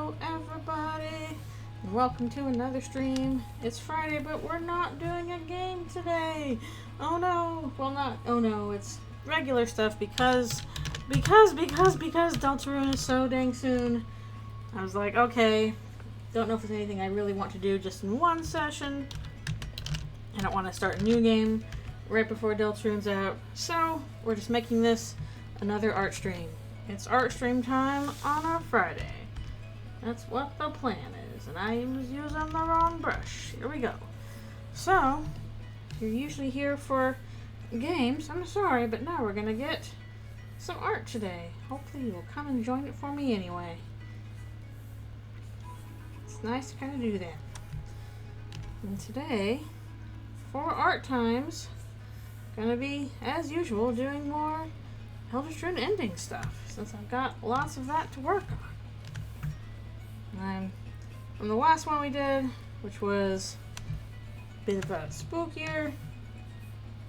Hello everybody, and welcome to another stream. It's Friday, but we're not doing a game today. Oh no, well not, oh no, it's regular stuff because Deltarune is so dang soon. I was like, okay, don't know if there's anything I really want to do just in one session. I don't want to start a new game right before Deltarune's out, so we're just making this another art stream. It's art stream time on a Friday. That's what the plan is, and I was using the wrong brush. Here we go. So, if you're usually here for games, I'm sorry, but now we're gonna get some art today. Hopefully you will come and join it for me anyway. It's nice to kind of do that. And today, for art times, gonna be, as usual, doing more Eldritchrune ending stuff, since I've got lots of that to work on. From the last one we did, which was a bit of a spookier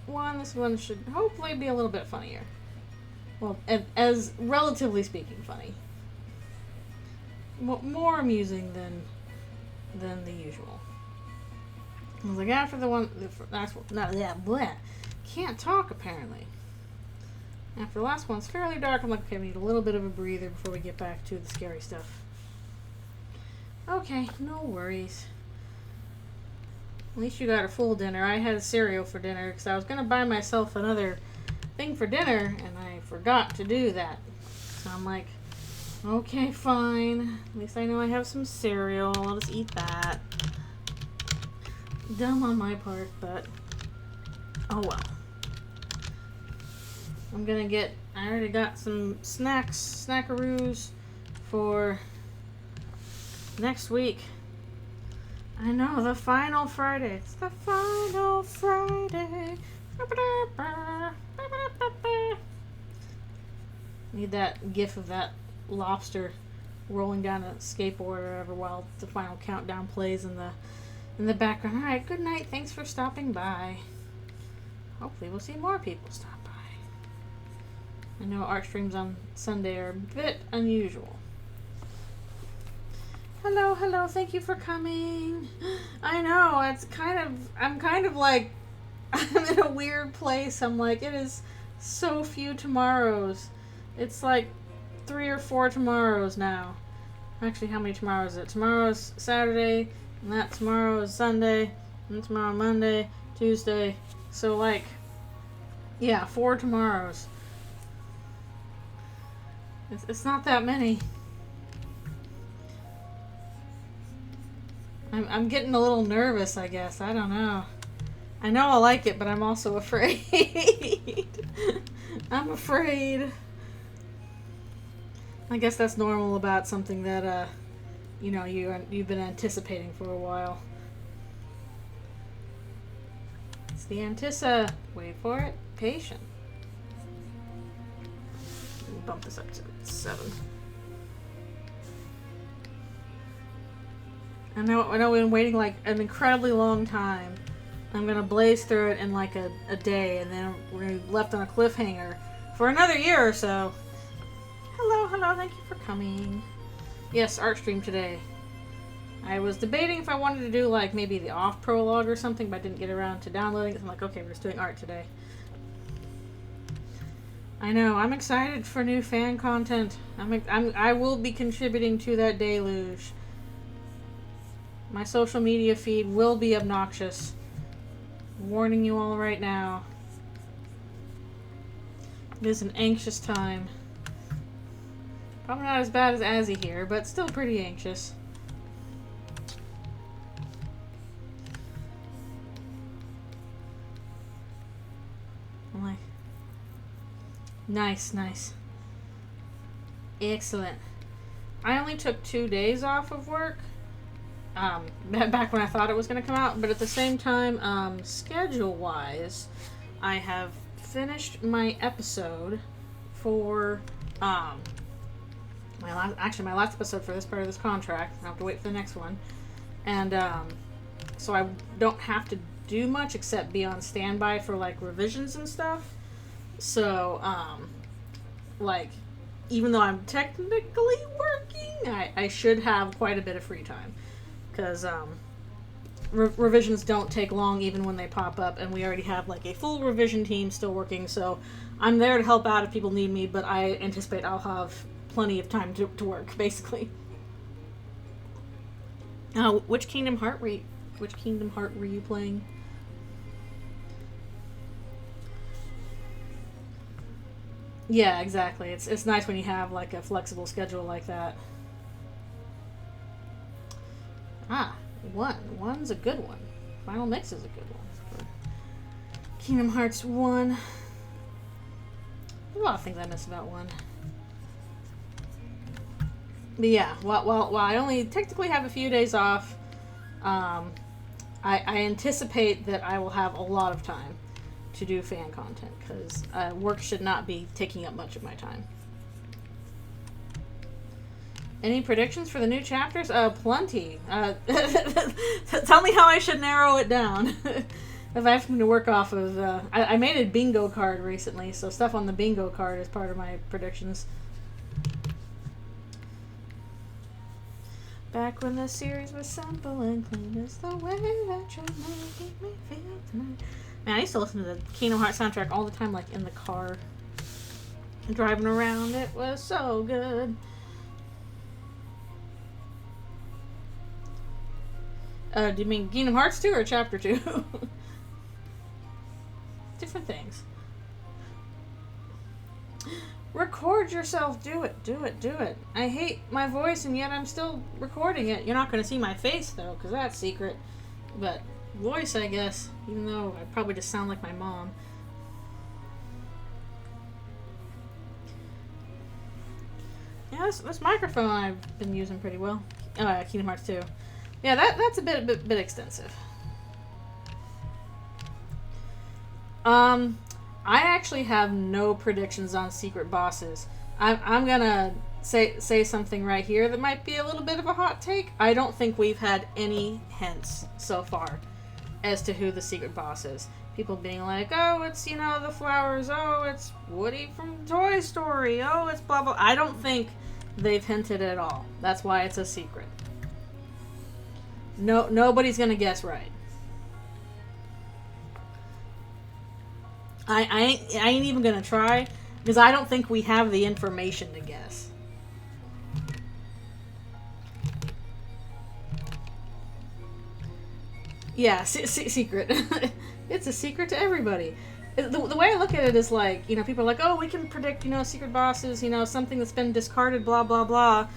one, this one should hopefully be a little bit funnier. Well, as relatively speaking funny. More amusing than the usual. I was like, after the last one, not that, bleh, can't talk apparently. After the last one's fairly dark, I'm like, okay, we need a little bit of a breather before we get back to the scary stuff. Okay, no worries. At least you got a full dinner. I had cereal for dinner because I was going to buy myself another thing for dinner, and I forgot to do that. So I'm like, okay, fine. At least I know I have some cereal. I'll just eat that. Dumb on my part, but oh well. I'm gonna get, I already got some snackaroos for next week. I know, the final Friday. It's the final Friday. Need that gif of that lobster rolling down a skateboard or whatever while the final countdown plays in the background. Alright, good night. Thanks for stopping by. Hopefully we'll see more people stop by. I know art streams on Sunday are a bit unusual. Hello, hello, thank you for coming. I know, I'm kind of like, I'm in a weird place. I'm like, it is so few tomorrows. It's like 3 or 4 tomorrows now. Actually, how many tomorrows is it? Tomorrow's Saturday, and that tomorrow is Sunday, and tomorrow Monday, Tuesday. So like, yeah, 4 tomorrows. It's not that many. I'm getting a little nervous, I guess. I don't know. I know I like it, but I'm also afraid. I'm afraid. I guess that's normal about something that, you know, you've been anticipating for a while. It's the wait for it, patient. Bump this up to 7. I know we've been waiting like an incredibly long time. I'm gonna blaze through it in like a day, and then we're gonna be left on a cliffhanger for another year or so. Hello, thank you for coming. Yes, art stream today. I was debating if I wanted to do like maybe the off prologue or something, but I didn't get around to downloading it. I'm like, okay, we're just doing art today. I know, I'm excited for new fan content. I will be contributing to that deluge. My social media feed will be obnoxious. I'm warning you all right now. It is an anxious time. Probably not as bad as Azzy here, but still pretty anxious. I'm like, nice. Excellent. I only took 2 days off of work. Back when I thought it was going to come out, but at the same time, schedule-wise, I have finished my episode for, my last episode for this part of this contract. I have to wait for the next one. And, so I don't have to do much except be on standby for, like, revisions and stuff. So, like, even though I'm technically working, I should have quite a bit of free time. Because revisions don't take long even when they pop up, and we already have like a full revision team still working, so I'm there to help out if people need me, but I anticipate I'll have plenty of time to work, basically. Which Kingdom Heart were you playing? Yeah, exactly. It's nice when you have like a flexible schedule like that. One's a good one. Final Mix is a good one. Kingdom Hearts 1. There's a lot of things I miss about 1. But yeah, while I only technically have a few days off, I anticipate that I will have a lot of time to do fan content, because work should not be taking up much of my time. Any predictions for the new chapters? Plenty. Tell me how I should narrow it down. If I have to work off of... I made a bingo card recently, so stuff on the bingo card is part of my predictions. Back when the series was simple and clean, it's the way that you're making me feel tonight. Man, I used to listen to the Kingdom Hearts soundtrack all the time, like in the car. Driving around, it was so good. Do you mean Kingdom Hearts 2 or Chapter 2? Different things. Record yourself. Do it. Do it. Do it. I hate my voice, and yet I'm still recording it. You're not going to see my face, though, because that's secret. But voice, I guess, even though I probably just sound like my mom. Yeah, this microphone I've been using pretty well. Oh, yeah, Kingdom Hearts 2. Yeah, that's a bit extensive. I actually have no predictions on secret bosses. I'm gonna say something right here that might be a little bit of a hot take. I don't think we've had any hints so far as to who the secret boss is. People being like, oh, it's, the flowers. Oh, it's Woody from Toy Story. Oh, it's blah, blah. I don't think they've hinted at all. That's why it's a secret. Nobody's gonna guess right. I ain't even gonna try, because I don't think we have the information to guess. Yeah, secret. It's a secret to everybody. The way I look at it is like, people are like, oh, we can predict, secret bosses, something that's been discarded, blah, blah, blah.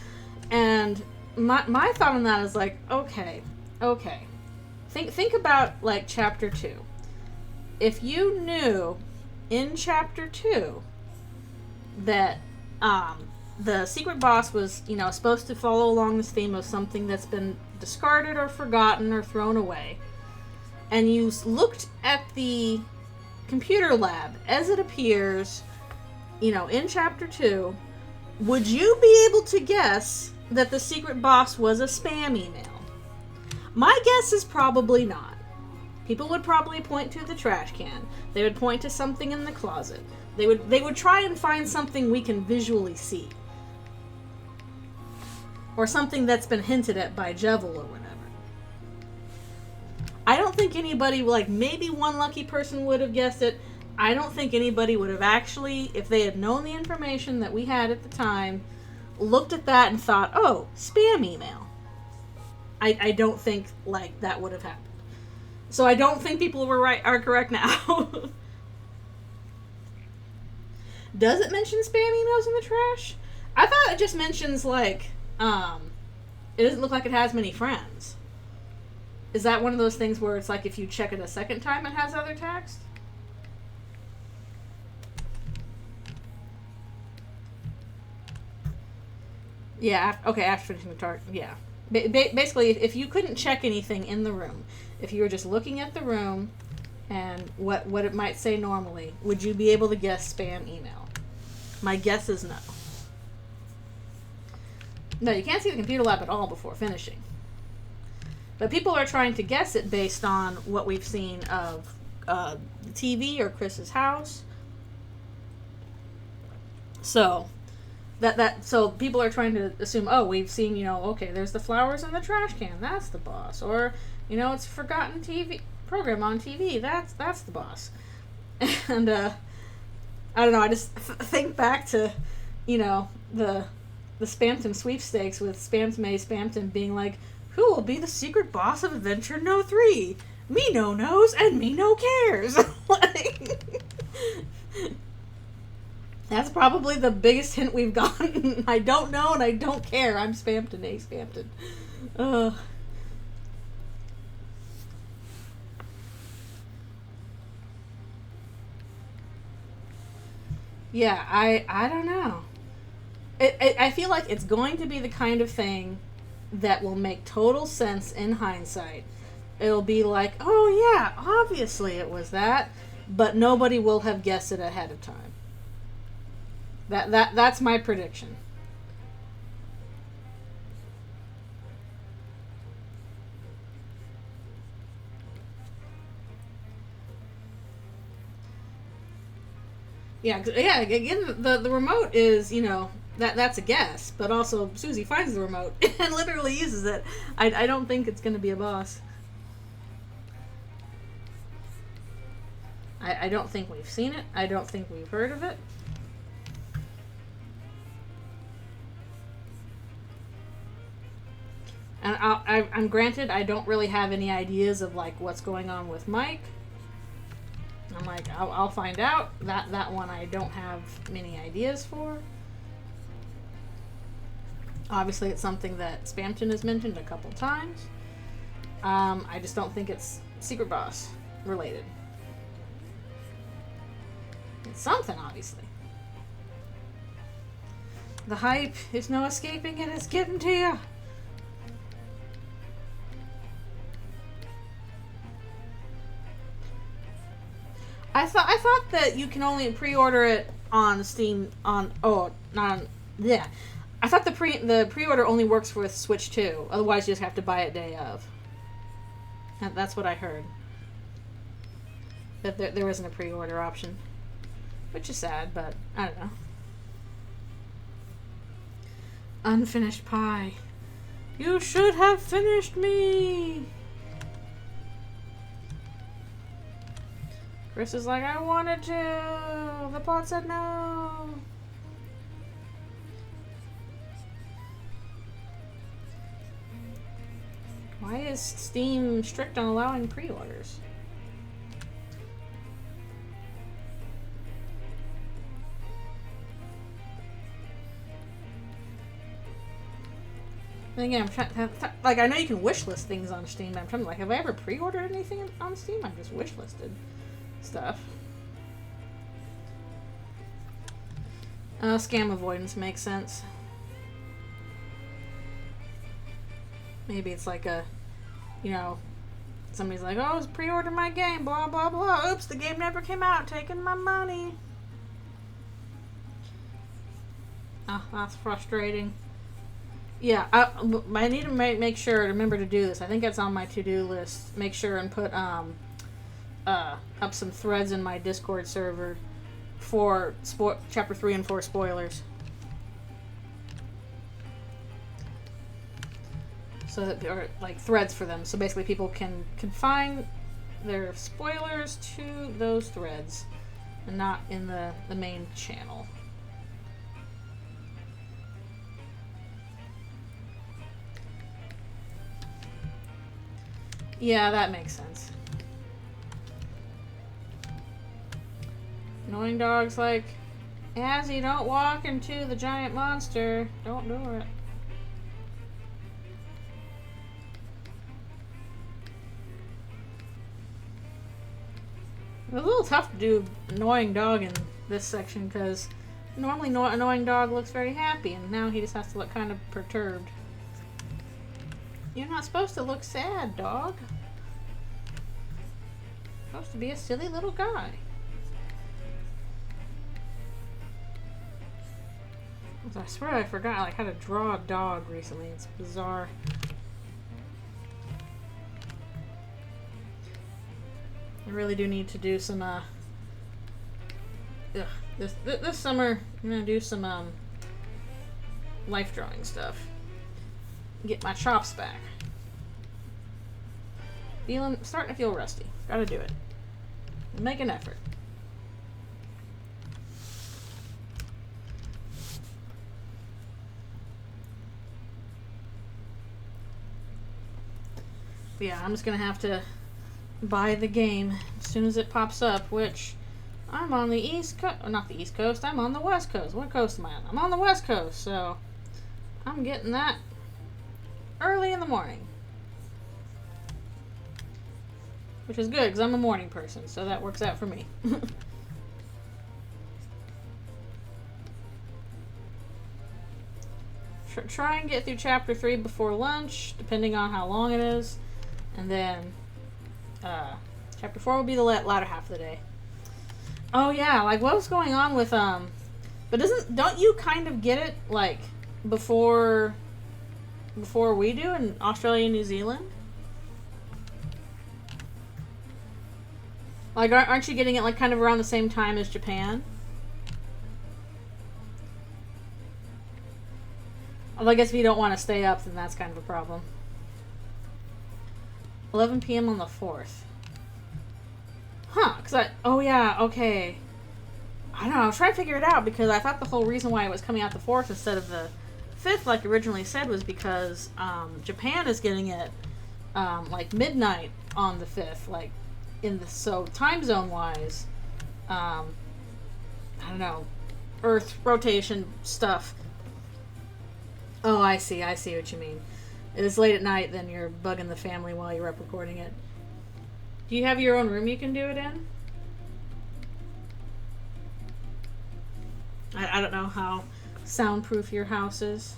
And my thought on that is like, okay. Think about, like, Chapter 2. If you knew in Chapter 2 that the secret boss was, supposed to follow along this theme of something that's been discarded or forgotten or thrown away, and you looked at the computer lab as it appears, in Chapter 2, would you be able to guess that the secret boss was a spam email? My guess is probably not. People would probably point to the trash can. They would point to something in the closet. They would try and find something we can visually see. Or something that's been hinted at by Jevil or whatever. I don't think anybody, like maybe one lucky person would have guessed it. I don't think anybody would have actually, if they had known the information that we had at the time, looked at that and thought, oh, spam email. I don't think, like, that would have happened. So I don't think people are correct now. Does it mention spam emails in the trash? I thought it just mentions, like, it doesn't look like it has many friends. Is that one of those things where it's like if you check it a second time it has other text? Yeah, after finishing the target, yeah. Basically, if you couldn't check anything in the room, if you were just looking at the room and what it might say normally, would you be able to guess spam email? My guess is no. No, you can't see the computer lab at all before finishing. But people are trying to guess it based on what we've seen of the TV or Chris's house. So, So people are trying to assume, oh, we've seen, okay, there's the flowers in the trash can, that's the boss, or it's a forgotten TV program on TV, that's the boss. And I don't know, I just think back to the Spampton sweepstakes with Spams May Spampton being like, who will be the secret boss of Adventure No 3? Me no knows and me no cares. That's probably the biggest hint we've gotten. I don't know and I don't care. I'm Spampton A Spampton. Yeah, I don't know. I feel like it's going to be the kind of thing that will make total sense in hindsight. It'll be like, oh yeah, obviously it was that, but nobody will have guessed it ahead of time. That's my prediction. Yeah. Again, the remote is that's a guess, but also Susie finds the remote and literally uses it. I don't think it's going to be a boss. I don't think we've seen it. I don't think we've heard of it. And I'm granted, I don't really have any ideas of like what's going on with Mike. I'm like, I'll find out. That one I don't have many ideas for. Obviously, it's something that Spampton has mentioned a couple times. I just don't think it's Secret Boss related. It's something, obviously. The hype is no escaping it. It's getting to you. I thought that you can only pre-order it on Steam I thought the pre-order only works with Switch 2. Otherwise, you just have to buy it day of. That's what I heard. That there isn't a pre-order option, which is sad, but I don't know. Unfinished pie. You should have finished me. Chris is like, I wanted to. The bot said no. Why is Steam strict on allowing pre-orders? And again, I'm trying to like, I know you can wishlist things on Steam, but I'm trying to, like, have I ever pre-ordered anything on Steam? I've just wishlisted stuff. Scam avoidance makes sense. Maybe it's like a, somebody's like, oh, pre-order my game, blah, blah, blah. Oops, the game never came out, taking my money. Oh, that's frustrating. Yeah, I need to make sure, remember to do this. I think it's on my to-do list. Make sure and put up some threads in my Discord server for Chapter 3 and 4 spoilers. So that there are like threads for them. So basically people can confine their spoilers to those threads and not in the main channel. Yeah, that makes sense. Annoying dog's like, Azzy, don't walk into the giant monster. Don't do it. It was a little tough to do annoying dog in this section because normally annoying dog looks very happy and now he just has to look kind of perturbed. You're not supposed to look sad, dog. You're supposed to be a silly little guy. I swear I forgot like how to draw a dog recently. It's bizarre. I really do need to do some this summer I'm gonna do some life drawing stuff. Get my chops back. Starting to feel rusty. Gotta do it. Make an effort. But yeah, I'm just gonna have to buy the game as soon as it pops up, which I'm on the East Coast, not the East Coast, I'm on the West Coast. What coast am I on? I'm on the West Coast, so I'm getting that early in the morning. Which is good, because I'm a morning person, so that works out for me. Try and get through chapter 3 before lunch, depending on how long it is. And then, chapter 4 will be the latter half of the day. Oh yeah, like what was going on with, but don't you kind of get it, like, before we do in Australia and New Zealand? Like, aren't you getting it, like, kind of around the same time as Japan? Well, I guess if you don't want to stay up, then that's kind of a problem. 11 p.m. on the 4th. Huh, oh yeah, okay. I don't know, I was trying to figure it out, because I thought the whole reason why it was coming out the 4th instead of the 5th, like originally said, was because, Japan is getting it, like, midnight on the 5th, like, so time zone wise, I don't know, Earth rotation stuff. Oh, I see what you mean. It's late at night, then you're bugging the family while you're up recording it. Do you have your own room you can do it in? I don't know how soundproof your house is.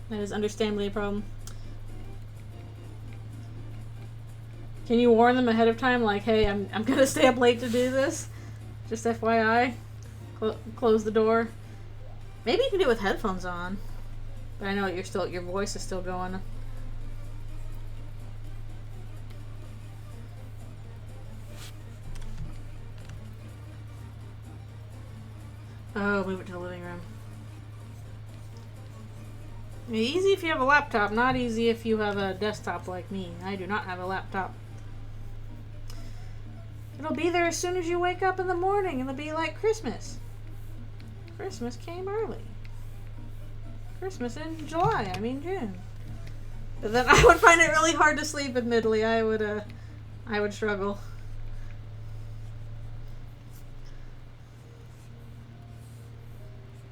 That is understandably a problem. Can you warn them ahead of time, like, hey, I'm gonna stay up late to do this? Just FYI. Close the door. Maybe you can do it with headphones on. But I know your voice is still going. Oh, move it to the living room. Easy if you have a laptop, not easy if you have a desktop like me. I do not have a laptop. It'll be there as soon as you wake up in the morning. It'll be like Christmas. Christmas came early. Christmas in July, I mean June. But then I would find it really hard to sleep, admittedly. I would struggle.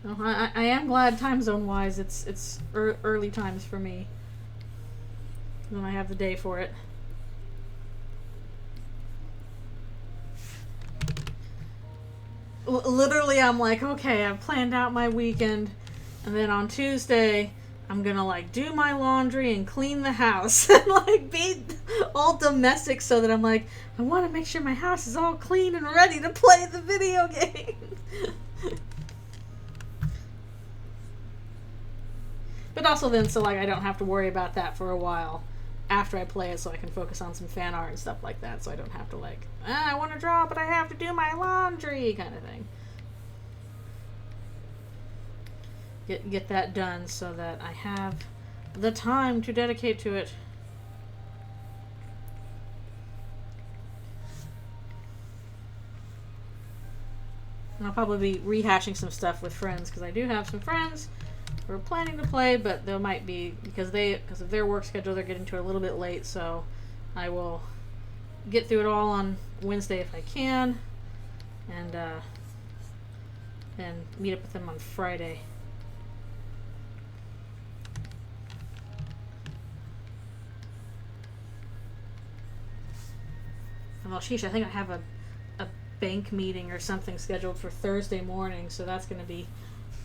No, I am glad time zone wise it's early times for me. When I have the day for it. Literally, I'm like, okay, I've planned out my weekend, and then on Tuesday, I'm gonna, like, do my laundry and clean the house, and, like, be all domestic so that I'm like, I want to make sure my house is all clean and ready to play the video game. But also then, so, like, I don't have to worry about that for a while after I play it, so I can focus on some fan art and stuff like that, so I don't have to, like, I want to draw, but I have to do my laundry, kind of thing. Get that done so that I have the time to dedicate to it. And I'll probably be rehashing some stuff with friends, because I do have some friends who are planning to play, but they might be, because of their work schedule, they're getting to it a little bit late, so I will get through it all on Wednesday if I can, and meet up with them on Friday. Well, sheesh, I think I have a bank meeting or something scheduled for Thursday morning, so that's going to be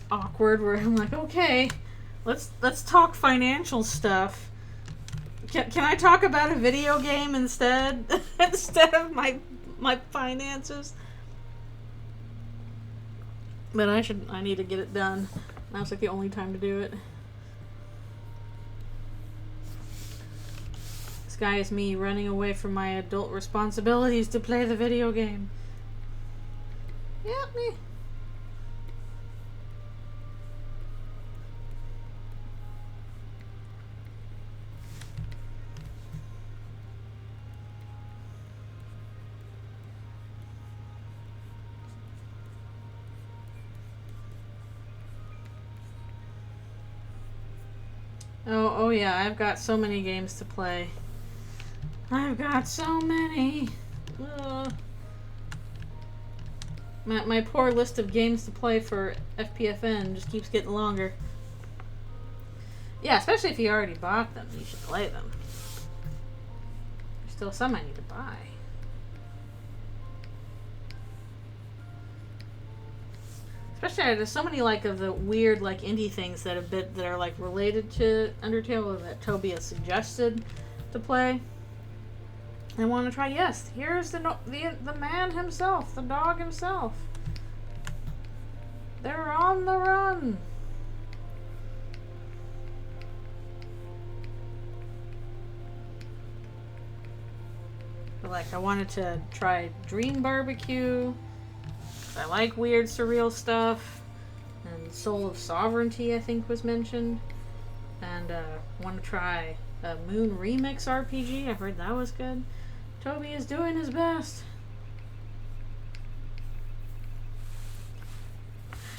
awkward, where I'm like, okay, let's talk financial stuff. Can I talk about a video game instead instead of my finances? But I need to get it done. That's like the only time to do it. This guy is me running away from my adult responsibilities to play the video game. Yep, me. Oh yeah, I've got so many games to play. I've got so many. My poor list of games to play for FPFN just keeps getting longer. Yeah, especially if you already bought them, you should play them. There's still some I need to buy. Especially there's so many like of the weird like indie things that are like related to Undertale that Toby has suggested to play. I want to try. Yes, here's the man himself, the dog himself. They're on the run. But like I wanted to try Dream Barbecue. I like weird surreal stuff, and Soul of Sovereignty I think was mentioned, and want to try a Moon Remix RPG. I heard that was good. Toby is doing his best.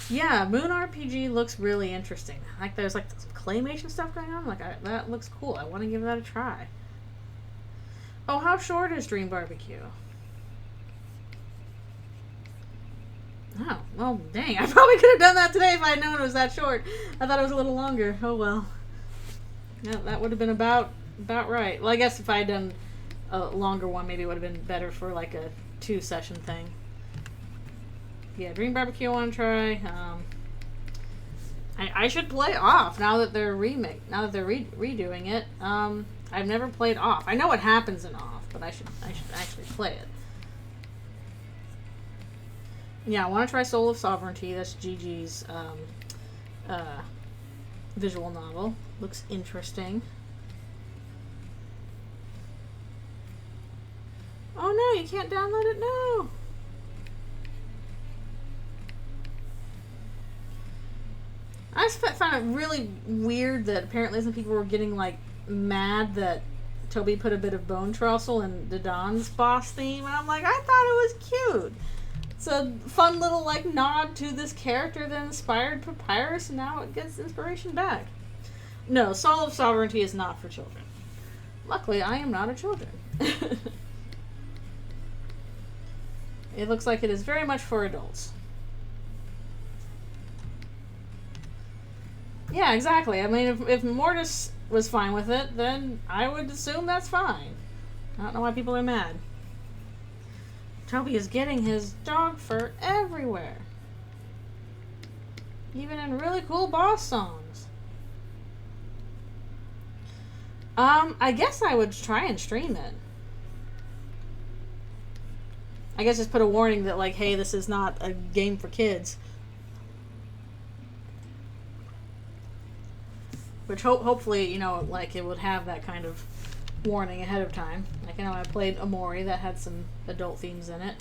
Yeah, Moon RPG looks really interesting. Like there's like some claymation stuff going on. Like that looks cool. I want to give that a try. Oh, how short is Dream Barbecue? Oh, well, dang. I probably could have done that today if I had known it was that short. I thought it was a little longer. Oh, well. Yeah, that would have been about right. Well, I guess if I had done a longer one, maybe it would have been better for, like, a 2-session thing. Yeah, Dream Barbecue I want to try. I should play Off now that they're redoing it. I've never played Off. I know what happens in Off, but I should actually play it. Yeah, I want to try Soul of Sovereignty. That's Gigi's visual novel. Looks interesting. Oh no, you can't download it? No! I just found it really weird that apparently some people were getting like mad that Toby put a bit of bone trussel in Dodon's boss theme, and I'm like, I thought it was cute. It's a fun little like nod to this character that inspired Papyrus, and now it gets inspiration back. No, Soul of Sovereignty is not for children. Luckily, I am not a children. It looks like it is very much for adults. Yeah, exactly. I mean, if Mortis was fine with it, then I would assume that's fine. I don't know why people are mad. Toby is getting his dog fur everywhere. Even in really cool boss songs. I guess I would try and stream it. I guess just put a warning that like, hey, this is not a game for kids. Which hopefully, you know, like it would have that kind of warning ahead of time. Like, you know, I played Amori that had some adult themes in it.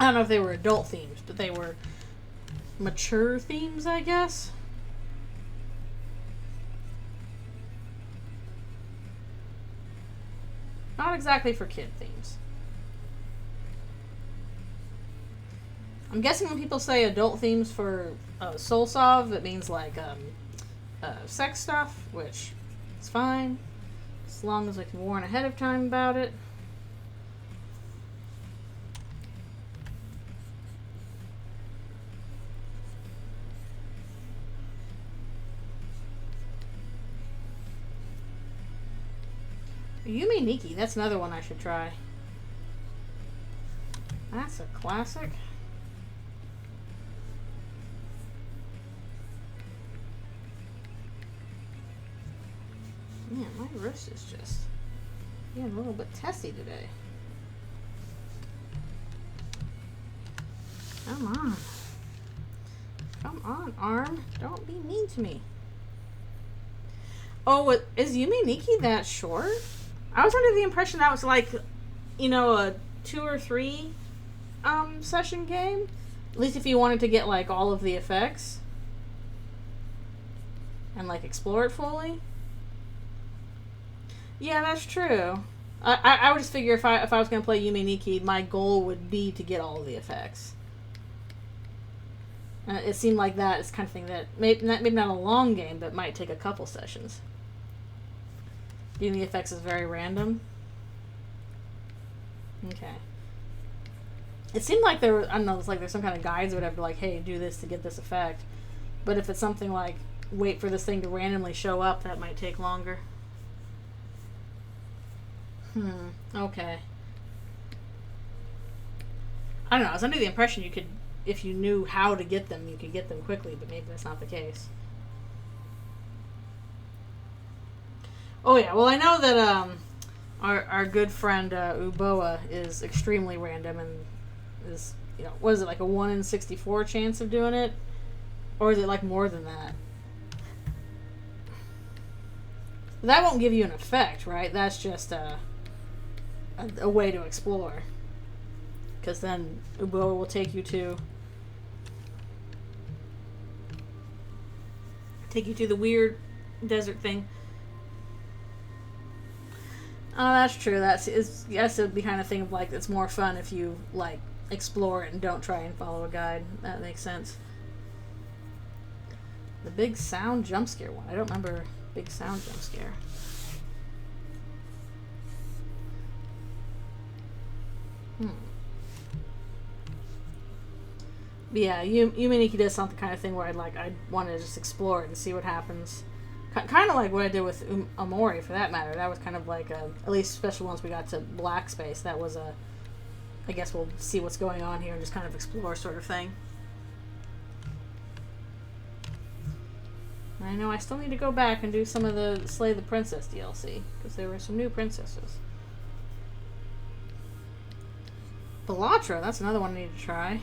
I don't know if they were adult themes, but they were mature themes, I guess. Not exactly for kid themes. I'm guessing when people say adult themes for Soul Sov, it means like sex stuff, which is fine, as long as I can warn ahead of time about it. Yumi Nikki, that's another one I should try. That's a classic. Man, my wrist is just being a little bit testy today. Come on. Come on, arm. Don't be mean to me. Oh, is Yume Nikki that short? I was under the impression that was like, you know, a 2 or 3 session game. At least if you wanted to get like all of the effects and like explore it fully. Yeah, that's true. I would just figure if I was gonna play Yume Nikki, my goal would be to get all of the effects. It seemed like that is kind of thing that maybe not a long game, but might take a couple sessions. Doing the effects is very random. Okay. It seemed like there were, I don't know, it's like there's some kind of guides or whatever, like, hey, do this to get this effect. But if it's something like, wait for this thing to randomly show up, that might take longer. Okay. I don't know, I was under the impression you could, if you knew how to get them, you could get them quickly, but maybe that's not the case. Oh yeah, well I know that our good friend Uboa is extremely random and is, you know, what is it, like a 1 in 64 chance of doing it? Or is it like more than that? That won't give you an effect, right? That's just a way to explore. Because then Uboa will take you to the weird desert thing. Oh, that's true. Yes, it would be kind of thing of like it's more fun if you like explore it and don't try and follow a guide. That makes sense. The big sound jump scare one. I don't remember big sound jump scare. But yeah, Yume Nikki does something kind of thing where I'd want to just explore it and see what happens. Kind of like what I did with Omori, for that matter. That was kind of like at least especially once we got to Black Space. That was I guess we'll see what's going on here and just kind of explore sort of thing. I know I still need to go back and do some of the Slay the Princess DLC, because there were some new princesses. Belatra, that's another one I need to try.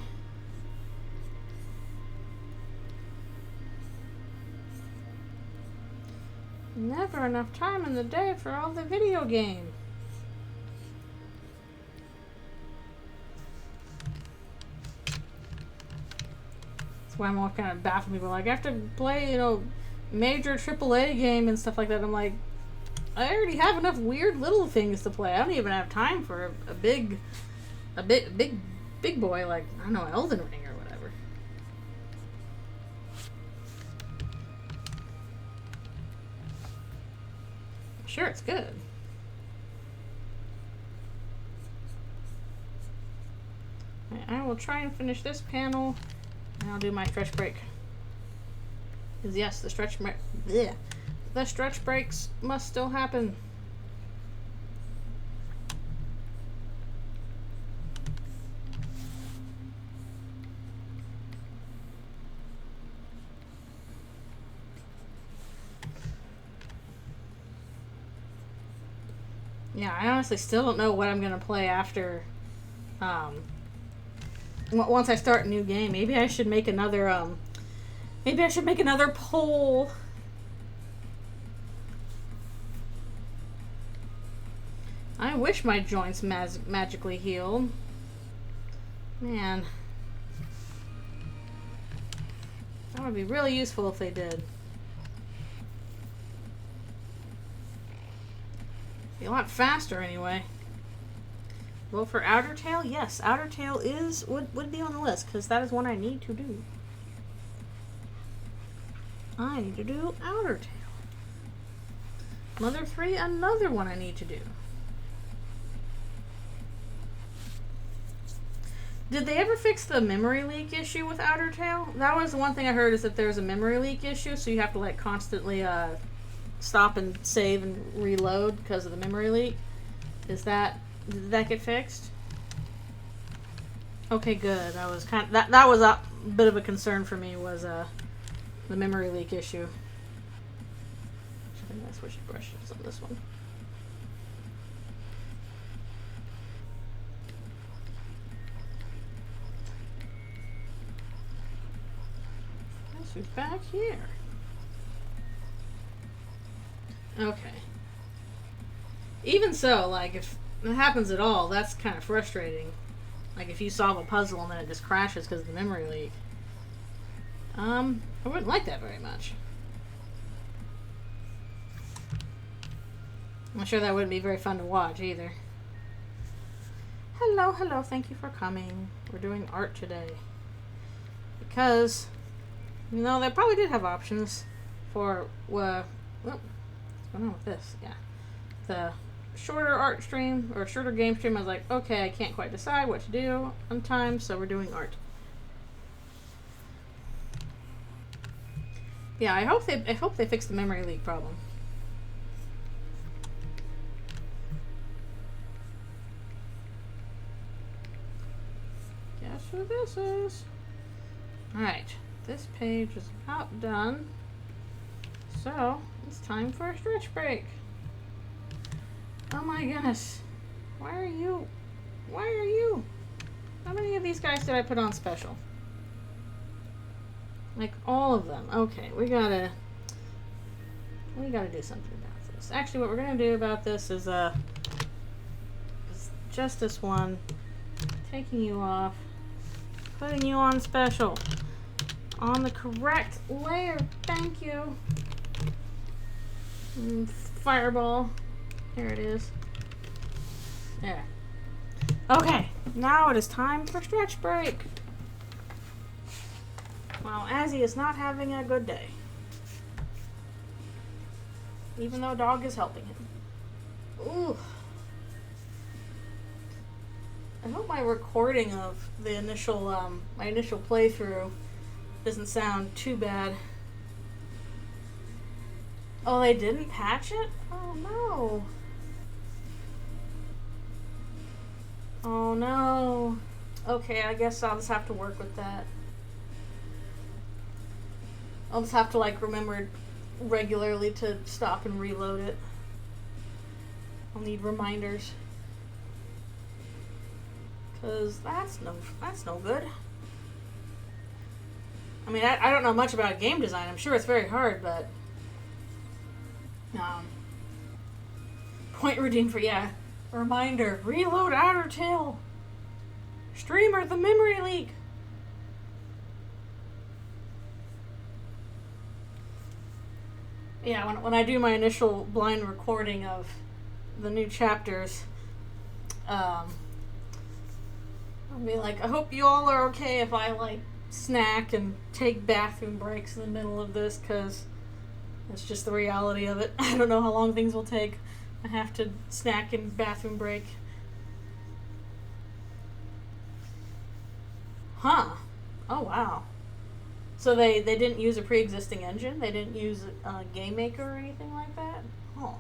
Never enough time in the day for all the video game. That's why I'm all kind of baffled. People like, I have to play, you know, major AAA game and stuff like that. I'm like, I already have enough weird little things to play. I don't even have time for a big boy like, I don't know, Elden Ring or whatever. Sure, it's good. I will try and finish this panel, and I'll do my stretch break. Because yes, the stretch breaks must still happen. Yeah, I honestly still don't know what I'm gonna play after. Once I start a new game, maybe I should make another. Maybe I should make another poll. I wish my joints magically healed. Man, that would be really useful if they did. Be a lot faster anyway. Vote for Outer Tail? Yes, Outer Tail would be on the list, because that is one I need to do. I need to do Outer Tail. Mother 3, another one I need to do. Did they ever fix the memory leak issue with Outer Tail? That was the one thing I heard, is that there's a memory leak issue, so you have to like constantly stop and save and reload because of the memory leak. Did that get fixed? Okay, good. That was that was a bit of a concern for me, was the memory leak issue. I think I switched brushes on this one. This is back here. Okay. Even so, like, if it happens at all, that's kind of frustrating. Like, if you solve a puzzle and then it just crashes because of the memory leak. I wouldn't like that very much. I'm sure that wouldn't be very fun to watch either. Hello, hello, thank you for coming. We're doing art today. Because, you know, they probably did have options for, what's going on with this? Yeah. The shorter art stream, or shorter game stream. I was like, okay, I can't quite decide what to do on time, so we're doing art. Yeah, I hope they fix the memory leak problem. Guess who this is? Alright, this page is about done. So, it's time for a stretch break. Oh my goodness. Why are you? How many of these guys did I put on special? Like all of them. Okay, we gotta do something about this. Actually, what we're gonna do about this is just this one. Taking you off. Putting you on special. On the correct layer. Thank you. Fireball. Here it is. There. Okay, now it is time for stretch break. Well, Azzy is not having a good day. Even though dog is helping him. Ooh. I hope my recording of the initial, my initial playthrough doesn't sound too bad. Oh, they didn't patch it? Oh no. Oh no. Okay, I guess I'll just have to work with that. I'll just have to like remember regularly to stop and reload it. I'll need reminders. Cause that's no good. I mean, I don't know much about game design. I'm sure it's very hard, but point redeemed for reminder, reload outer tail. Streamer, the memory leak. Yeah, when I do my initial blind recording of the new chapters, I'll be like, I hope you all are okay if I like snack and take bathroom breaks in the middle of this, because that's just the reality of it. I don't know how long things will take. I have to snack and bathroom break. Huh. Oh, wow. So they didn't use a pre-existing engine? They didn't use a game maker or anything like that? Huh.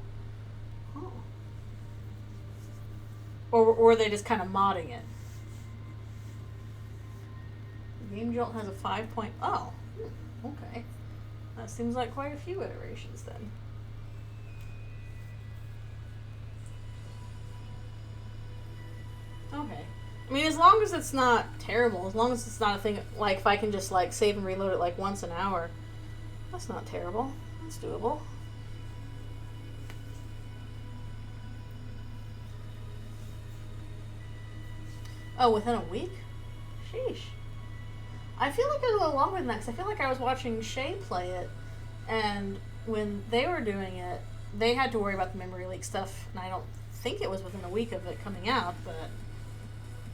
Huh. Or were they just kind of modding it? Game Jolt has a 5.0. Okay. That seems like quite a few iterations then. Okay. I mean, as long as it's not terrible, as long as it's not a thing, like, if I can just, like, save and reload it, like, once an hour, that's not terrible. That's doable. Oh, within a week? Sheesh. I feel like it was a little longer than that, because I feel like I was watching Shay play it, and when they were doing it, they had to worry about the memory leak stuff, and I don't think it was within a week of it coming out, but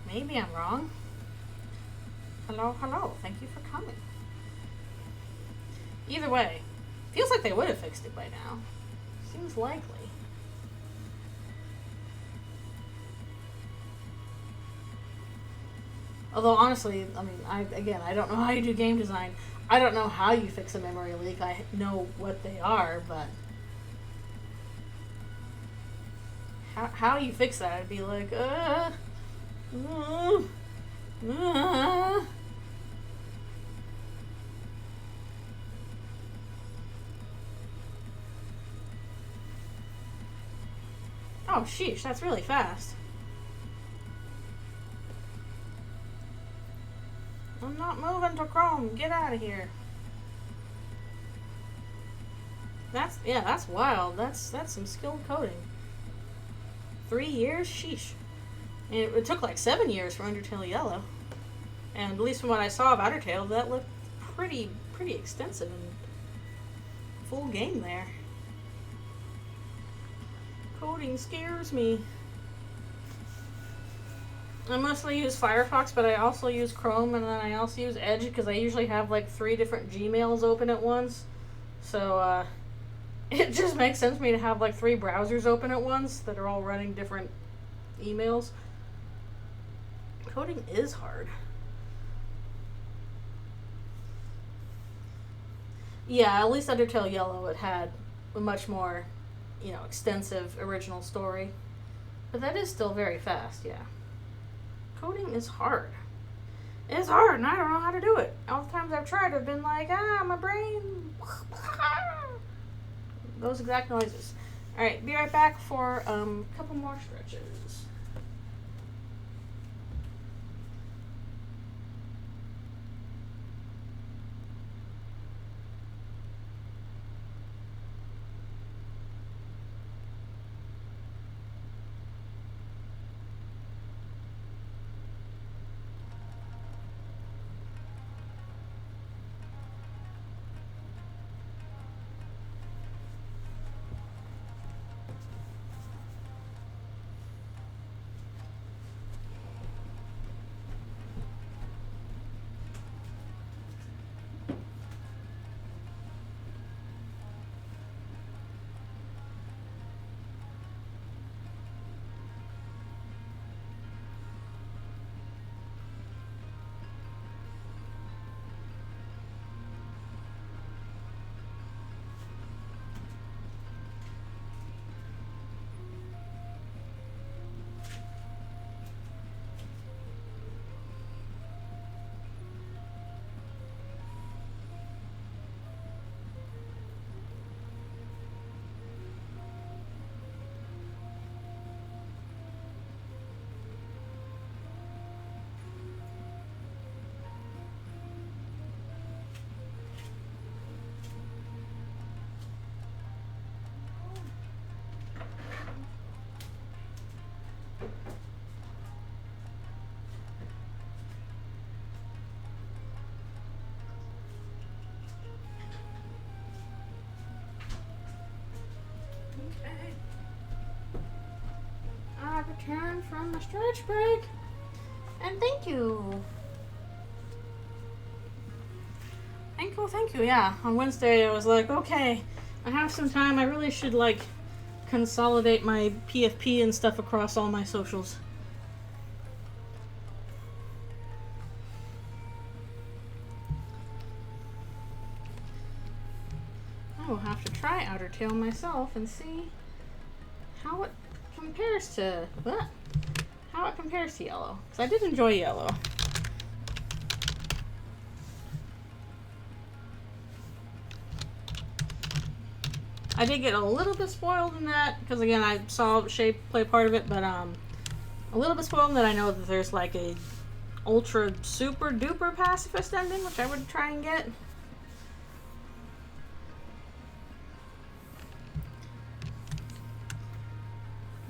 maybe I'm wrong. Hello, hello. Thank you for coming. Either way, feels like they would have fixed it by now. Seems likely. Although, honestly, I mean, I don't know how you do game design. I don't know how you fix a memory leak. I know what they are, but how you fix that? I'd be like, Oh, sheesh, that's really fast. I'm not moving to Chrome. Get out of here. That's wild. That's some skilled coding. 3 years? Sheesh. And it took like 7 years for Undertale Yellow. And at least from what I saw of Undertale, that looked pretty extensive and full game there. Coding scares me. I mostly use Firefox, but I also use Chrome, and then I also use Edge because I usually have like 3 different Gmails open at once. So it just makes sense for me to have like 3 browsers open at once that are all running different emails. Coding is hard. Yeah, at least Undertale Yellow, it had a much more, extensive original story. But that is still very fast, yeah. Coding is hard. It's hard, and I don't know how to do it. All the times I've tried, I've been like, my brain. Those exact noises. Alright, be right back for a couple more stretches. Return from the stretch break, and thank you. Thank you. Yeah, on Wednesday I was like, okay, I have some time. I really should consolidate my PFP and stuff across all my socials. I will have to try Outertail myself and see how it compares to Yellow, because I did enjoy Yellow. I did get a little bit spoiled in that, because again I saw Shay play part of it, but a little bit spoiled in that I know that there's like a ultra super duper pacifist ending, which I would try and get.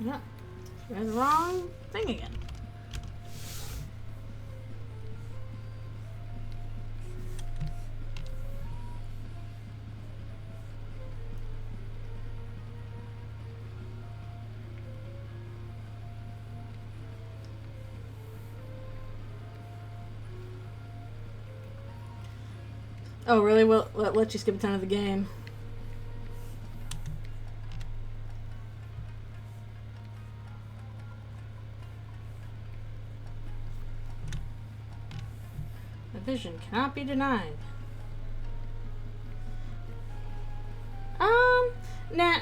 Yep. You're the wrong thing again. Oh, really? Well, let you skip a ton of the game. The vision cannot be denied.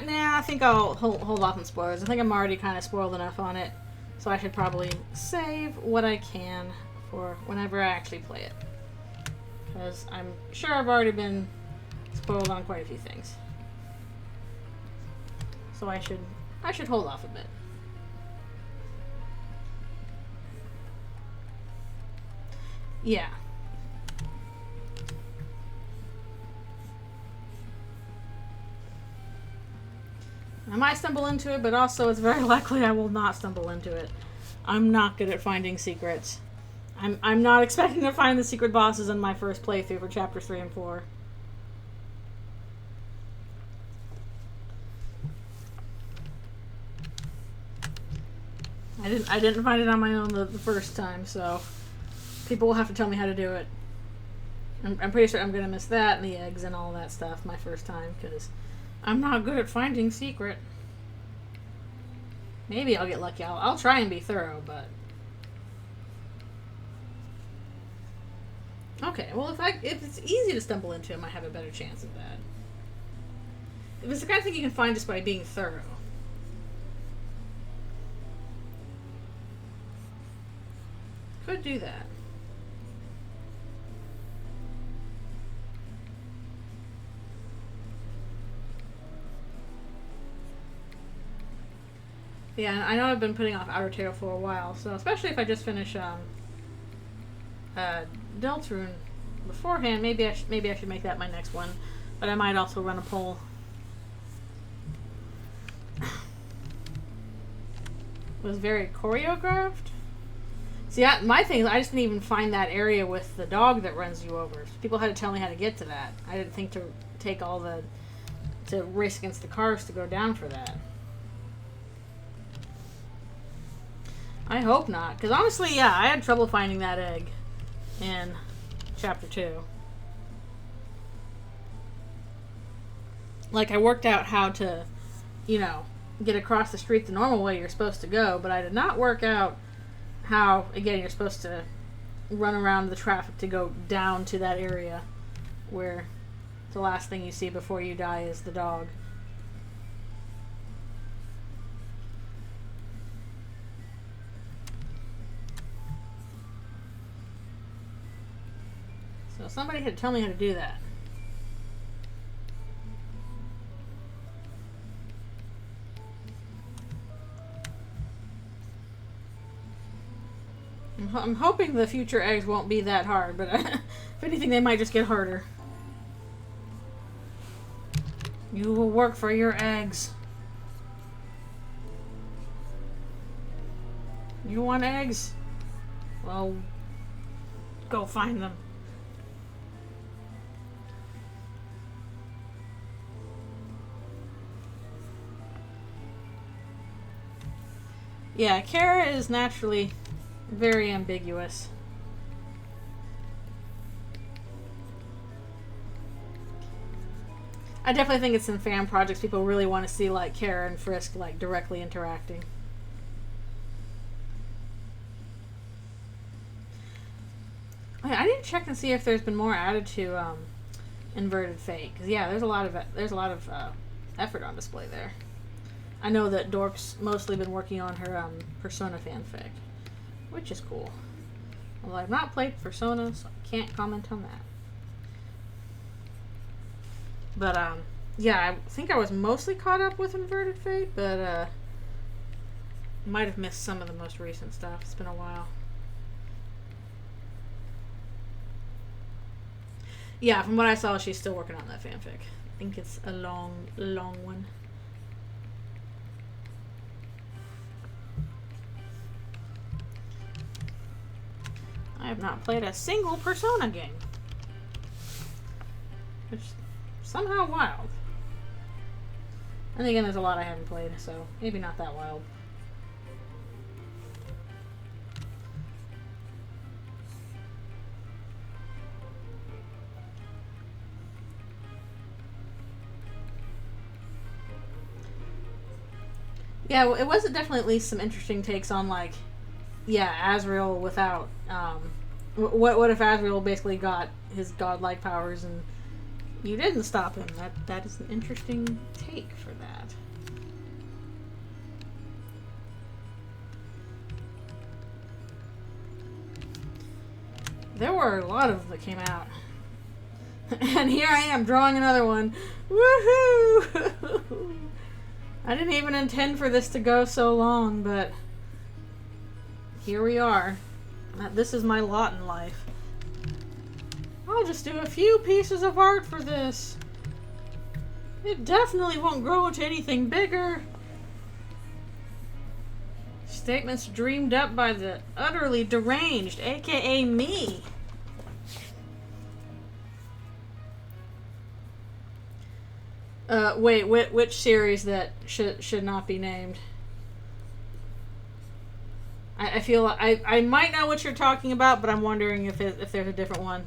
Nah, I think I'll hold off on spoilers. I think I'm already kind of spoiled enough on it, so I should probably save what I can for whenever I actually play it. Because I'm sure I've already been spoiled on quite a few things. So I should hold off a bit. Yeah. I might stumble into it, but also it's very likely I will not stumble into it. I'm not good at finding secrets. I'm not expecting to find the secret bosses in my first playthrough for chapters 3 and 4. I didn't find it on my own the first time, so people will have to tell me how to do it. I'm pretty sure I'm going to miss that and the eggs and all that stuff my first time, because I'm not good at finding secret. Maybe I'll get lucky. I'll try and be thorough, but... Okay, well, if it's easy to stumble into, I might have a better chance of that. If it's the kind of thing you can find just by being thorough. Could do that. Yeah, I know I've been putting off Outer Tail for a while, so especially if I just finish Deltarune beforehand, maybe I should make that my next one. But I might also run a poll. It was very choreographed. See, my thing is I just didn't even find that area with the dog that runs you over. People had to tell me how to get to that. I didn't think to take to race against the cars to go down for that. I hope not, because honestly, yeah, I had trouble finding that egg in chapter 2. Like, I worked out how to, get across the street the normal way you're supposed to go, but I did not work out how, again, you're supposed to run around the traffic to go down to that area where the last thing you see before you die is the dog. So somebody had to tell me how to do that. I'm hoping the future eggs won't be that hard, but if anything, they might just get harder. You will work for your eggs. You want eggs? Well, go find them. Yeah, Kara is naturally very ambiguous. I definitely think it's in fan projects. People really want to see like Kara and Frisk like directly interacting. I need to check and see if there's been more added to Inverted Fate, because yeah, there's a lot of effort on display there. I know that Dork's mostly been working on her Persona fanfic, which is cool. Although I've not played Persona, so I can't comment on that. But yeah, I think I was mostly caught up with Inverted Fate, but might have missed some of the most recent stuff. It's been a while. Yeah, from what I saw, she's still working on that fanfic. I think it's a long one. I have not played a single Persona game. Which is somehow wild. And again, there's a lot I haven't played, so maybe not that wild. Yeah, well, it was definitely at least some interesting takes on, like, yeah, Azrael without, what if Azrael basically got his godlike powers and you didn't stop him? That is an interesting take for that. There were a lot of them that came out. And here I am drawing another one. Woohoo! I didn't even intend for this to go so long, but here we are. This is my lot in life. I'll just do a few pieces of art for this. It definitely won't grow into anything bigger. Statements dreamed up by the utterly deranged, aka me. Wait, which series that should not be named? I feel I might know what you're talking about, but I'm wondering if there's a different one.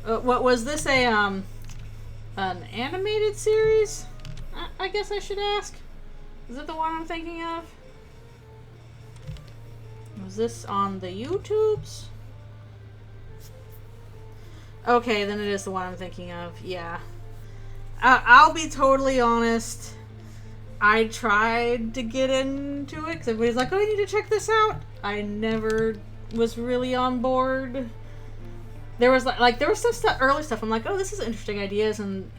What was this, an animated series? I guess I should ask. Is it the one I'm thinking of? Was this on the YouTubes? Okay, then it is the one I'm thinking of. Yeah. I'll be totally honest. I tried to get into it because everybody's like, oh, you need to check this out. I never was really on board. There was there was some stuff, early stuff. I'm like, oh, this is interesting ideas, and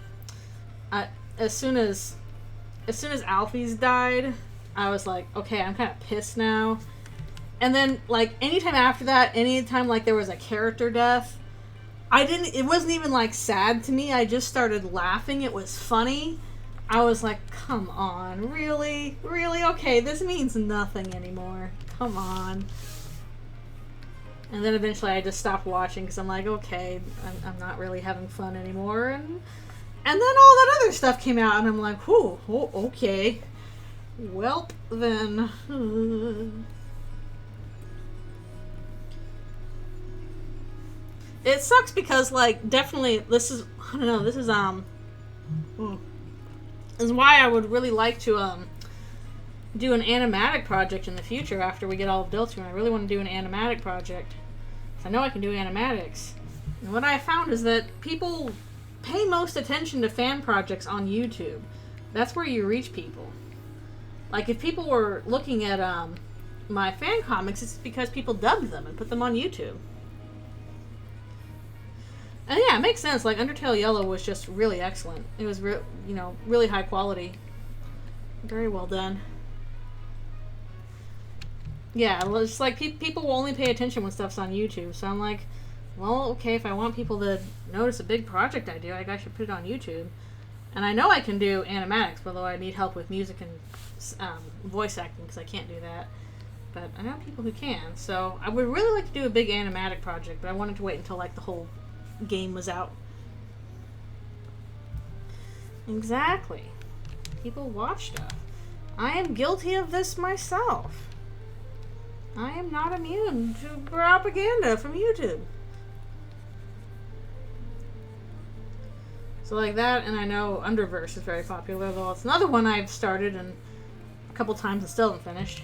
as soon as Alfie's died, I was like, okay, I'm kind of pissed now. And then anytime after that, anytime there was a character death, it wasn't even sad to me. I just started laughing. It was funny. I was like, come on, really? Really? Okay, this means nothing anymore. Come on. And then eventually I just stopped watching because I'm like, okay, I'm not really having fun anymore. And then all that other stuff came out, and I'm like, whew, oh, okay. Welp, then. It sucks because, definitely, this is, I don't know, this is why I would really like to, do an animatic project in the future after we get all of Deltarune. I really want to do an animatic project. I know I can do animatics. And what I found is that people pay most attention to fan projects on YouTube. That's where you reach people. If people were looking at, my fan comics, it's because people dubbed them and put them on YouTube. And yeah, it makes sense. Undertale Yellow was just really excellent. It was, really high quality. Very well done. Yeah, well, it's people will only pay attention when stuff's on YouTube. So I'm like, well, okay, if I want people to notice a big project I do, I should put it on YouTube. And I know I can do animatics, although I need help with music and voice acting because I can't do that. But I know people who can. So I would really like to do a big animatic project, but I wanted to wait until the whole game was out. Exactly. People watch stuff. I am guilty of this myself. I am not immune to propaganda from YouTube. So that, and I know Underverse is very popular, though it's another one I've started and a couple times and still haven't finished.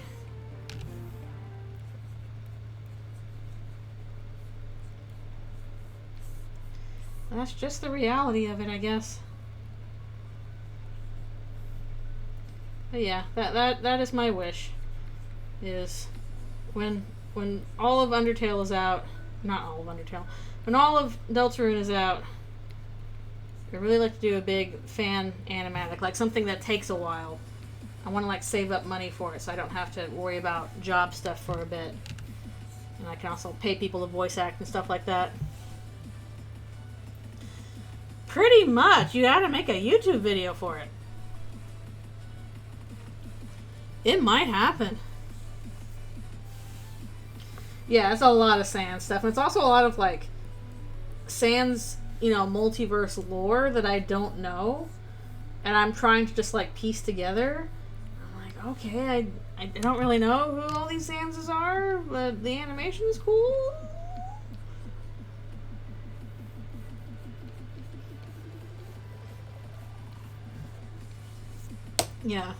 That's just the reality of it, I guess. But yeah, that is my wish. Is when all of Undertale is out, not all of Undertale, when all of Deltarune is out, I'd really like to do a big fan animatic, something that takes a while. I want to save up money for it so I don't have to worry about job stuff for a bit. And I can also pay people to voice act and stuff like that. Pretty much. You gotta make a YouTube video for it. It might happen. Yeah, it's a lot of Sans stuff. And it's also a lot of, Sans, multiverse lore that I don't know. And I'm trying to just, piece together. I'm like, okay, I don't really know who all these Sanses are, but the animation is cool. Yeah.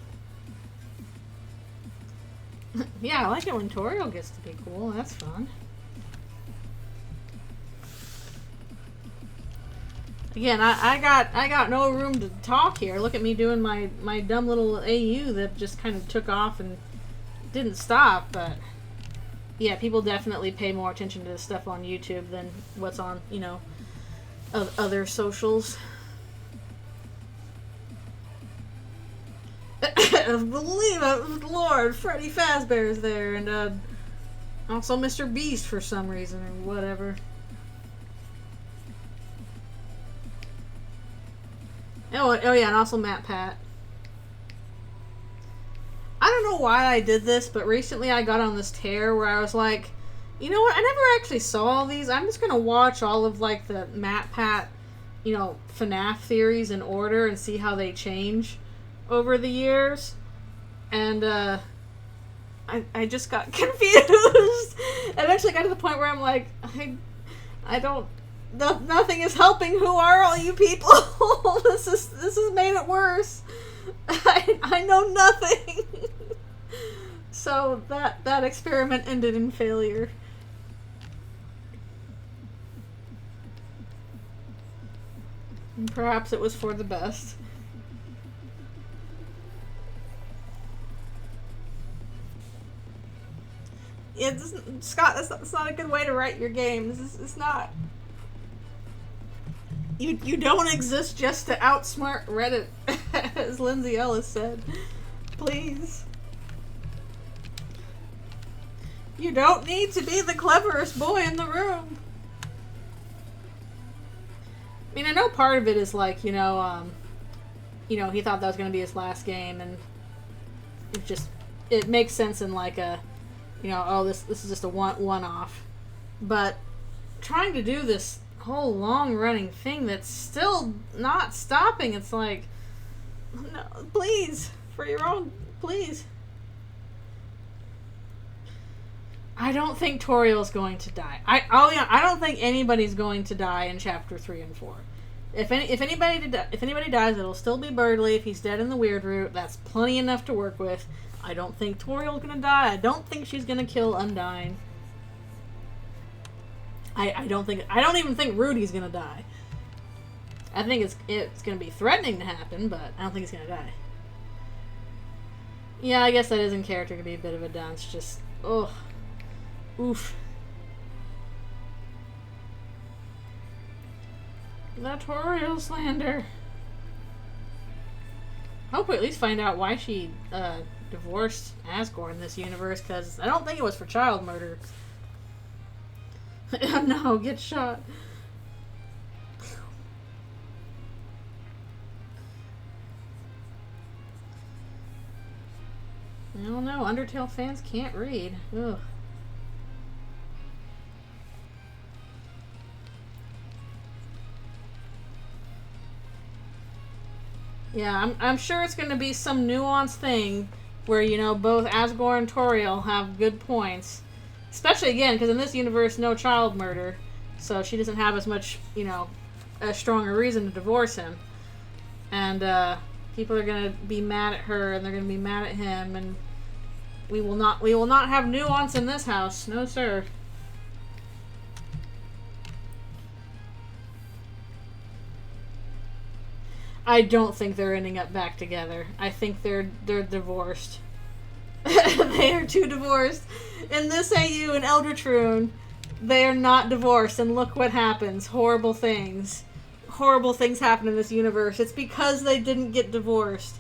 Yeah, I like it when Toriel gets to be cool. That's fun. Again, I got no room to talk here. Look at me doing my dumb little AU that just kind of took off and didn't stop. But yeah, people definitely pay more attention to this stuff on YouTube than what's on, other socials. I believe it, Lord, Freddy Fazbear's there, and also Mr. Beast for some reason or whatever. Oh yeah, and also Matt Pat. I don't know why I did this, but recently I got on this tear where I was like, you know what? I never actually saw all these. I'm just gonna watch all of like the Matt Pat, FNAF theories in order and see how they change over the years. And I just got confused. Eventually got to the point where I'm like, I don't. Nothing is helping. Who are all you people? This has made it worse. I know nothing. So that experiment ended in failure. And perhaps it was for the best. Scott, that's not a good way to write your games. It's not. You don't exist just to outsmart Reddit, as Lindsay Ellis said. Please. You don't need to be the cleverest boy in the room. I mean, I know part of it is like, he thought that was going to be his last game, and it makes sense in like a, this is just a one-off. But trying to do this whole long-running thing that's still not stopping, it's like, no, please, for your own, please. I don't think Toriel's going to die. I don't think anybody's going to die in chapter 3 and 4. If anybody dies, it'll still be Birdley. If he's dead in the weird route, that's plenty enough to work with. I don't think Toriel's gonna die. I don't think she's gonna kill Undyne. I don't even think Rudy's gonna die. I think it's gonna be threatening to happen, but I don't think he's gonna die. Yeah, I guess that is in character to be a bit of a dunce. Just oof. The Toriel slander. Hope we at least find out why she divorced Asgore in this universe, because I don't think it was for child murder. No, get shot. I don't know. Undertale fans can't read. Ugh. Yeah, I'm sure it's going to be some nuanced thing where, both Asgore and Toriel have good points. Especially, again, because in this universe, no child murder. So she doesn't have as much, a stronger reason to divorce him. And people are going to be mad at her, and they're going to be mad at him, and we will not have nuance in this house. No, sir. I don't think they're ending up back together. I think they're divorced. They are too divorced. In this AU and Eldritchrune, they are not divorced, and look what happens. Horrible things. Horrible things happen in this universe. It's because they didn't get divorced.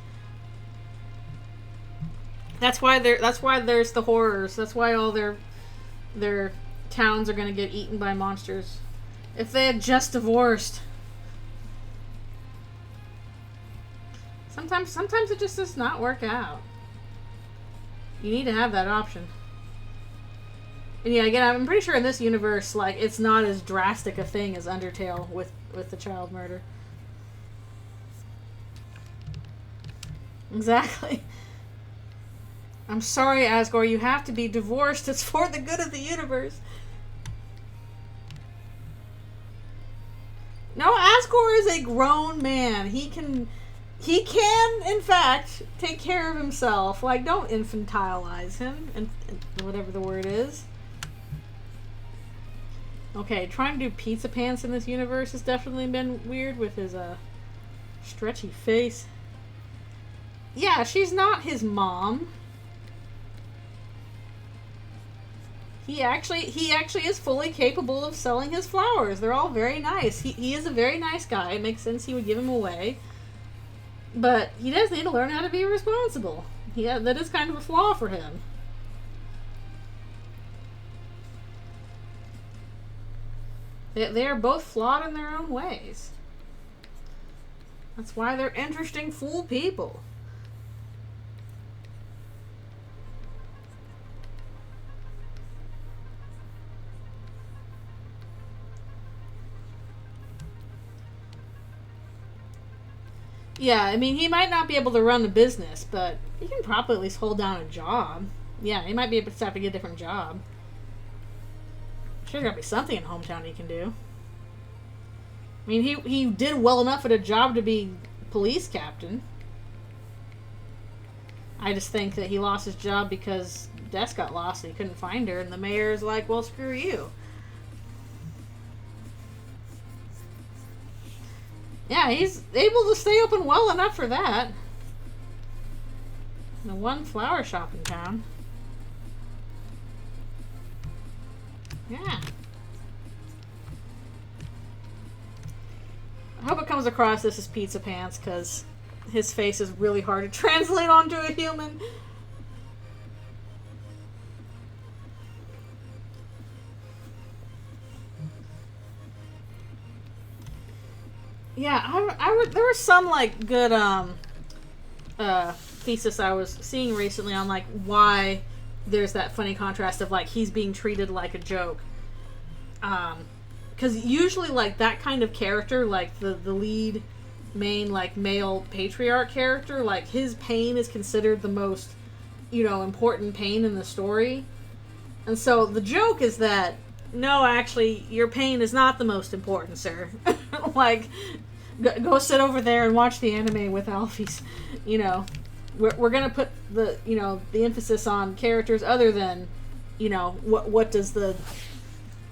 That's why there's the horrors. That's why all their towns are gonna get eaten by monsters. If they had just divorced. Sometimes it just does not work out. You need to have that option. And yeah, again, I'm pretty sure in this universe, like, it's not as drastic a thing as Undertale with the child murder. Exactly. I'm sorry, Asgore, you have to be divorced. It's for the good of the universe. No, Asgore is a grown man. He can, in fact, take care of himself. Like, don't infantilize him, and whatever the word is. Okay, trying to do pizza pants in this universe has definitely been weird with his, stretchy face. Yeah, she's not his mom. He actually is fully capable of selling his flowers. They're all very nice. He is a very nice guy. It makes sense he would give him away. But he does need to learn how to be responsible. That is kind of a flaw for him. They are both flawed in their own ways. That's why they're interesting fool people. Yeah, I mean, he might not be able to run the business, but he can probably at least hold down a job. Yeah, he might be able to have to get a different job. Sure, there's gotta be something in hometown he can do. I mean, he did well enough at a job to be police captain. I just think that he lost his job because Des got lost and he couldn't find her, and the mayor's like, well, screw you. Yeah, he's able to stay open well enough for that. The one flower shop in town. Yeah. I hope it comes across this as Pizza Pants, because his face is really hard to translate onto a human. Yeah, there was some like good thesis I was seeing recently on like why there's that funny contrast of like he's being treated like a joke. Because usually like that kind of character, like the lead main like male patriarch character, like his pain is considered the most, important pain in the story. And so the joke is that no, actually, your pain is not the most important, sir. Like, go sit over there and watch the anime with Alphys. We're gonna put the the emphasis on characters other than, what does the,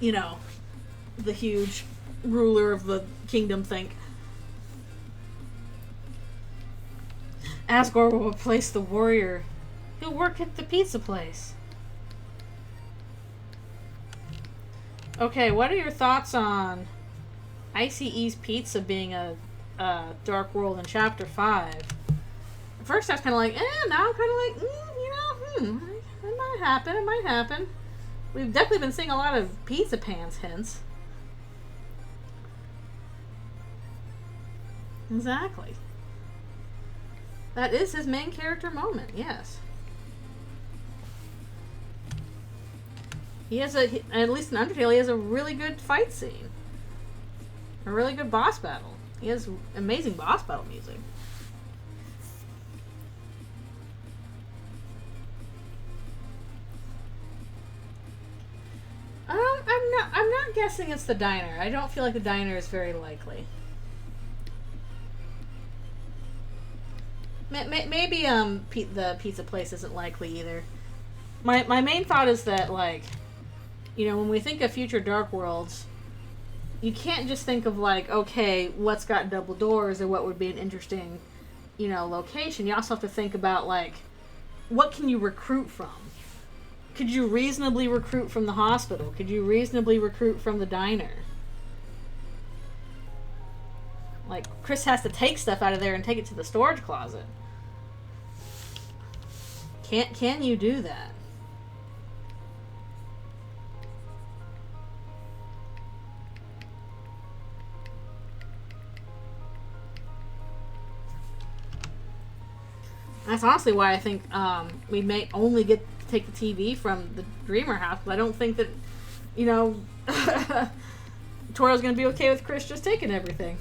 the huge ruler of the kingdom think. Asgore will replace the warrior. He'll work at the pizza place. Okay, what are your thoughts on ICE's Pizza being a Dark World in Chapter 5? At first I was kind of like, now I'm kind of like, it might happen. We've definitely been seeing a lot of Pizza Pants hints. Exactly. That is his main character moment, yes. He has at least in Undertale, he has a really good fight scene. A really good boss battle. He has amazing boss battle music. I'm not guessing it's the diner. I don't feel like the diner is very likely. Maybe the pizza place isn't likely either. My main thought is that like, when we think of future Dark Worlds, you can't just think of like, okay, what's got double doors or what would be an interesting, location. You also have to think about like, what can you recruit from? Could you reasonably recruit from the hospital? Could you reasonably recruit from the diner? Like, Chris has to take stuff out of there and take it to the storage closet. Can you do that? That's honestly why I think we may only get to take the TV from the Dreamer house. But I don't think that, Toro's going to be okay with Chris just taking everything.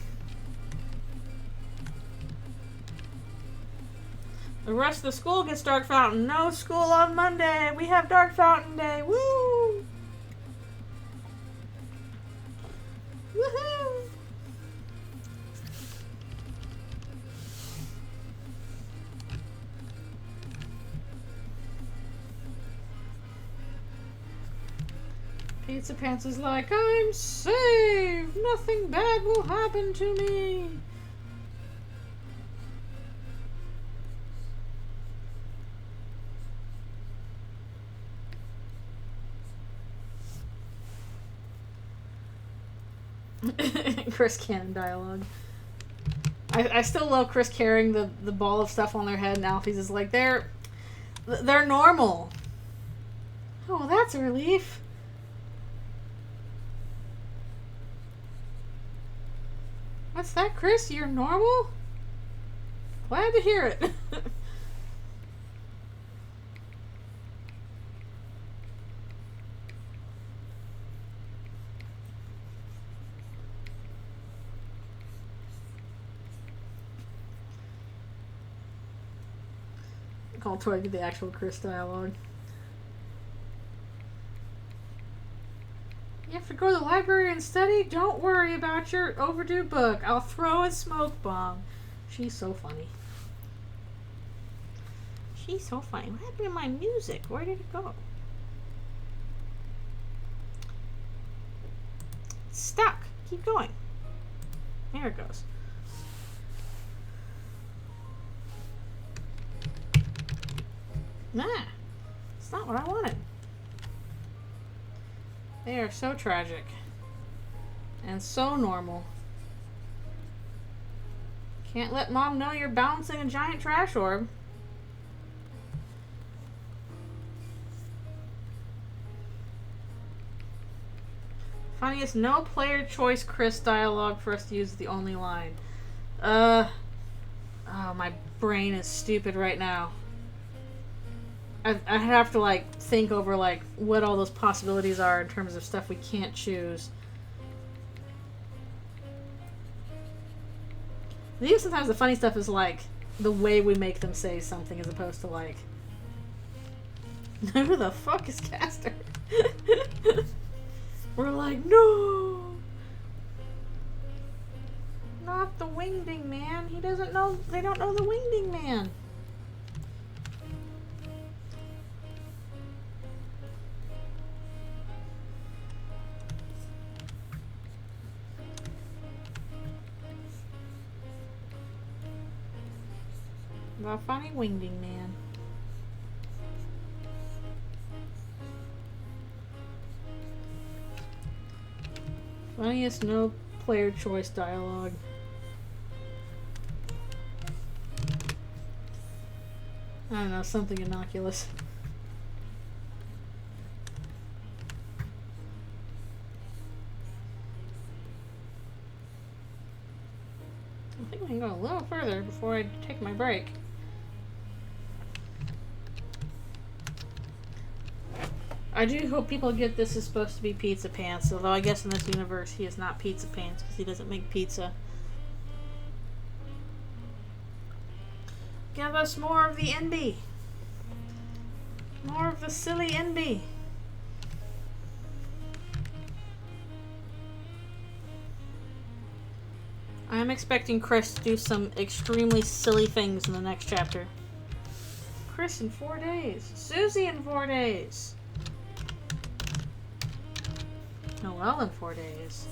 The rest of the school gets Dark Fountain. No school on Monday. We have Dark Fountain Day. Woo! Woohoo! Pizza Pants is like, I'm saved! Nothing bad will happen to me! Chris Cannon dialogue. I still love Chris carrying the ball of stuff on their head, and Alphys is like, they're normal. Oh, that's a relief. What's that, Chris? You're normal? Glad to hear it. Call Tori to the actual Chris dialogue. You have to go to the library and study? Don't worry about your overdue book. I'll throw a smoke bomb. She's so funny. She's so funny. What happened to my music? Where did it go? It's stuck. Keep going. There it goes. Nah. It's not what I wanted. They are so tragic. And so normal. Can't let Mom know you're balancing a giant trash orb. Funniest no player choice Chris dialogue for us to use the only line. Oh, my brain is stupid right now. I have to like think over like what all those possibilities are in terms of stuff we can't choose. I think sometimes the funny stuff is like the way we make them say something as opposed to like, who the fuck is Caster? We're like, no, not the Wingding Man. He doesn't know. They don't know the Wingding Man. The funny Wingding Man. Funniest no player choice dialogue. I don't know, something innocuous. I think we can go a little further before I take my break. I do hope people get this is supposed to be Pizza Pants, although I guess in this universe he is not Pizza Pants because he doesn't make pizza. Give us more of the NB. More of the silly NB. I'm expecting Chris to do some extremely silly things in the next chapter. Chris in 4 days. Susie in 4 days. Noelle in 4 days.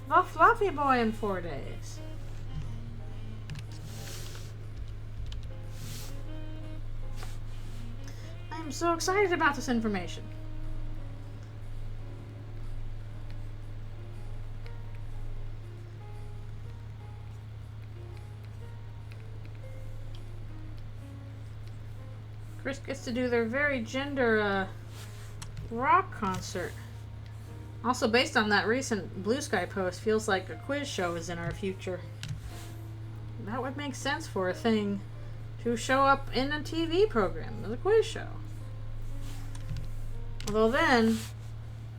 The Fluffy Boy in 4 days. I'm so excited about this information. Chris gets to do their very gender rock concert. Also, based on that recent Blue Sky post, feels like a quiz show is in our future. That would make sense for a thing to show up in a TV program as a quiz show. Although then,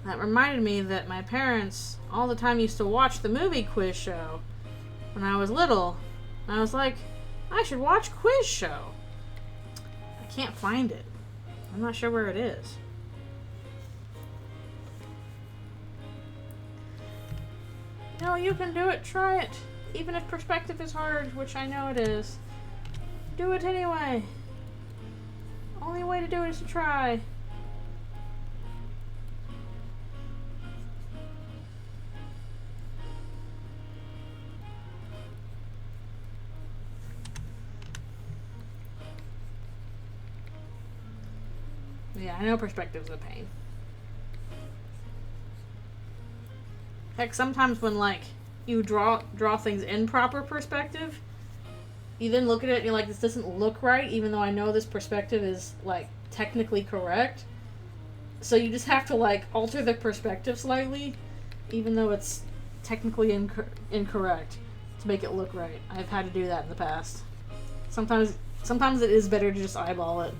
that reminded me that my parents all the time used to watch the movie Quiz Show when I was little. And I was like, I should watch Quiz Show. I can't find it. I'm not sure where it is. No, you can do it. Try it. Even if perspective is hard, which I know it is. Do it anyway. Only way to do it is to try. Yeah, I know perspective's a pain. Heck, sometimes when, like, you draw things in proper perspective, you then look at it and you're like, this doesn't look right, even though I know this perspective is, like, technically correct. So you just have to, like, alter the perspective slightly, even though it's technically incorrect, to make it look right. I've had to do that in the past. Sometimes it is better to just eyeball it.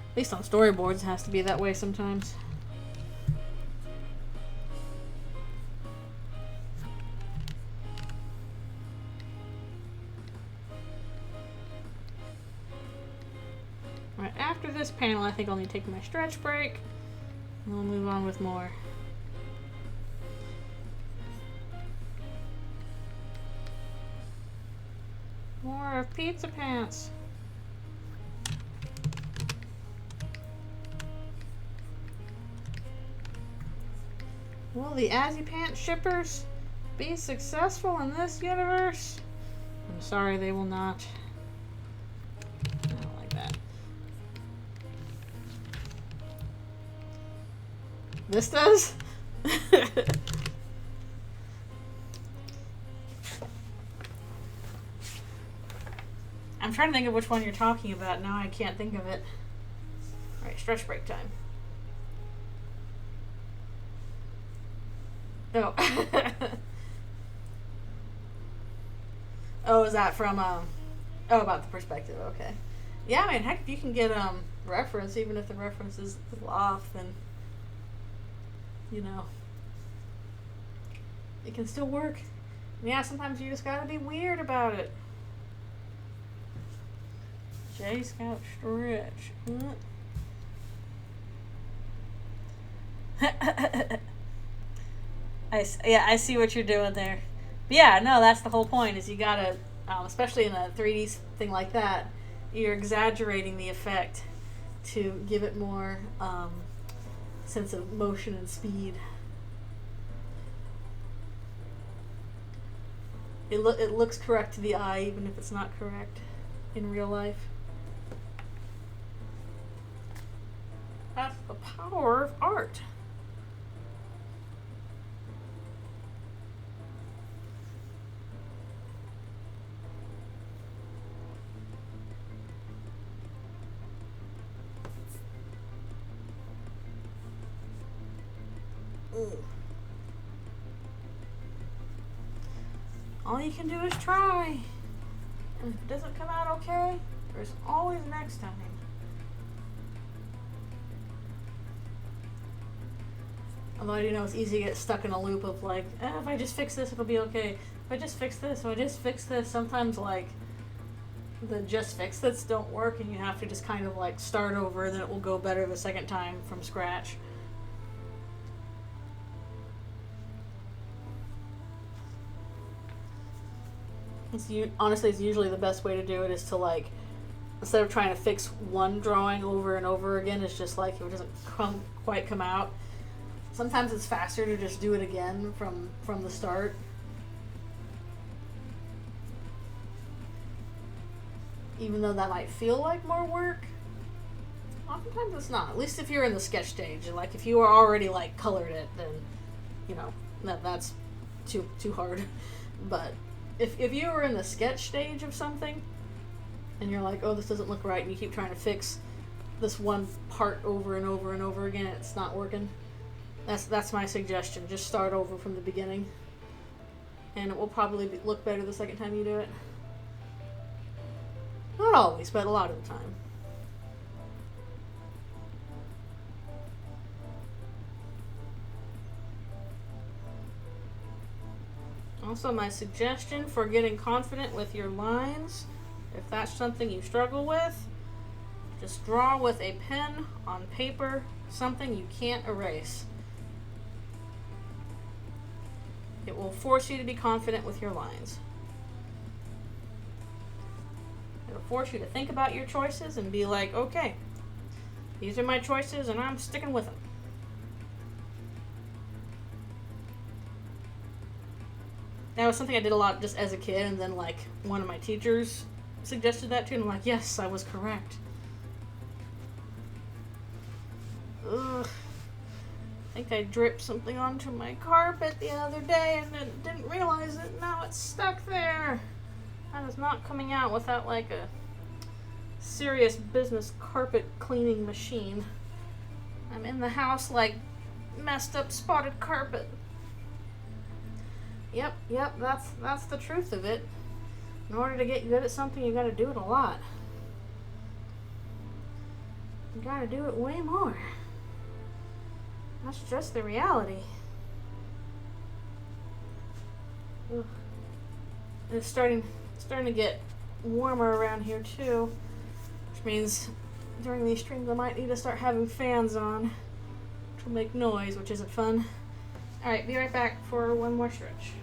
At least on storyboards, it has to be that way sometimes. Alright, after this panel, I think I'll need to take my stretch break. And we'll move on with more. More of Pizza Pants. Will the Azzy Pants shippers be successful in this universe? I'm sorry, they will not. I don't like that. This does? I'm trying to think of which one you're talking about. Now I can't think of it. Alright, stretch break time. Oh. Oh, is that from, oh, about the perspective, okay. Yeah, I mean, heck, if you can get, reference, even if the reference is a little off, then, you know, it can still work. And yeah, sometimes you just gotta be weird about it. J Scout stretch. I see what you're doing there. But yeah, no, that's the whole point, is you gotta, especially in a 3D thing like that, you're exaggerating the effect to give it more sense of motion and speed. It looks correct to the eye, even if it's not correct in real life. That's the power of art. All you can do is try. And if it doesn't come out okay, there's always next time. Although I do know it's easy to get stuck in a loop of like, if I just fix this, it'll be okay. If I just fix this, if I just fix this, sometimes like the just fix this don't work and you have to just kind of like start over, and then it will go better the second time from scratch. Honestly, it's usually the best way to do it is to like, instead of trying to fix one drawing over and over again, it's just like if it doesn't quite come out. Sometimes it's faster to just do it again from the start. Even though that might feel like more work, oftentimes it's not. At least if you're in the sketch stage, and like if you are already like colored it, then you know that's too hard. But if you were in the sketch stage of something, and you're like, oh, this doesn't look right, and you keep trying to fix this one part over and over and over again, and it's not working. That's my suggestion. Just start over from the beginning, and it will probably look better the second time you do it. Not always, but a lot of the time. Also, my suggestion for getting confident with your lines, if that's something you struggle with, just draw with a pen on paper something you can't erase. It will force you to be confident with your lines. It'll force you to think about your choices and be like, okay, these are my choices and I'm sticking with them. That was something I did a lot just as a kid, and then like one of my teachers suggested that too, and I'm like, yes, I was correct. Ugh. I think I dripped something onto my carpet the other day and didn't realize it. Now it's stuck there. That is not coming out without like a serious business carpet cleaning machine. I'm in the house like messed up spotted carpet. Yep, that's the truth of it. In order to get good at something, you gotta do it a lot. You gotta do it way more. That's just the reality. Ugh. And it's starting to get warmer around here too, which means during these streams I might need to start having fans on, which will make noise, which isn't fun. Alright, be right back for one more stretch.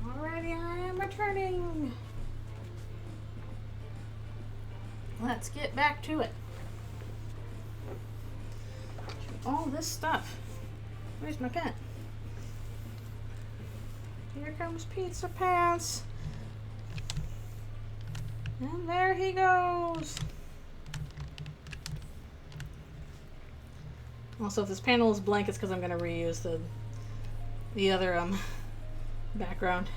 Alrighty, I am returning. Let's get back to it. All this stuff. Where's my pen? Here comes Pizza Pants. And there he goes. Also, if this panel is blank, it's because I'm going to reuse the other background.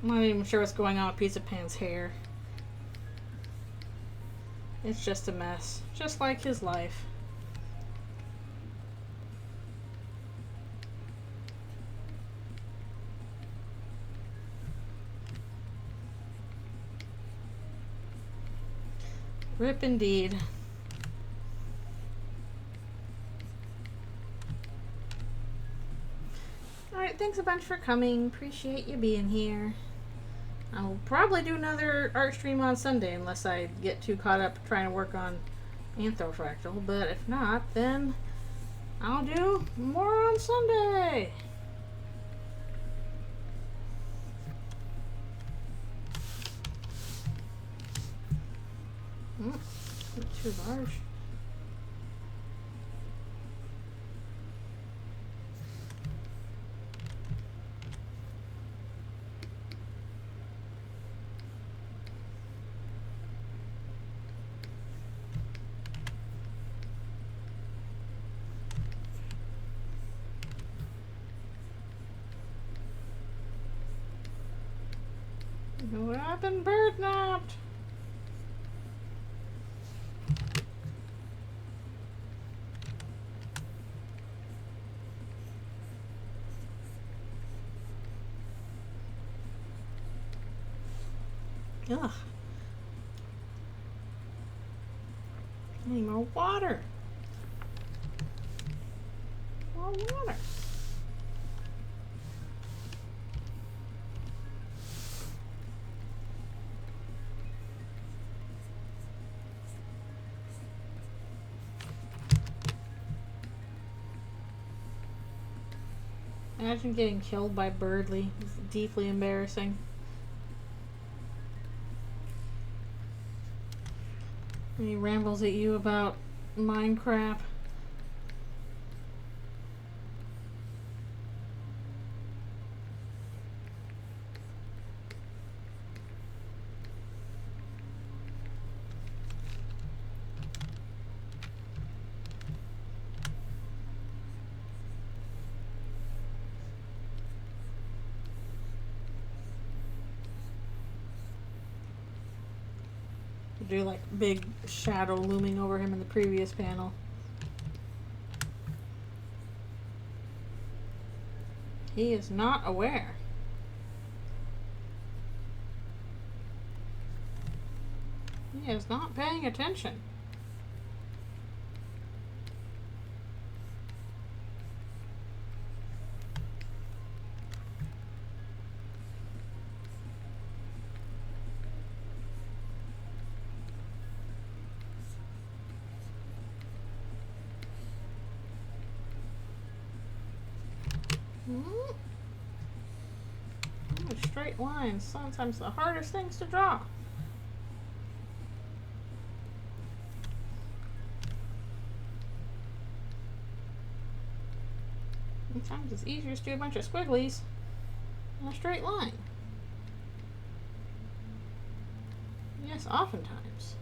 I'm not even sure what's going on with Pizza Pan's hair. It's just a mess, just like his life. Rip indeed. Alright, thanks a bunch for coming. Appreciate you being here. I'll probably do another art stream on Sunday unless I get too caught up trying to work on Anthofractal, but if not, then I'll do more on Sunday. Not too large. What happened? Bird napped. Ugh. I need more water. More water. Imagine getting killed by Birdly. It's deeply embarrassing. And he rambles at you about Minecraft. Do like big shadow looming over him in the previous panel. He is not aware. He is not paying attention. Straight lines, sometimes the hardest things to draw. Sometimes it's easier to do a bunch of squigglies in a straight line. Yes, oftentimes.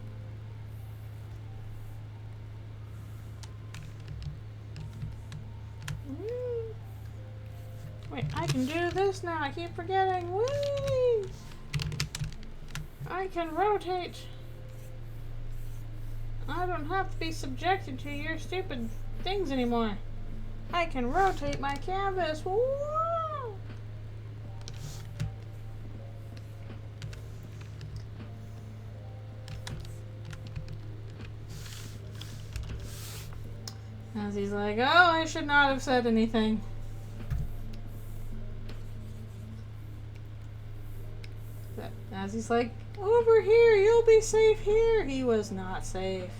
Wait, I can do this now. I keep forgetting. Whee! I can rotate. I don't have to be subjected to your stupid things anymore. I can rotate my canvas. Woo! As he's like, oh, I should not have said anything. As he's like, over here, you'll be safe here. He was not safe.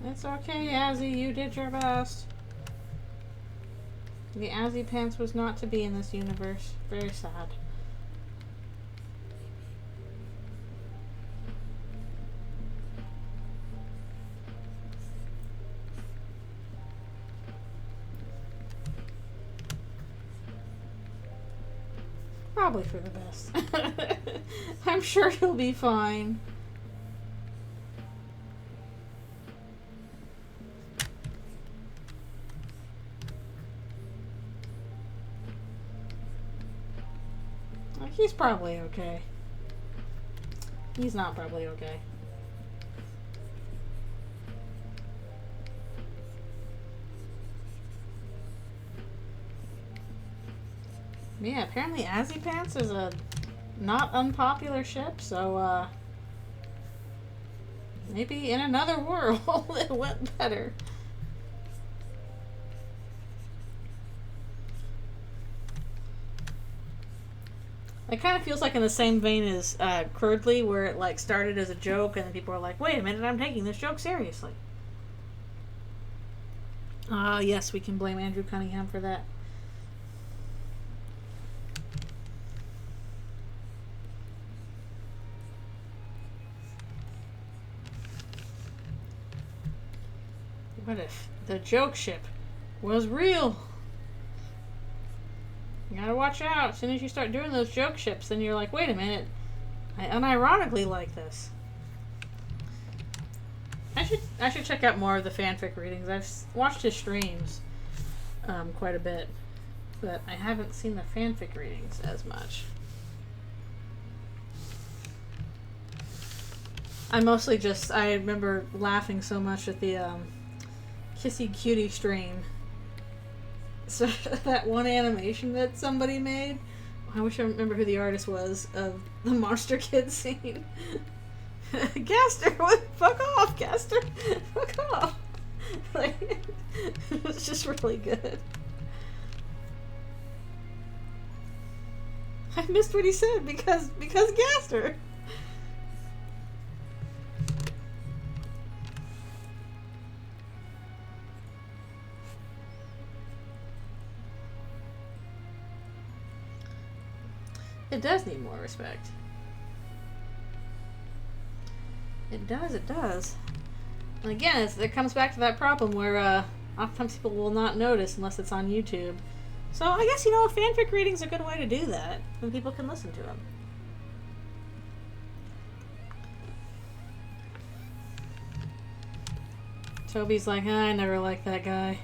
It's okay, Azzy, you did your best. The Azzy Pants was not to be in this universe. Very sad. Probably for the best. I'm sure he'll be fine. He's probably okay. He's not probably okay. Yeah, apparently Azzy Pants is a not unpopular ship, so maybe in another world it went better. It kind of feels like in the same vein as Curdly, where it like started as a joke and then people are like, wait a minute, I'm taking this joke seriously. Yes, we can blame Andrew Cunningham for that. What if the joke ship was real? You gotta watch out. As soon as you start doing those joke ships, then you're like, wait a minute, I unironically like this. I should check out more of the fanfic readings. I've watched his streams quite a bit, but I haven't seen the fanfic readings as much. I remember laughing so much at the Kissy Cutie stream. So that one animation that somebody made, I wish I remember who the artist was, of the Monster Kid scene. Gaster, fuck off, Gaster, fuck off. Like, it was just really good. I missed what he said because Gaster. It does need more respect. It does. And again, it comes back to that problem where oftentimes people will not notice unless it's on YouTube. So I guess, fanfic reading's a good way to do that, and people can listen to them. Toby's like, I never liked that guy.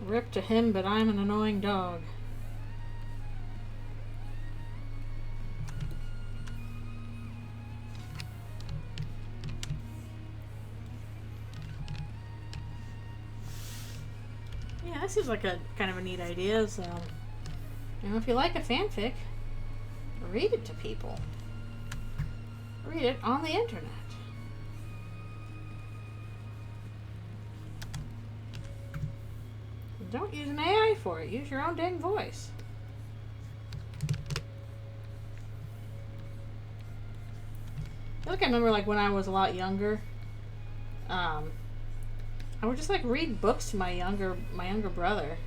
Rip to him, but I'm an annoying dog. Yeah, that seems like a kind of a neat idea. So, if you like a fanfic, read it to people. Read it on the internet. Don't use an AI for it. Use your own dang voice. I feel like I remember, like, when I was a lot younger, I would just, like, read books to my younger brother.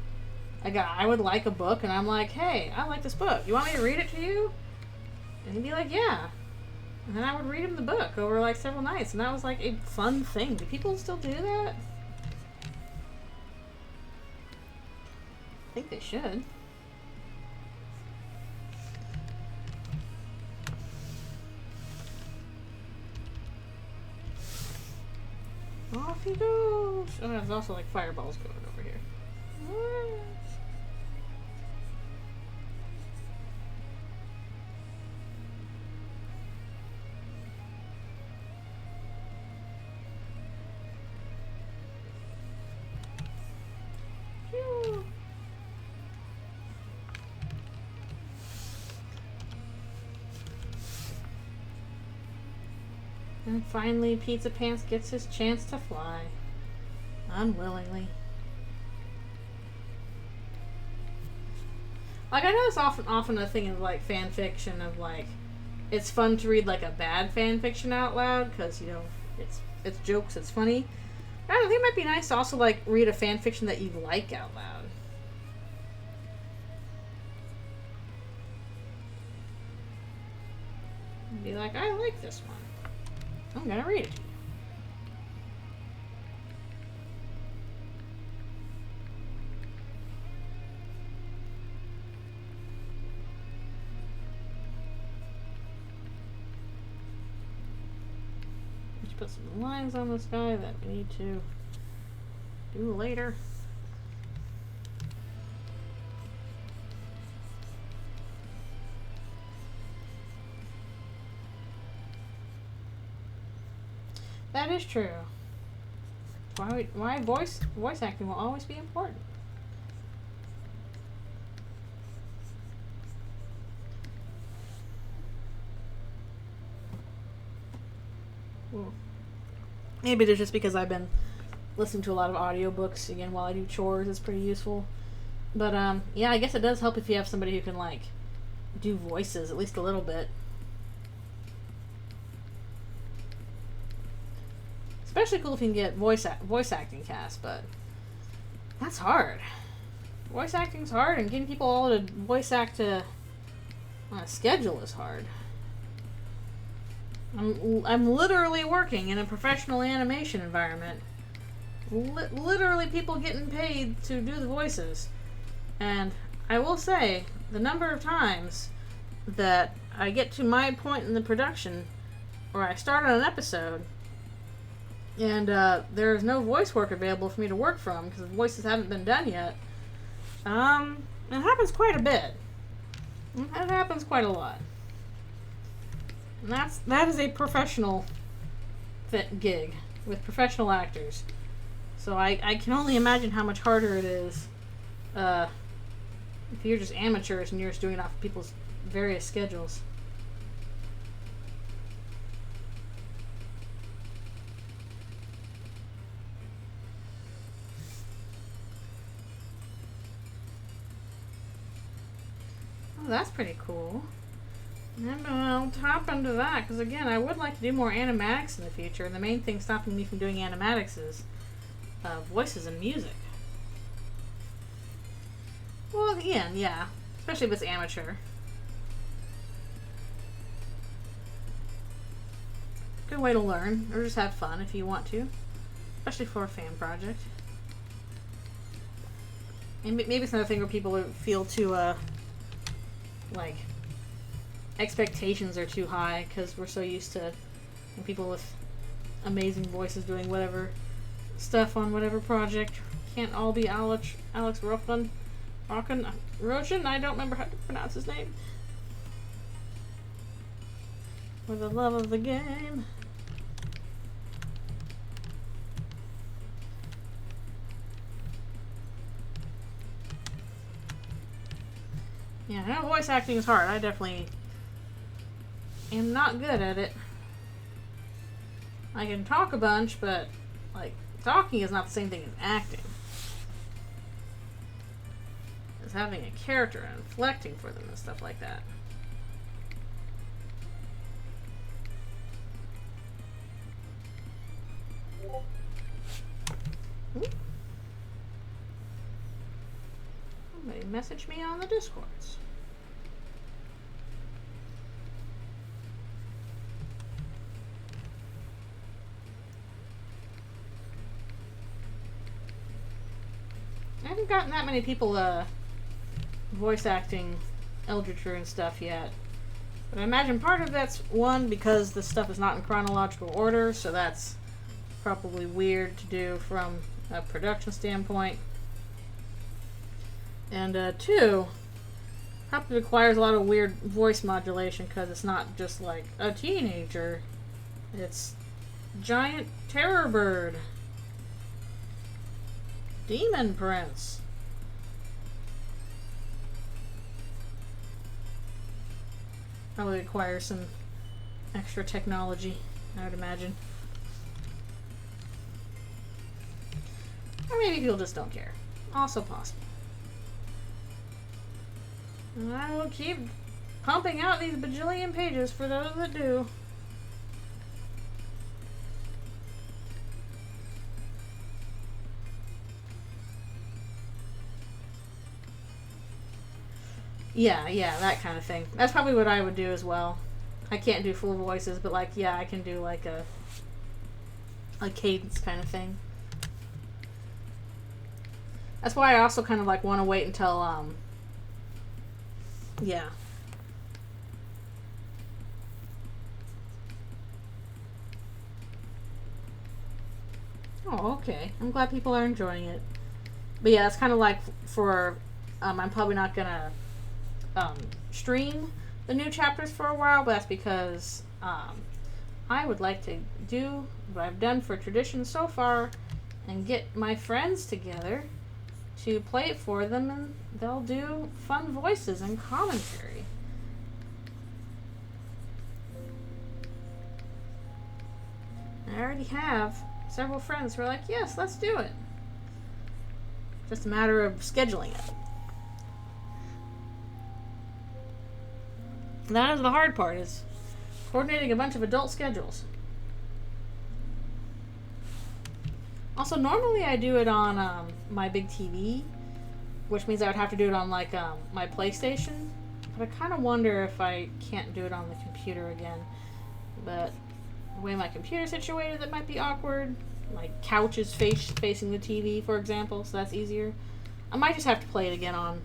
Like, I would like a book, and I'm like, hey, I like this book. You want me to read it to you? And he'd be like, yeah. And then I would read him the book over, like, several nights, and that was, like, a fun thing. Do people still do that? I think they should. Off he goes. Oh, there's also like fireballs going over here. And finally, Pizza Pants gets his chance to fly. Unwillingly. Like, I know it's often a thing of, like, fan fiction of, like, it's fun to read, like, a bad fan fiction out loud, because, it's jokes, it's funny. I don't know, I think it might be nice to also, like, read a fan fiction that you like out loud. And be like, I like this one. I'm gonna read it. Let's put some lines on this guy that we need to do later. That is true. Why voice acting will always be important. Well, maybe it's just because I've been listening to a lot of audiobooks again while I do chores. It's pretty useful. But yeah, I guess it does help if you have somebody who can like do voices at least a little bit. Especially cool if you can get voice acting cast, but that's hard. Voice acting's hard, and getting people all to voice act on a schedule is hard. I'm literally working in a professional animation environment. Literally people getting paid to do the voices. And I will say, the number of times that I get to my point in the production where I start on an episode and there's no voice work available for me to work from because the voices haven't been done yet. It happens quite a bit. It happens quite a lot. And that is a professional gig with professional actors. So I can only imagine how much harder it is if you're just amateurs and you're just doing it off of people's various schedules. Oh, that's pretty cool. And I'll hop into that, because again, I would like to do more animatics in the future, and the main thing stopping me from doing animatics is voices and music. Well, again, yeah. Especially if it's amateur. Good way to learn, or just have fun if you want to. Especially for a fan project. And maybe it's another thing where people feel too, like, expectations are too high because we're so used to people with amazing voices doing whatever stuff on whatever project. Can't all be Alex Rochin. I don't remember how to pronounce his name. For the love of the game. Yeah, I know voice acting is hard. I definitely am not good at it. I can talk a bunch, but like talking is not the same thing as acting. It's having a character and inflecting for them and stuff like that. Somebody message me on the Discords. I haven't gotten that many people voice acting Eldritchrune stuff yet. But I imagine part of that's one because this stuff is not in chronological order, so that's probably weird to do from a production standpoint. And two, probably requires a lot of weird voice modulation because it's not just like a teenager. It's giant terror bird. Demon Prince. Probably requires some extra technology, I would imagine. Or maybe people just don't care. Also possible. And I will keep pumping out these bajillion pages for those that do. Yeah, that kind of thing. That's probably what I would do as well. I can't do full voices, but like, yeah, I can do like a cadence kind of thing. That's why I also kind of like want to wait until, yeah. Oh, okay. I'm glad people are enjoying it. But yeah, it's kind of like for, I'm probably not gonna stream the new chapters for a while, but that's because I would like to do what I've done for tradition so far and get my friends together to play it for them, and they'll do fun voices and commentary. I already have several friends who are like, yes, let's do it. Just a matter of scheduling it. That is the hard part, is coordinating a bunch of adult schedules. Also, normally I do it on my big TV, which means I would have to do it on like my PlayStation. But I kind of wonder if I can't do it on the computer again. But the way my computer's situated, that might be awkward. My couch is facing the TV, for example, so that's easier. I might just have to play it again on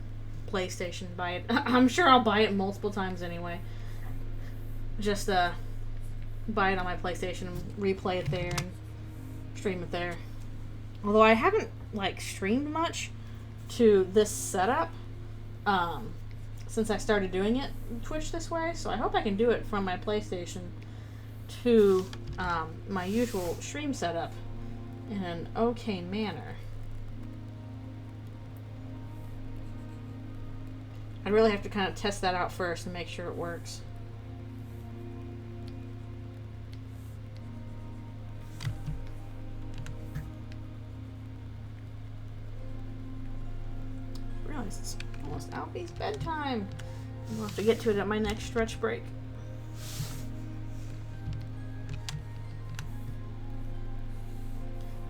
PlayStation. Buy it. I'm sure I'll buy it multiple times anyway. Just buy it on my PlayStation and replay it there and stream it there. Although I haven't like streamed much to this setup since I started doing it Twitch this way, so I hope I can do it from my PlayStation to my usual stream setup in an okay manner. I really have to kind of test that out first and make sure it works. I realize it's almost Alfie's bedtime. We'll have to get to it at my next stretch break.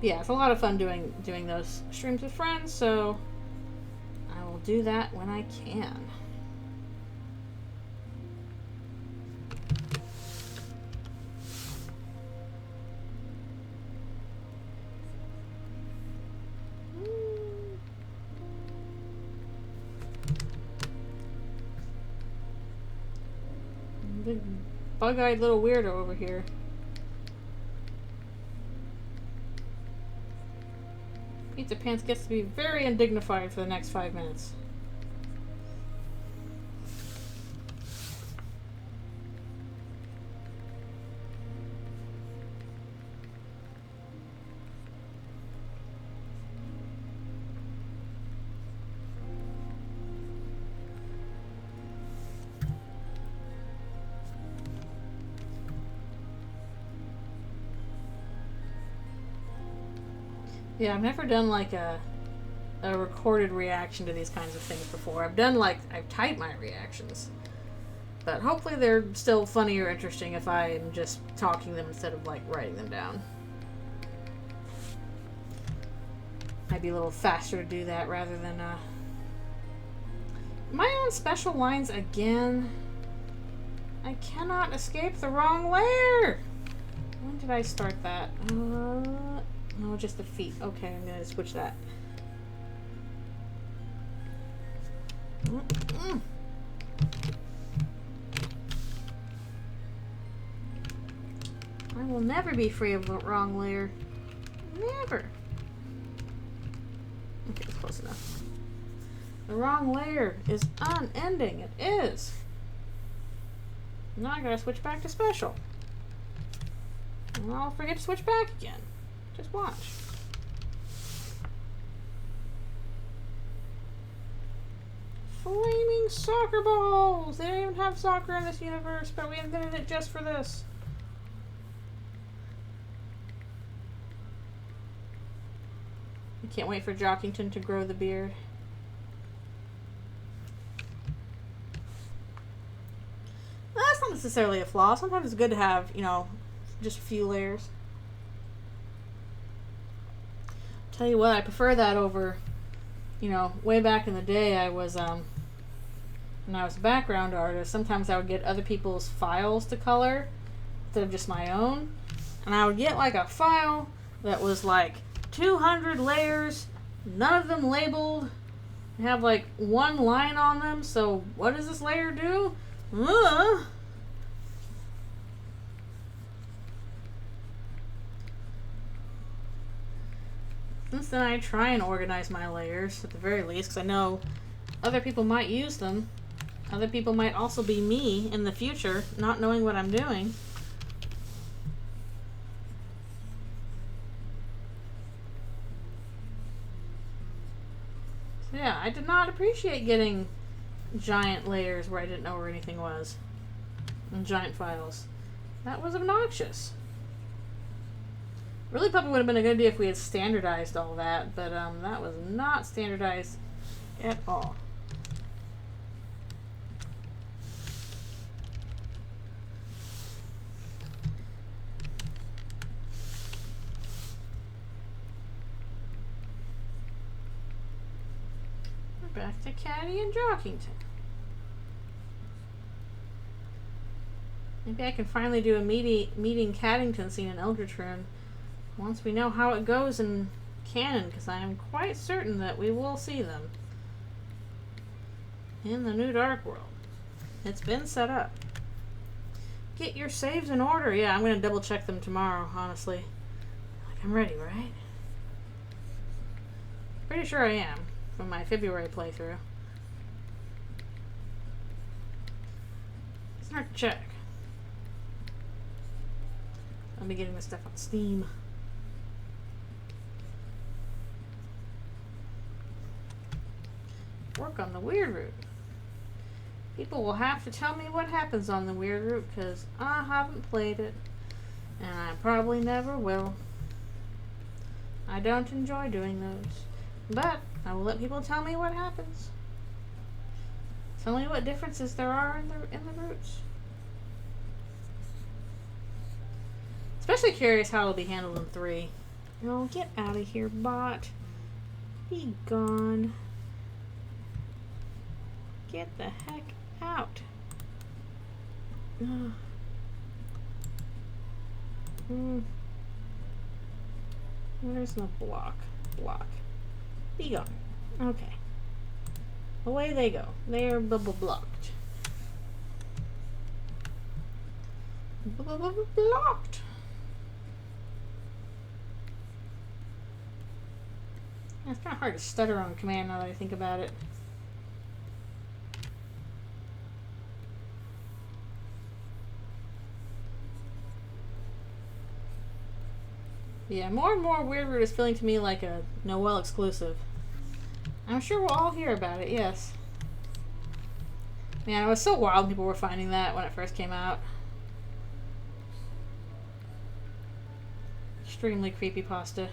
Yeah, it's a lot of fun doing those streams with friends, so I will do that when I can. Big bug-eyed little weirdo over here. Pizza Pants gets to be very undignified for the next 5 minutes. Yeah, I've never done like a recorded reaction to these kinds of things before. I've typed my reactions, but hopefully they're still funny or interesting if I'm just talking them instead of like writing them down. Might be a little faster to do that rather than am I on special lines again? I cannot escape the wrong layer. When did I start that? No, just the feet. Okay, I'm gonna switch that. I will never be free of the wrong layer. Never. Okay, it's close enough. The wrong layer is unending. It is. Now I gotta switch back to special. And I'll forget to switch back again. Just watch. Flaming soccer balls! They don't even have soccer in this universe, but we invented it just for this. I can't wait for Jockington to grow the beard. Well, that's not necessarily a flaw. Sometimes it's good to have, you know, just a few layers. Tell you what, I prefer that over, you know, way back in the day I was, when I was a background artist, sometimes I would get other people's files to color instead of just my own. And I would get like a file that was like 200 layers, none of them labeled, they have like one line on them, so what does this layer do? Since then I try and organize my layers at the very least, because I know other people might use them. Other people might also be me in the future, not knowing what I'm doing. So yeah, I did not appreciate getting giant layers where I didn't know where anything was. And giant files. That was obnoxious. Really probably would have been a good idea if we had standardized all that, but that was not standardized at all. We're back to Caddy and Jockington. Maybe I can finally do a meeting Caddington scene in Eldritchrune once we know how it goes in canon, because I am quite certain that we will see them in the new Dark World. It's been set up. Get your saves in order. Yeah, I'm going to double check them tomorrow, honestly. I'm ready, right? Pretty sure I am from my February playthrough. Let's start to check. I'll be getting this stuff on Steam. Work on the weird route. People will have to tell me what happens on the weird route because I haven't played it and I probably never will. I don't enjoy doing those, but I will let people tell me what happens. Tell me what differences there are in the routes. Especially curious how it'll be handled in 3. Oh, get out of here, bot. Be gone. Get the heck out. There's no block. Be gone. Okay. Away they go. They are blocked. Blocked. It's kind of hard to stutter on command now that I think about it. Yeah, more and more Weird Route is feeling to me like a Noel exclusive. I'm sure we'll all hear about it, yes. Man, it was so wild people were finding that when it first came out. Extremely creepypasta.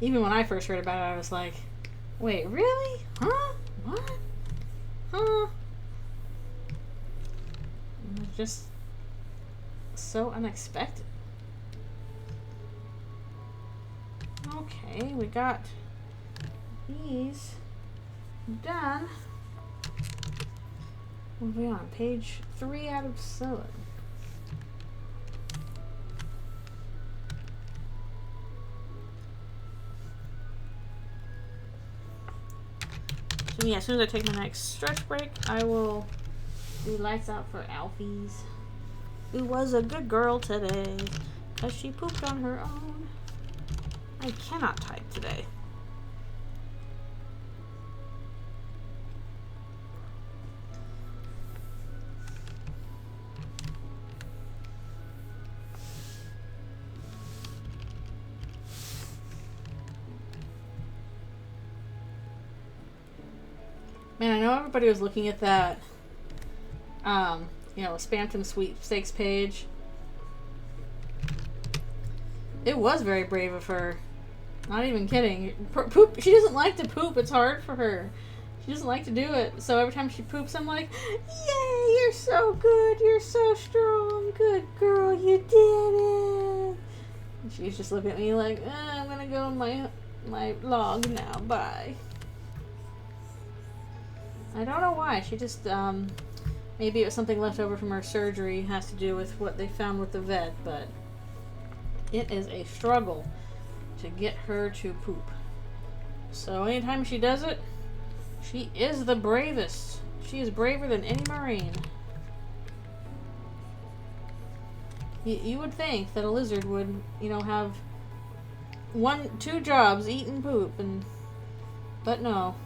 Even when I first heard about it, I was like, wait, really? Huh? What? Huh? It was just so unexpected. Okay, we got these done. What are we on? Page 3 out of 7. Yeah, as soon as I take my next stretch break, I will do lights out for Alfie's, who was a good girl today because she pooped on her own. I cannot type today. Man, I know everybody was looking at that, Spamton sweepstakes page. It was very brave of her. Not even kidding. Poop. She doesn't like to poop. It's hard for her. She doesn't like to do it. So every time she poops, I'm like, yay, you're so good. You're so strong. Good girl. You did it. And she's just looking at me like, I'm going to go in my log now. Bye. I don't know why. She just, maybe it was something left over from her surgery. Has to do with what they found with the vet, but it is a struggle to get her to poop. So anytime she does it, she is the bravest. She is braver than any Marine. You would think that a lizard would, have 2 jobs, eat and poop, but no.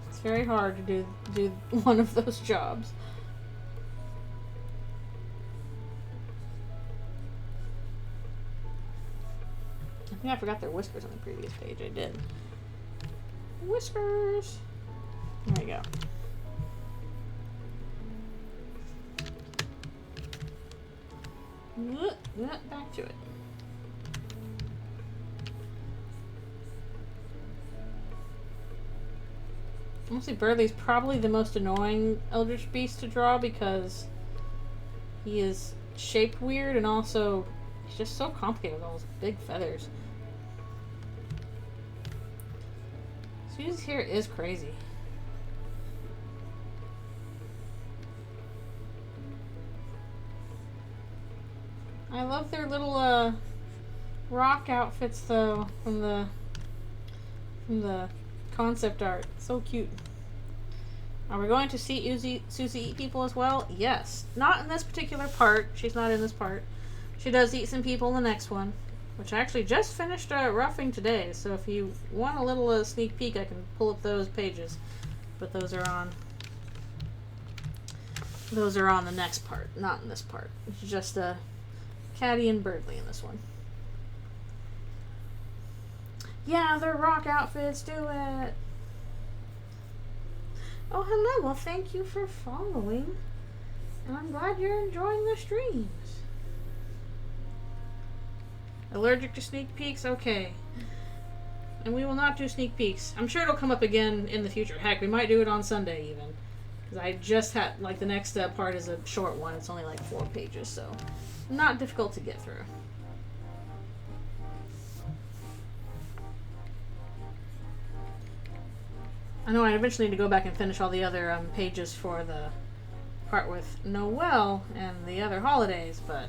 It's very hard to do one of those jobs. I think I forgot their whiskers on the previous page. I did. Whiskers! There we go. Back to it. Honestly, Burley's probably the most annoying Eldritch Beast to draw because he is shaped weird and also he's just so complicated with all those big feathers. Susie's hair is crazy. I love their little rock outfits though from the concept art. So cute. Are we going to see Susie eat people as well? Yes. Not in this particular part. She's not in this part. She does eat some people in the next one, which I actually just finished roughing today. So if you want a little sneak peek, I can pull up those pages. But those are on the next part, not in this part. It's just Caddy and Birdley in this one. Yeah, they're rock outfits. Do it. Oh, hello. Well, thank you for following. And I'm glad you're enjoying the streams. Allergic to sneak peeks? Okay. And we will not do sneak peeks. I'm sure it'll come up again in the future. Heck, we might do it on Sunday even. Because I just had, like, the next part is a short one. It's only like 4 pages, so not difficult to get through. I know I eventually need to go back and finish all the other pages for the part with Noel and the other holidays, but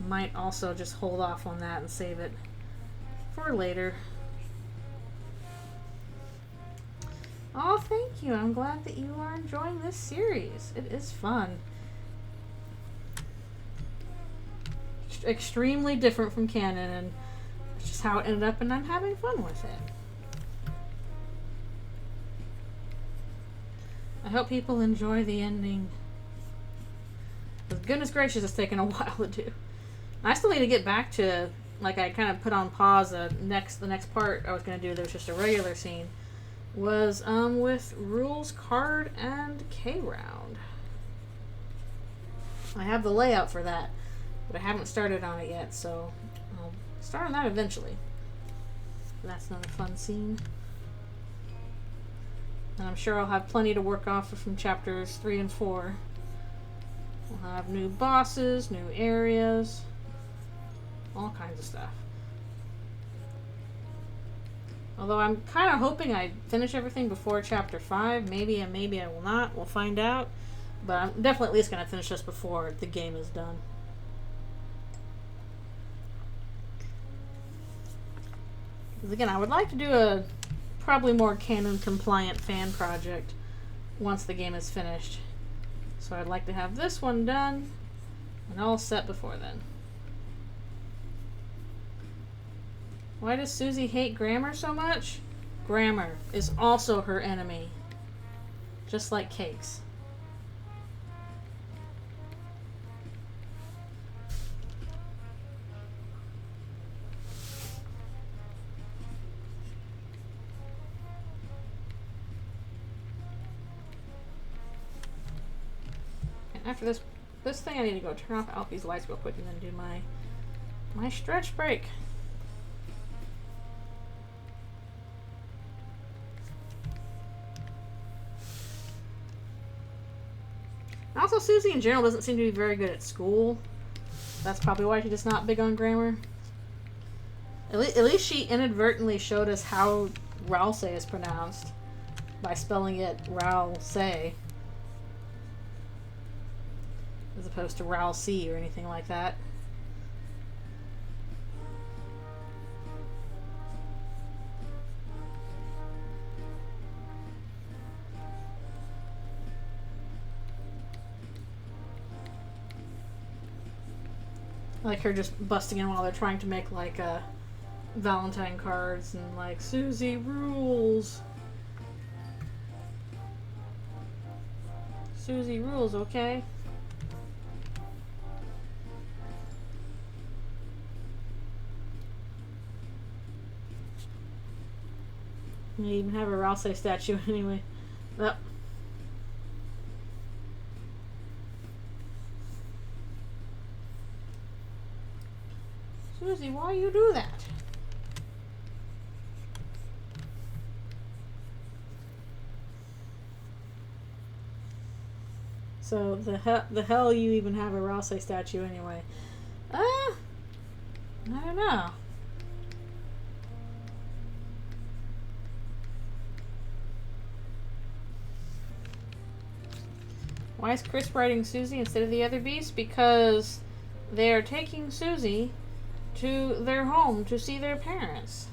might also just hold off on that and save it for later. Oh, thank you. I'm glad that you are enjoying this series. It is fun. Extremely different from canon, and it's just how it ended up, and I'm having fun with it. I hope people enjoy the ending. But goodness gracious, it's taken a while to do. I still need to get back to, like, I kind of put on pause the next part I was going to do. There was just a regular scene. Was with Rules Card and K-Round. I have the layout for that, but I haven't started on it yet, so I'll start on that eventually. That's another fun scene. And I'm sure I'll have plenty to work off from chapters 3 and 4. We'll have new bosses, new areas, all kinds of stuff. Although I'm kind of hoping I finish everything before chapter 5. Maybe and maybe I will not. We'll find out. But I'm definitely at least going to finish this before the game is done. Because again, I would like to do a probably more canon compliant fan project once the game is finished. So I'd like to have this one done and all set before then. Why does Susie hate Grammar so much? Grammar is also her enemy. Just like cakes. And after this thing, I need to go turn off Alfie's lights real quick and then do my stretch break. Also, Susie in general doesn't seem to be very good at school. That's probably why she's just not big on grammar. At least she inadvertently showed us how Ralse is pronounced by spelling it Ralse, as opposed to Ralse or anything like that. Like her just busting in while they're trying to make like Valentine cards and like Susie rules. Susie rules, okay? You even have a Ralse statue anyway. Well. Susie, why you do that? So the hell you even have a Ralse statue anyway? I don't know. Why is Chris writing Susie instead of the other beast? Because they are taking Susie to their home to see their parents.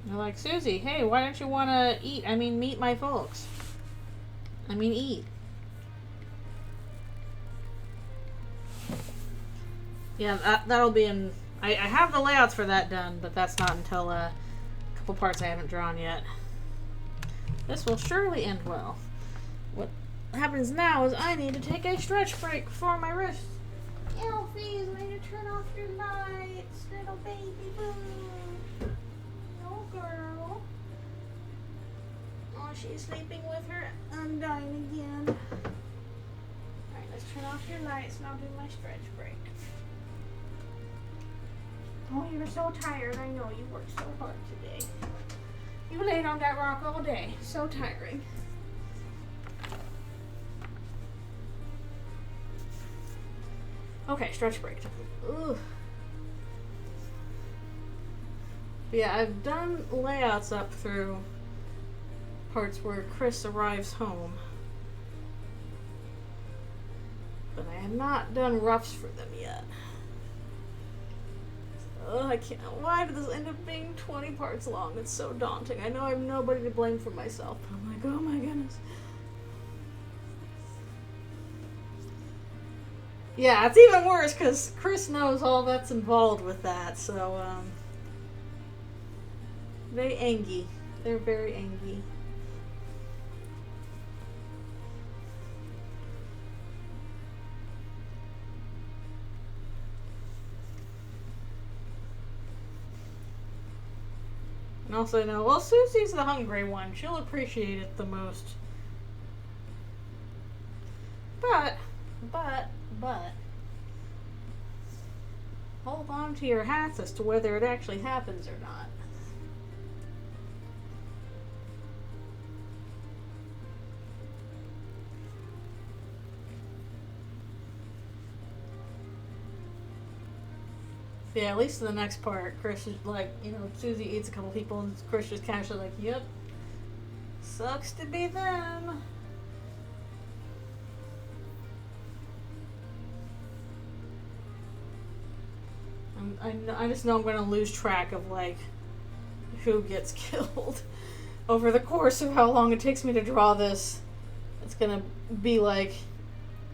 They're like, Susie, hey, why don't you want to eat? I mean, meet my folks. I mean, eat. Yeah, that'll be in... I have the layouts for that done, but that's not until a couple parts I haven't drawn yet. This will surely end well. What happens now is I need to take a stretch break for my wrist. Elfies, I need to turn off your lights, little baby boo. No girl. Oh, she's sleeping with her undying again. Alright, let's turn off your lights and I'll do my stretch break. Oh, you're so tired. I know you worked so hard today. You laid on that rock all day. So tiring. Okay, stretch break time. Ugh. But yeah, I've done layouts up through parts where Chris arrives home. But I have not done roughs for them yet. Oh, I can't. Why did this end up being 20 parts long? It's so daunting. I know I have nobody to blame for myself, but I'm like, oh my goodness. Yeah, it's even worse because Chris knows all that's involved with that, so, they angy. They're very angy. And also know, well, Susie's the hungry one. She'll appreciate it the most. But, hold on to your hats as to whether it actually happens or not. Yeah, at least in the next part, Chris is like, you know, Susie eats a couple people and Chris is casually like, yep, sucks to be them. I just know I'm going to lose track of, like, who gets killed over the course of how long it takes me to draw this. It's going to be like,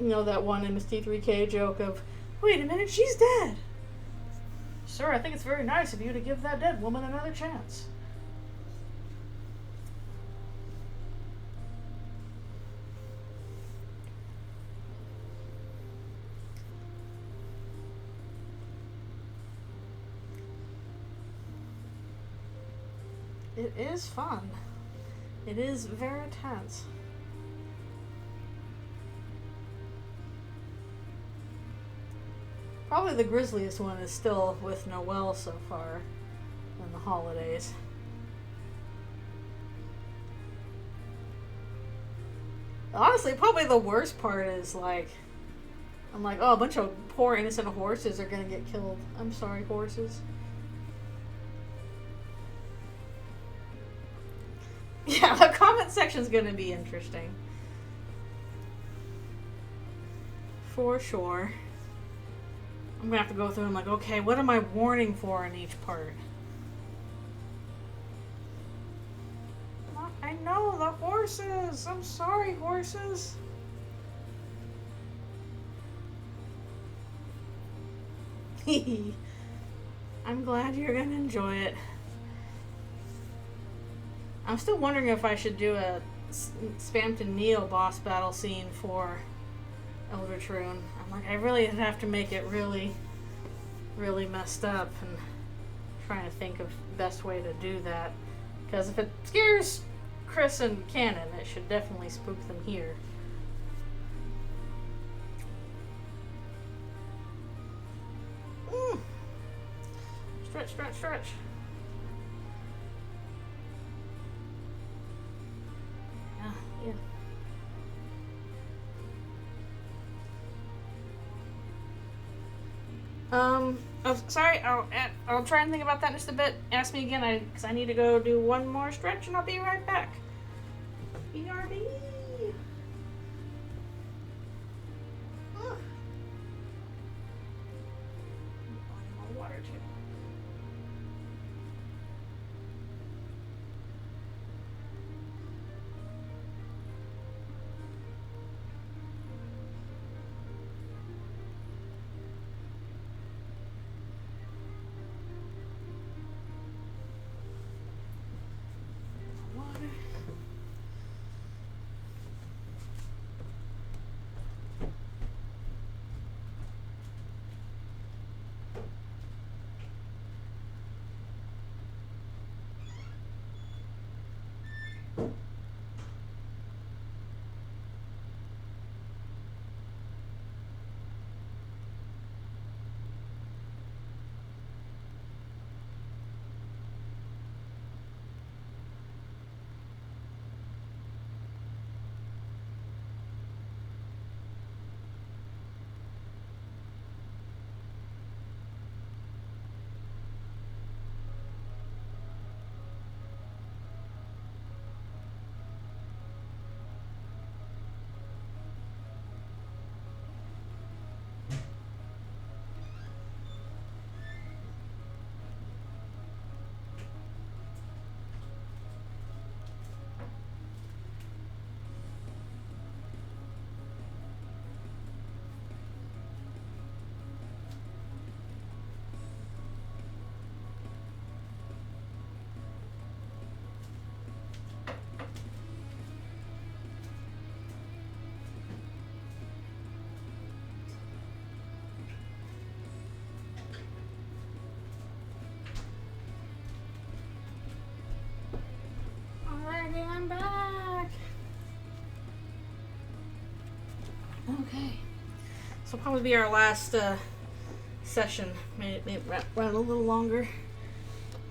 you know, that one MST3K joke of, wait a minute, she's dead. Sir, I think it's very nice of you to give that dead woman another chance. It is fun. It is very tense. Probably the grisliest one is still with Noelle so far in the holidays. Honestly, probably the worst part is like, I'm like, oh, a bunch of poor innocent horses are gonna get killed. I'm sorry, horses. Yeah, the comment section's gonna be interesting. For sure. I'm gonna have to go through and like, okay, what am I warning for in each part? I know, the horses! I'm sorry, horses! I'm glad you're gonna enjoy it. I'm still wondering if I should do a Spamton Neo boss battle scene for Eldritchrune. I'm like, I really have to make it really, really messed up, and trying to think of the best way to do that. Because if it scares Chris and Cannon, it should definitely spook them here. Stretch, stretch, stretch. Yeah. Oh, sorry, I'll try and think about that in just a bit. Ask me again, because I need to go do one more stretch and I'll be right back. too. Alrighty, I'm back. Okay, so probably be our last session. Maybe run a little longer,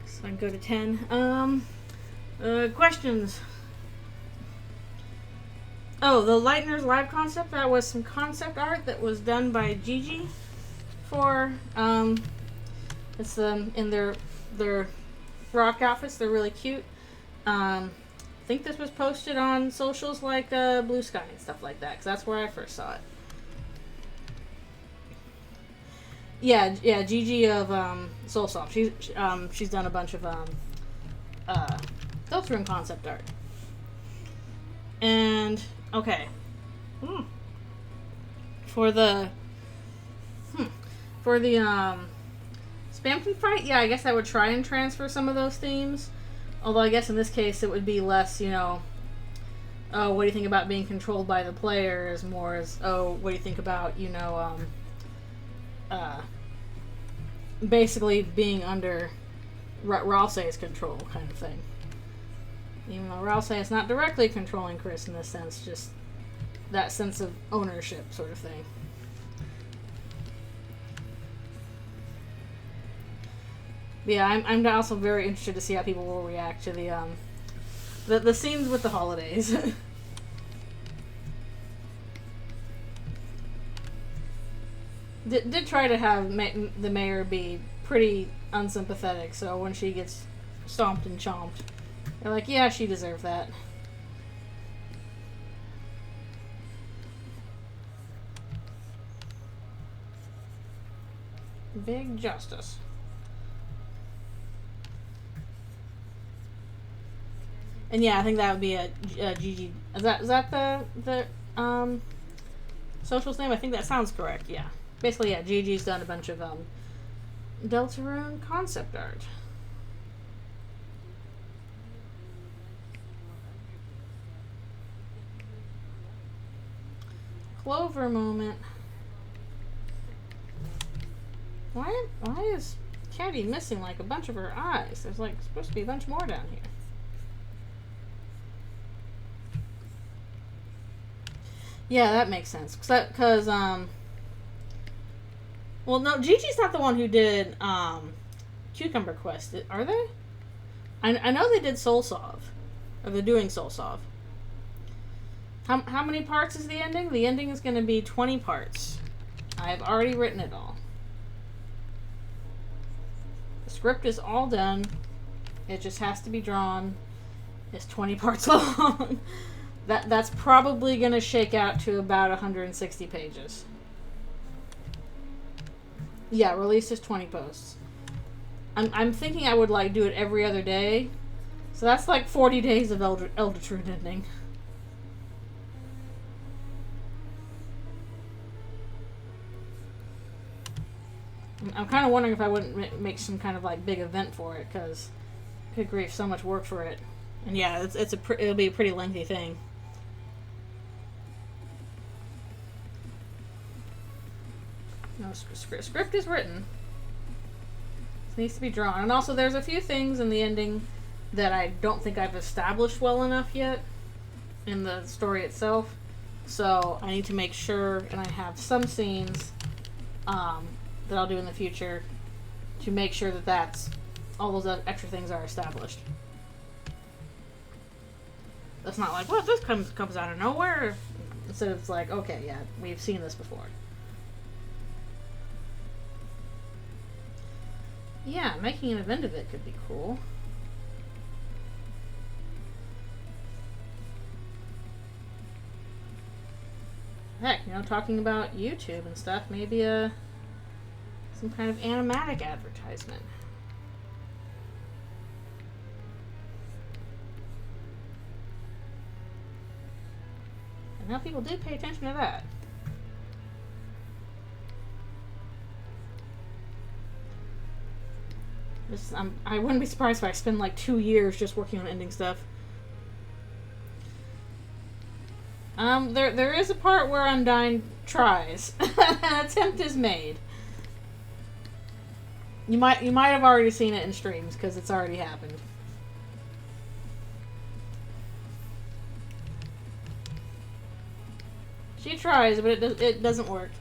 so I can go to 10. Questions. Oh, the Lightner's live concept. That was some concept art that was done by Gigi for it's in their rock outfits. They're really cute. I think this was posted on socials like Blue Sky and stuff like that, because that's where I first saw it. Yeah, Gigi of Soulsoft. She's done a bunch of Deltarune concept art. And okay, for the Spamton fight, yeah, I guess I would try and transfer some of those themes. Although I guess in this case it would be less, what do you think about being controlled by the players? More as, what do you think about, basically being under Ralsei's control kind of thing. Even though Ralsei is not directly controlling Chris in this sense, just that sense of ownership sort of thing. Yeah, I'm also very interested to see how people will react to the scenes with the holidays. Did try to have the mayor be pretty unsympathetic, so when she gets stomped and chomped, they're like, yeah, she deserved that. Big justice. And yeah, I think that would be a Gigi. Is that the social's name? I think that sounds correct. Yeah. Basically, yeah. Gigi's done a bunch of Deltarune concept art. Clover moment. Why is Caddy missing like a bunch of her eyes? There's like supposed to be a bunch more down here. Yeah, that makes sense. Because, well, no, Gigi's not the one who did, Cucumber Quest, are they? I know they did Soul Sov. Or they're doing Soul Sov. How many parts is the ending? The ending is going to be 20 parts. I've already written it all. The script is all done. It just has to be drawn. It's 20 parts long. That's probably going to shake out to about 160 pages. Yeah, release is 20 posts. I'm thinking I would like do it every other day. So that's like 40 days of Eldritchrune ending. I'm kind of wondering if I wouldn't make some kind of like big event for it, because good grief, so much work for it. And yeah, it'll be a pretty lengthy thing. No, script is written. It needs to be drawn. And also there's a few things in the ending that I don't think I've established well enough yet in the story itself. So I need to make sure, and I have some scenes that I'll do in the future to make sure that that's all those extra things are established. That's not like, well, this comes out of nowhere. Instead it's like, okay, yeah, we've seen this before. Yeah, making an event of it could be cool. Heck, you know, talking about YouTube and stuff, maybe some kind of animatic advertisement. And now people do pay attention to that. I wouldn't be surprised if I spend like 2 years just working on ending stuff. There is a part where Undyne tries. An attempt is made. You might have already seen it in streams because it's already happened. She tries, but it doesn't work.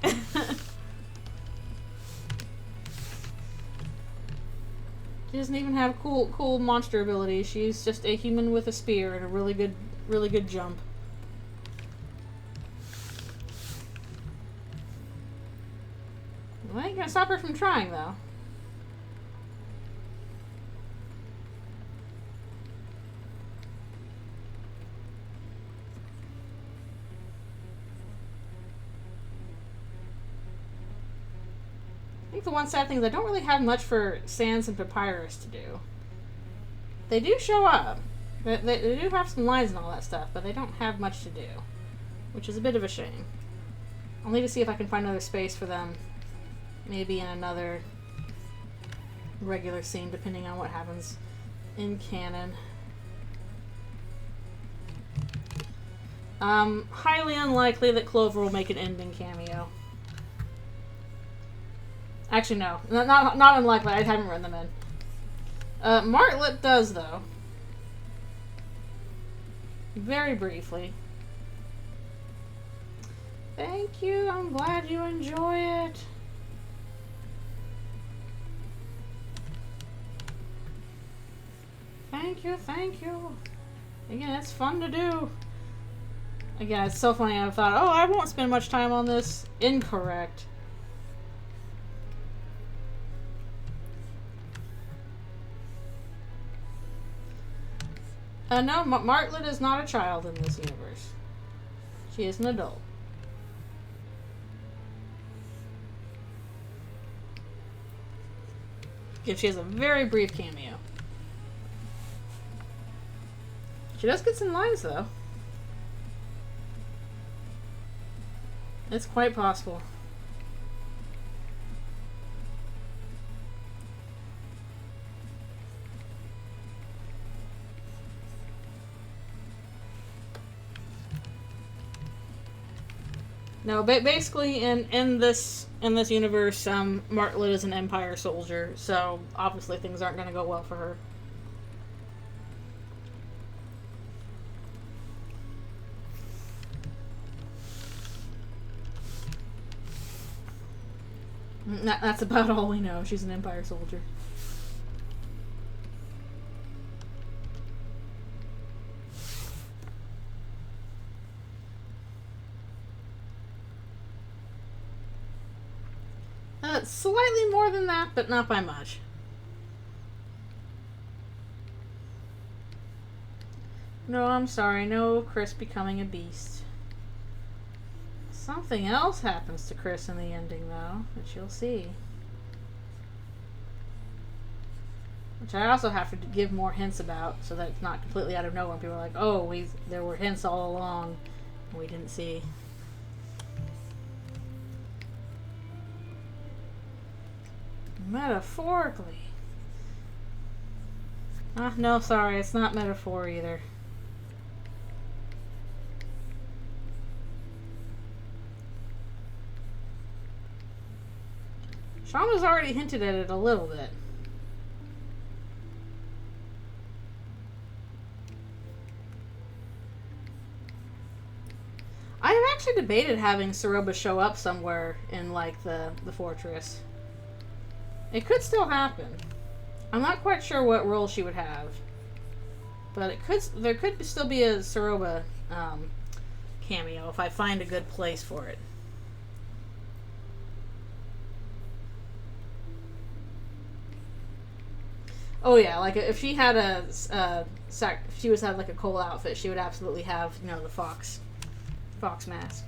She doesn't even have cool monster abilities. She's just a human with a spear and a really good jump. Well, ain't gonna stop her from trying, though. I think the one sad thing is I don't really have much for Sans and Papyrus to do. They do show up. They do have some lines and all that stuff, but they don't have much to do, which is a bit of a shame. I'll need to see if I can find another space for them. Maybe in another regular scene, depending on what happens in canon. Highly unlikely that Clover will make an ending cameo. Actually, no. Not unlikely. I haven't written them in. Martlet does, though. Very briefly. Thank you. I'm glad you enjoy it. Thank you. Again, it's fun to do. Again, it's so funny. I thought, oh, I won't spend much time on this. Incorrect. No, Martlet is not a child in this universe. She is an adult. Again, she has a very brief cameo. She does get some lines, though. It's quite possible. No, basically in this universe, Martlet is an Empire soldier, so obviously things aren't going to go well for her. That's about all we know. She's an Empire soldier. Slightly more than that, but not by much. No, I'm sorry. No Chris becoming a beast. Something else happens to Chris in the ending, though, which you'll see. Which I also have to give more hints about, so that it's not completely out of nowhere. People are like, oh, there were hints all along, and we didn't see. Metaphorically. No, sorry, it's not metaphor either. Shauna's already hinted at it a little bit. I have actually debated having Saroba show up somewhere in, like, the fortress. It could still happen. I'm not quite sure what role she would have. But there could still be a Saroba cameo if I find a good place for it. Oh yeah, like if she had if she was had like a Cole outfit, she would absolutely have, you know, the fox mask.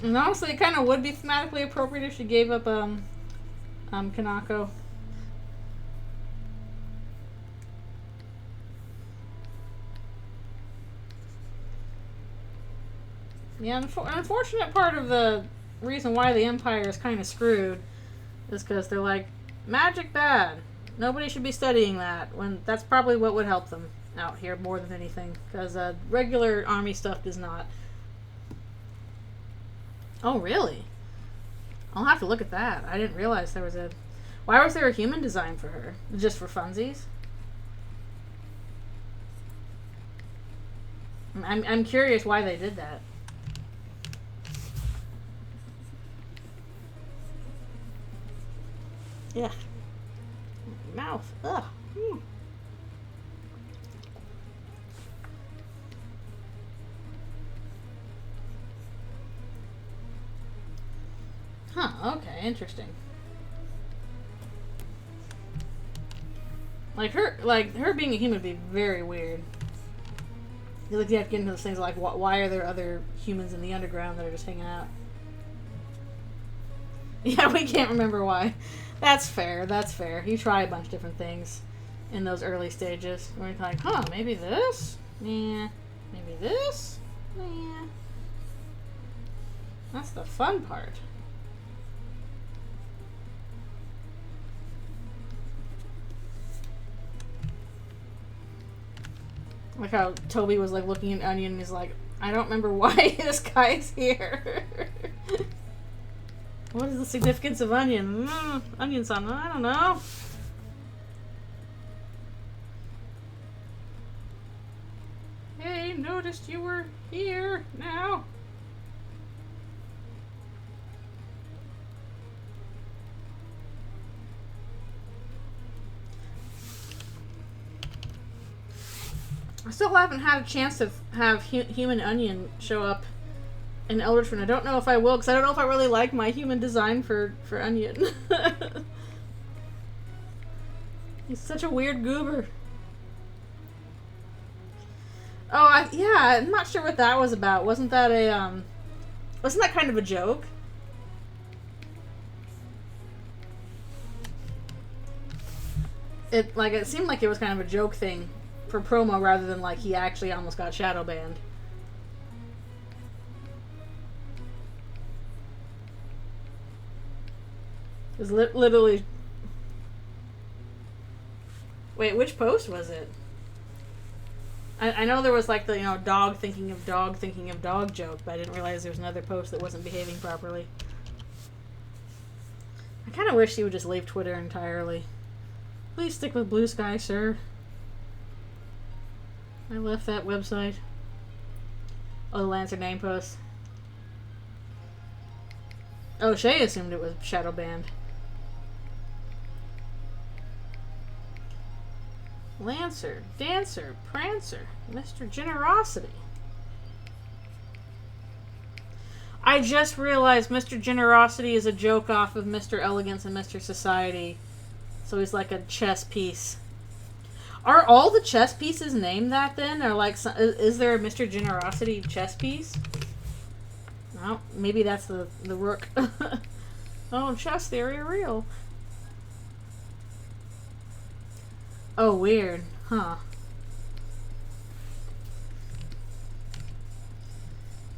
And honestly, it kind of would be thematically appropriate if she gave up Kanako. Yeah, an unfortunate part of the reason why the Empire is kind of screwed is because they're like, magic bad. Nobody should be studying that, when that's probably what would help them out here more than anything. Because regular army stuff does not. Oh, really? I'll have to look at that. I didn't realize there was a... Why was there a human design for her? Just for funsies? I'm curious why they did that. Yeah. Mouth. Ugh. Mm. Huh, okay, interesting. Like her being a human would be very weird. You have to get into those things like, why are there other humans in the underground that are just hanging out? Yeah, we can't remember why. That's fair, that's fair. You try a bunch of different things in those early stages. Where you're like, huh, maybe this? Yeah. Maybe this? Yeah. That's the fun part. Like how Toby was like looking at Onion and he's like, I don't remember why this guy's here. What is the significance of Onion? Onion-san, I don't know. Hey, noticed you were here now. I still haven't had a chance to have Human Onion show up in Eldritchrune. I don't know if I will, because I don't know if I really like my human design for Onion. He's such a weird goober. Oh, yeah, I'm not sure what that was about. Wasn't that kind of a joke? It seemed like it was kind of a joke thing for promo rather than like he actually almost got shadow banned. It was literally... Wait, which post was it? I know there was like the, dog thinking of dog joke, but I didn't realize there was another post that wasn't behaving properly. I kind of wish he would just leave Twitter entirely. Please stick with Blue Sky, sir. I left that website. Oh, the Lancer name post. Oh, Shay assumed it was shadow banned. Lancer, Dancer, Prancer, Mr. Generosity. I just realized Mr. Generosity is a joke off of Mr. Elegance and Mr. Society. So he's like a chess piece. Are all the chess pieces named that then? Or like, is there a Mr. Generosity chess piece? Oh, maybe that's the rook. Oh, chess theory real. Oh, weird. Huh.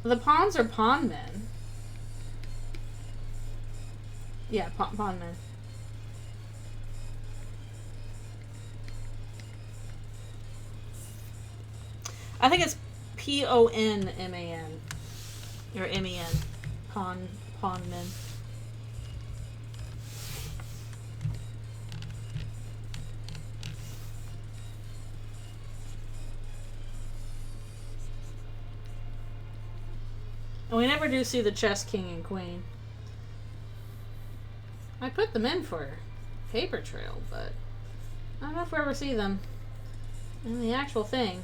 The pawns are pawn men. Yeah, pawn men. I think it's PONMAN. Or MEN. Pawn men. And we never do see the chess king and queen. I put them in for paper trail, but I don't know if we ever see them in the actual thing.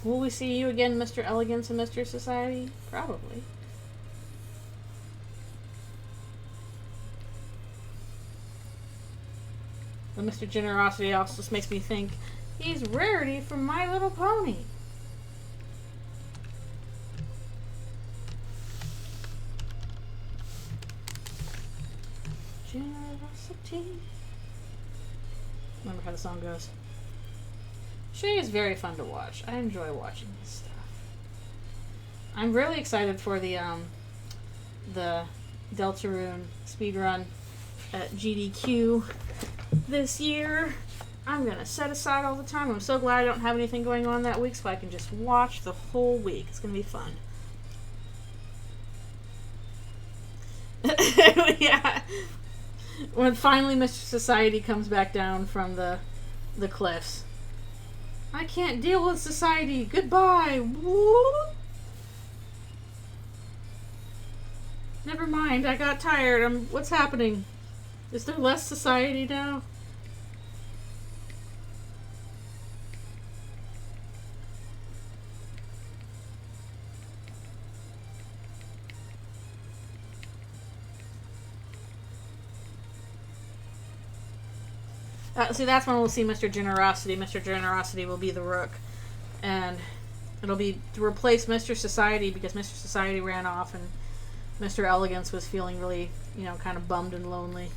Will we see you again, Mr. Elegance and Mr. Society? Probably. But Mr. Generosity also just makes me think he's Rarity from My Little Pony. Generosity. Remember how the song goes. Shay is very fun to watch. I enjoy watching this stuff. I'm really excited for the Deltarune speedrun at GDQ this year. I'm going to set aside all the time. I'm so glad I don't have anything going on that week, so I can just watch the whole week. It's going to be fun. Yeah. When finally Mr. Society comes back down from the cliffs. I can't deal with society. Goodbye. Woo. Never mind. I got tired. What's happening? Is there less society now? See, that's when we'll see Mr. Generosity. Mr. Generosity will be the rook. And it'll be to replace Mr. Society because Mr. Society ran off and Mr. Elegance was feeling really, kind of bummed and lonely.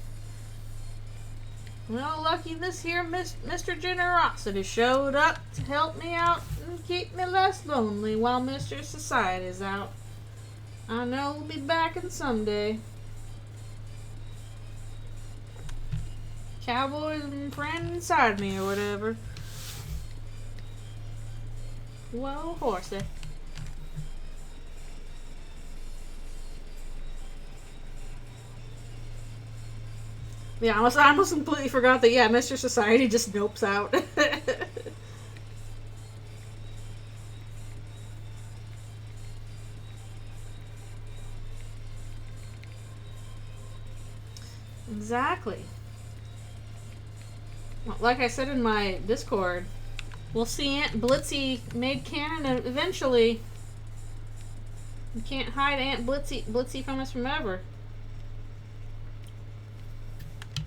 Well, lucky this here Mr. Generosity showed up to help me out and keep me less lonely while Mr. Society's out. I know we'll be back in someday. Cowboys and friend inside me or whatever. Whoa, horsey. Yeah, I almost completely forgot that, Mr. Society just nopes out. Exactly. Like I said in my Discord, we'll see Aunt Blitzy made canon eventually. You can't hide Aunt Blitzy from us forever.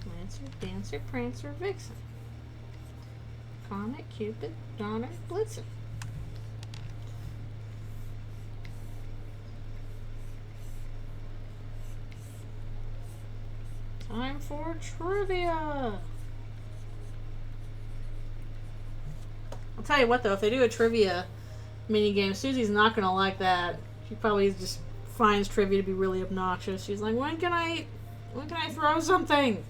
Lancer, Dancer, Prancer, Vixen. Comet, Cupid, Donner, Blitzen. Time for trivia! I'll tell you what though, if they do a trivia minigame, Susie's not gonna like that. She probably just finds trivia to be really obnoxious. She's like, when can I throw something?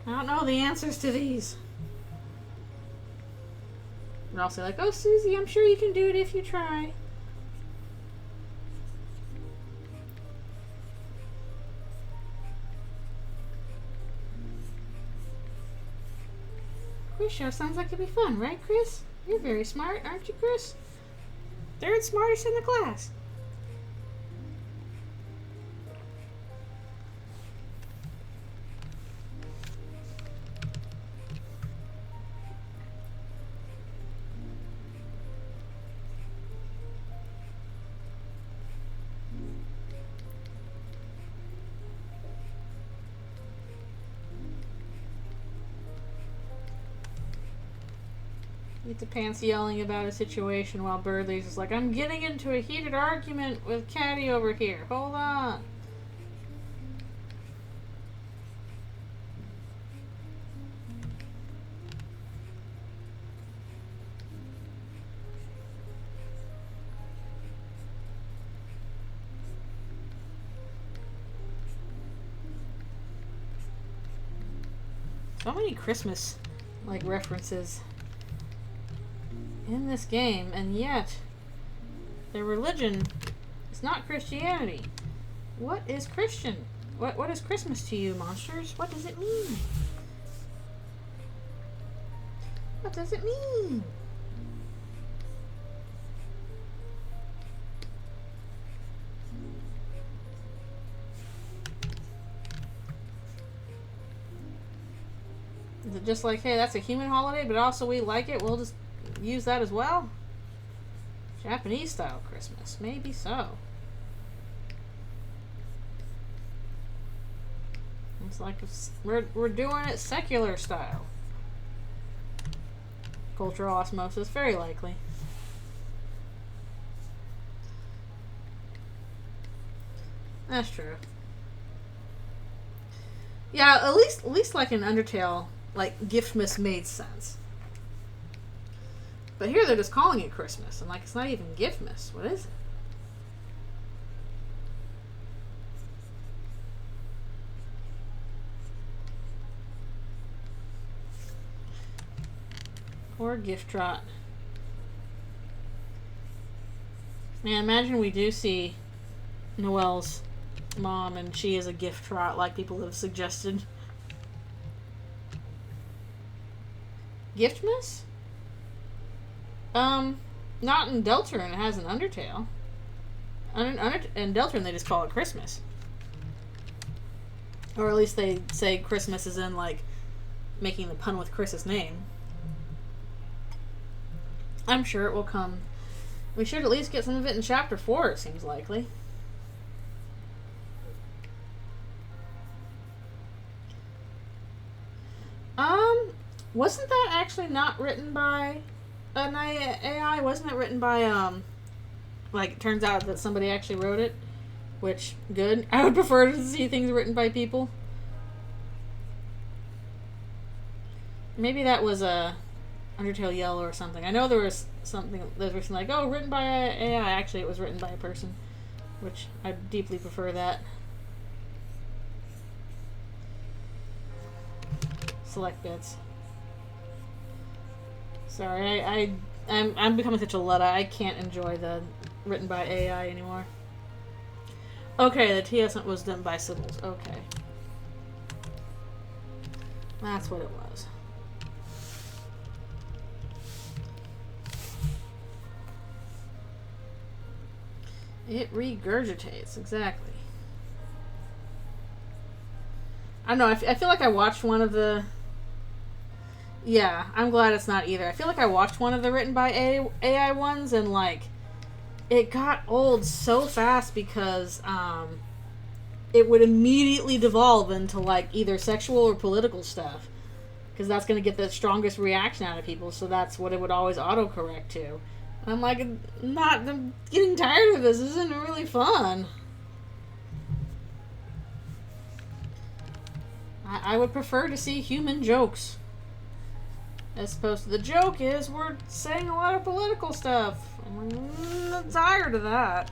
I don't know the answers to these. And I'll say like, oh Susie, I'm sure you can do it if you try. Quiz show sounds like it'd be fun, right, Chris? You're very smart, aren't you, Chris? Third smartest in the class. Eat the Pants yelling about a situation while Birdley's just like, I'm getting into a heated argument with Caddy over here. Hold on. So many Christmas like references in this game, and yet their religion is not Christianity. What is Christian? What is Christmas to you, monsters? What does it mean? What does it mean? Is it just like, hey, that's a human holiday, but also we like it, we'll just use that as well? Japanese style Christmas. Maybe so. It's like we're doing it secular style. Cultural osmosis, very likely. That's true. Yeah, at least like in Undertale, like Giftmas made sense. But here they're just calling it Christmas, and like it's not even Giftmas. What is it? Or Gift Trot. Man, imagine we do see Noelle's mom and she is a Gift Trot like people have suggested. Giftmas? Not in Deltarune. It has an Undertale. In Deltarune, they just call it Christmas. Or at least they say Christmas is in, like, making the pun with Chris's name. I'm sure it will come. We should at least get some of it in Chapter 4, it seems likely. Wasn't that actually not written by an AI? Wasn't it written by, like, it turns out that somebody actually wrote it? Which, good. I would prefer to see things written by people. Maybe that was a Undertale Yell or something. I know there was something that was like, oh, written by AI. Actually, it was written by a person, which I deeply prefer that. Select bits. Sorry, I'm becoming such a Ludda. I can't enjoy the written by AI anymore. Okay, the TS was done by Sybils. Okay. That's what it was. It regurgitates, exactly. I don't know, I feel like I watched one of the... Yeah, I'm glad it's not either. I feel like I watched one of the written by AI ones, and, like, it got old so fast because, it would immediately devolve into, like, either sexual or political stuff. Because that's going to get the strongest reaction out of people, so that's what it would always autocorrect to. And I'm like, I'm getting tired of this. This isn't really fun. I would prefer to see human jokes. As opposed to the joke is we're saying a lot of political stuff. I'm tired of that.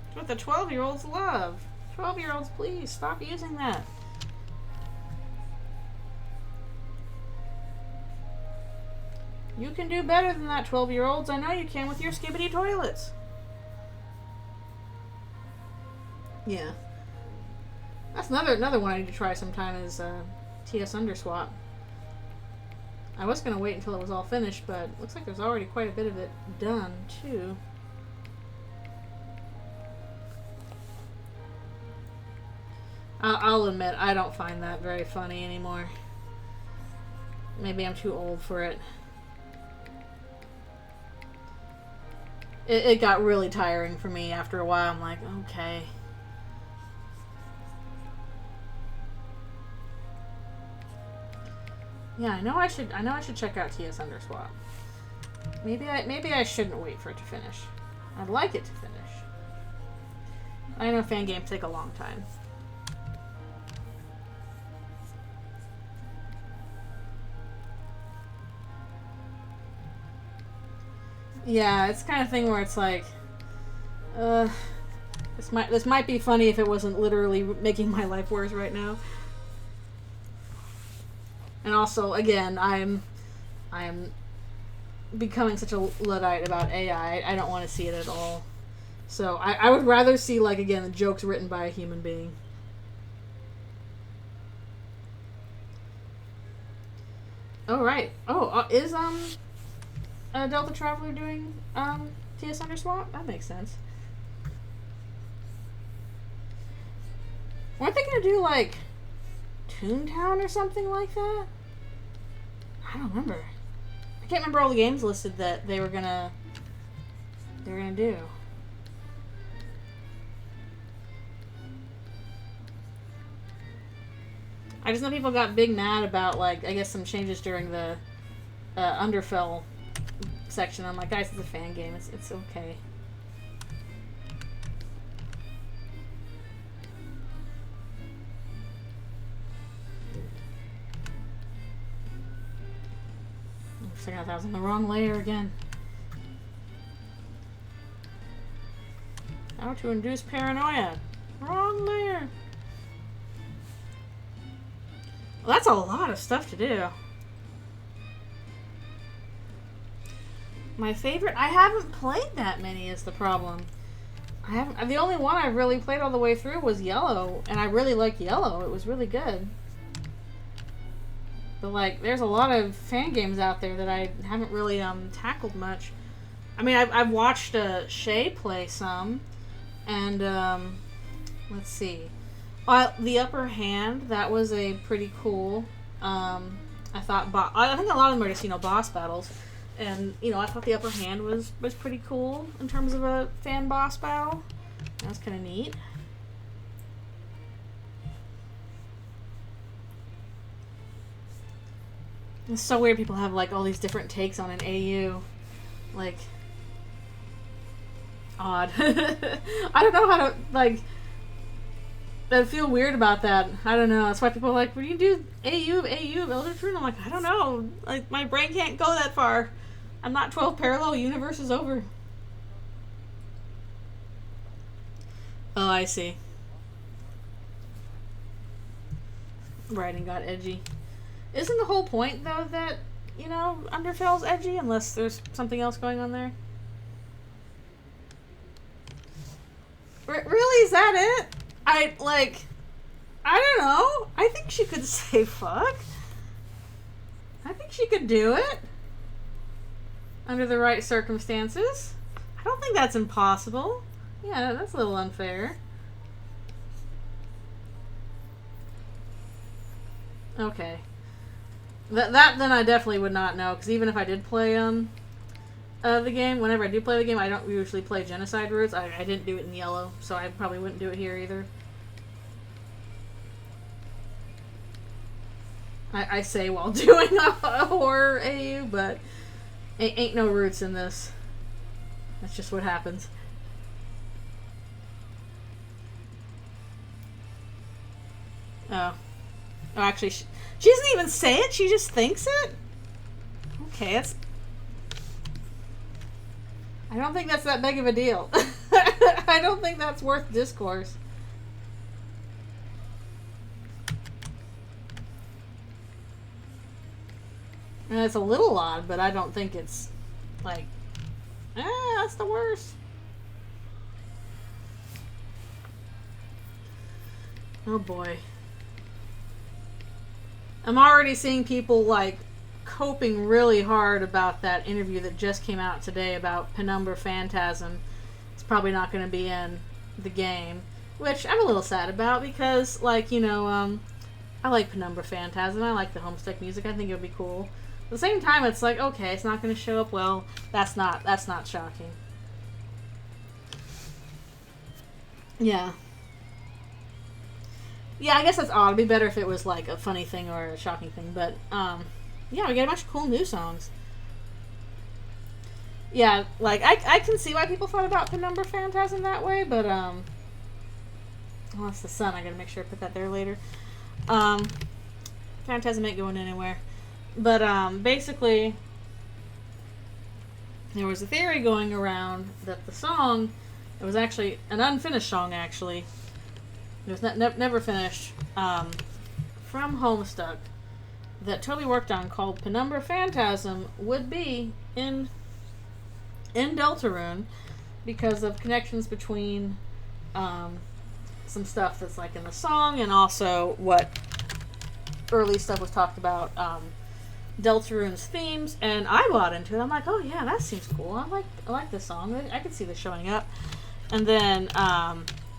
It's what the 12-year-olds love. 12-year-olds, please stop using that. You can do better than that, 12-year-olds. I know you can with your skibbity toilets. Yeah. That's another one I need to try sometime is TS Underswap. I was going to wait until it was all finished, but it looks like there's already quite a bit of it done, too. I'll admit, I don't find that very funny anymore. Maybe I'm too old for it. It got really tiring for me after a while. I'm like, okay. Yeah, I know I should check out TS Underswap. Maybe I shouldn't wait for it to finish. I'd like it to finish. I know fan games take a long time. Yeah, it's the kind of thing where it's like, this might be funny if it wasn't literally making my life worse right now. And also, again, I'm becoming such a Luddite about AI. I don't want to see it at all. So I would rather see, like, again, the jokes written by a human being. Oh, right. Oh, is Delta Traveler doing TS Underswap? That makes sense. Weren't they gonna do, like, Toontown or something like that? I don't remember. I can't remember all the games listed that they were gonna do. I just know people got big mad about, like, I guess some changes during the Underfell section. I'm like, guys, it's a fan game. It's okay. I forgot that was in the wrong layer again. How to induce paranoia. Wrong layer. Well, that's a lot of stuff to do. My favorite? I haven't played that many is the problem. The only one I really played all the way through was Yellow, and I really liked Yellow. It was really good. But, like, there's a lot of fan games out there that I haven't really tackled much. I mean, I've watched Shay play some, and let's see. The Upper Hand, that was a pretty cool. I think a lot of them are just, boss battles, and I thought The Upper Hand was pretty cool in terms of a fan boss battle. That was kind of neat. It's so weird people have, like, all these different takes on an AU. Like, odd. I don't know how to, like, I feel weird about that. I don't know. That's why people are like, what do you do? AU of Eldritchrune? I'm like, I don't know. Like, my brain can't go that far. I'm not 12 parallel universes over. Oh, I see. Writing got edgy. Isn't the whole point, though, that, Underfell's edgy, unless there's something else going on there? Really? Is that it? I don't know. I think she could say fuck. I think she could do it. Under the right circumstances. I don't think that's impossible. Yeah, that's a little unfair. Okay. That then I definitely would not know, because even if I did play the game, whenever I do play the game, I don't usually play genocide routes. I didn't do it in Yellow, so I probably wouldn't do it here either. I say while doing a horror AU, but ain't no roots in this. That's just what happens. Oh, actually, she doesn't even say it. She just thinks it. Okay, that's. I don't think that's that big of a deal. I don't think that's worth discourse. And it's a little odd, but I don't think it's like, that's the worst. Oh boy. I'm already seeing people, like, coping really hard about that interview that just came out today about Penumbra Phantasm. It's probably not going to be in the game, which I'm a little sad about because, like, I like Penumbra Phantasm. I like the Homestuck music. I think it would be cool. At the same time, it's like, okay, it's not going to show up well. That's not shocking. Yeah. Yeah, I guess that's odd. It'd be better if it was, like, a funny thing or a shocking thing, but, yeah, we get a bunch of cool new songs. Yeah, like, I can see why people thought about Penumbra Phantasm that way, but, well, that's the sun. I gotta make sure I put that there later. Phantasm ain't going anywhere. But, basically, there was a theory going around that the song, it was actually an unfinished song, actually. It was never finished, from Homestuck, that Toby worked on, called Penumbra Phantasm, would be in Deltarune because of connections between some stuff that's like in the song and also what early stuff was talked about, Deltarune's themes, and I bought into it. I'm like, oh yeah, that seems cool. I like this song. I could see this showing up. And then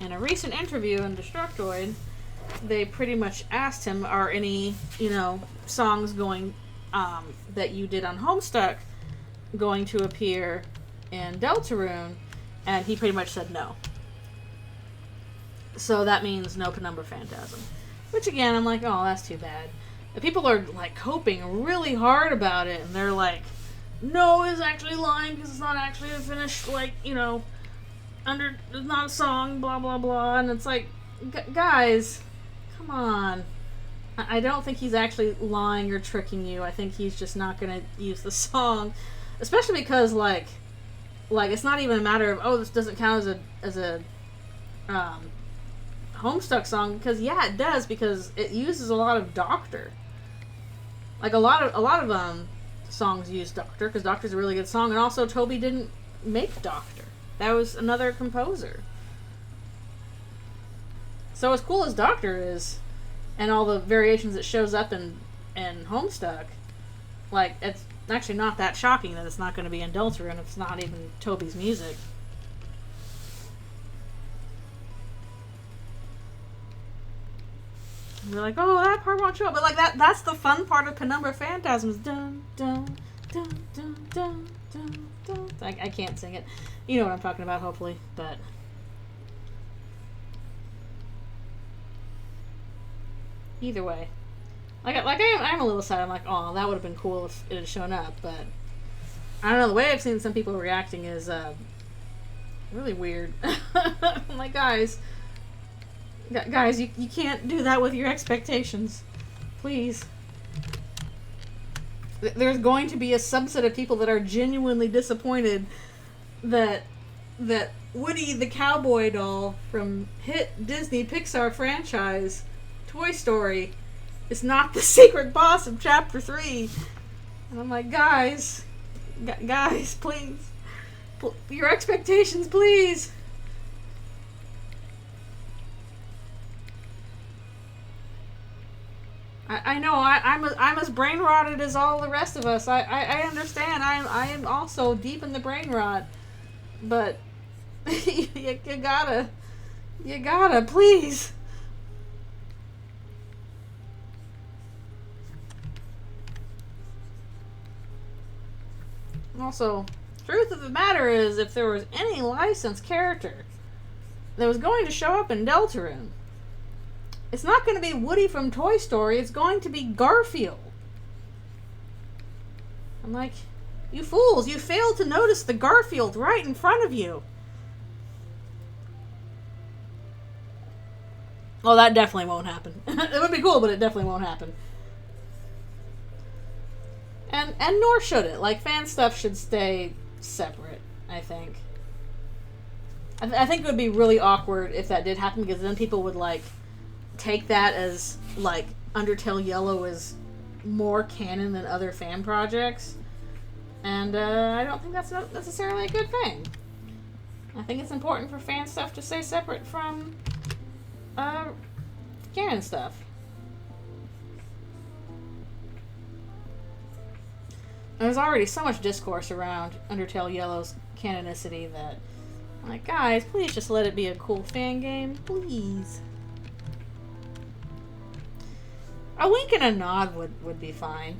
in a recent interview in Destructoid, they pretty much asked him, are any, songs going that you did on Homestuck going to appear in Deltarune? And he pretty much said no. So that means no Penumbra Phantasm. Which again, I'm like, oh, that's too bad. The people are like coping really hard about it, and they're like, no, it's actually lying because it's not actually a finished, it's not a song, blah, blah, blah. And it's like, guys, come on. I don't think he's actually lying or tricking you. I think he's just not going to use the song. Especially because, it's not even a matter of, oh, this doesn't count as a Homestuck song, because yeah, it does, because it uses a lot of Doctor. Like a lot of songs use Doctor, because Doctor's a really good song, and also Toby didn't make Doctor. That was another composer. So as cool as Doctor is, and all the variations it shows up in Homestuck, it's actually not that shocking that it's not going to be in Deltarune if it's not even Toby's music. We're like, oh, that part won't show up. But, that's the fun part of Penumbra Phantasm is dun, dun, dun, dun, dun, dun, dun. I can't sing it. You know what I'm talking about, hopefully. But either way. I'm a little sad. I'm like, oh, that would have been cool if it had shown up. But I don't know. The way I've seen some people reacting is really weird. I'm like, guys, you can't do that with your expectations. Please. There's going to be a subset of people that are genuinely disappointed that Woody the cowboy doll from hit Disney Pixar franchise Toy Story is not the secret boss of Chapter 3. And I'm like, guys, please. Your expectations, please. I know, I'm as brain rotted as all the rest of us. I understand. I am also deep in the brain rot. But you gotta, please. Also, truth of the matter is, if there was any licensed character that was going to show up in Deltarune, it's not going to be Woody from Toy Story, it's going to be Garfield. I'm like, you fools, you failed to notice the Garfield right in front of you. Well, that definitely won't happen. It would be cool, but it definitely won't happen. And nor should it. Fan stuff should stay separate, I think. I think it would be really awkward if that did happen, because then people would, take that as, Undertale Yellow is more canon than other fan projects. And I don't think that's not necessarily a good thing. I think it's important for fan stuff to stay separate from canon stuff. There's already so much discourse around Undertale Yellow's canonicity that I'm like, guys, please just let it be a cool fan game. Please. A wink and a nod would be fine.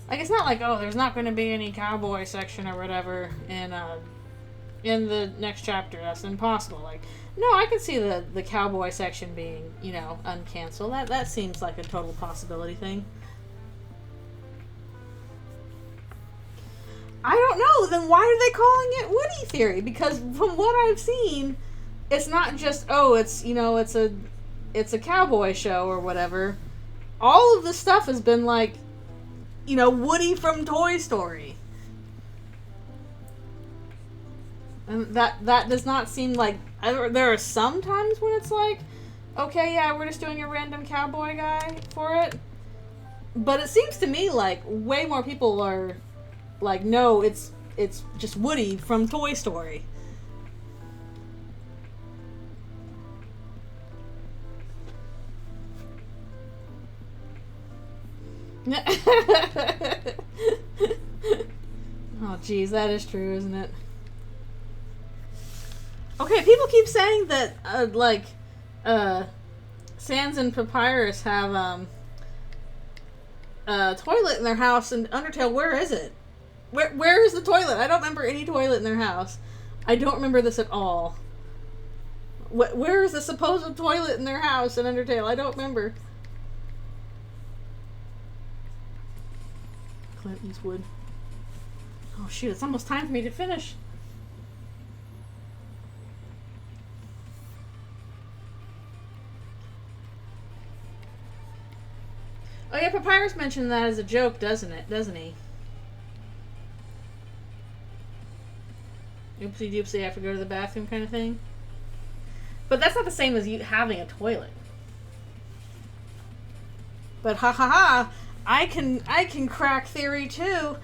It's not oh, there's not going to be any cowboy section or whatever in in the next chapter. That's impossible. Like, no, I can see the cowboy section being, you know, uncanceled. That seems like a total possibility thing. I don't know. Then why are they calling it Woody Theory? Because from what I've seen, it's not just, oh, it's, you know, it's a cowboy show or whatever. All of the stuff has been like, you know, Woody from Toy Story. And that does not seem like... There are some times when it's like, okay, yeah, we're just doing a random cowboy guy for it. But it seems to me like way more people are like, no, it's just Woody from Toy Story. Oh, geez, that is true, isn't it? Okay, people keep saying that, Sans and Papyrus have, a toilet in their house, and Undertale, where is it? Where is the toilet? I don't remember any toilet in their house. I don't remember this at all. Where is the supposed toilet in their house in Undertale? I don't remember. Clint Eastwood. Oh shoot, it's almost time for me to finish. Oh yeah, Papyrus mentioned that as a joke, doesn't he? Oopsie doopsie, I have to go to the bathroom kind of thing. But that's not the same as you having a toilet. But ha ha ha, I can crack theory too.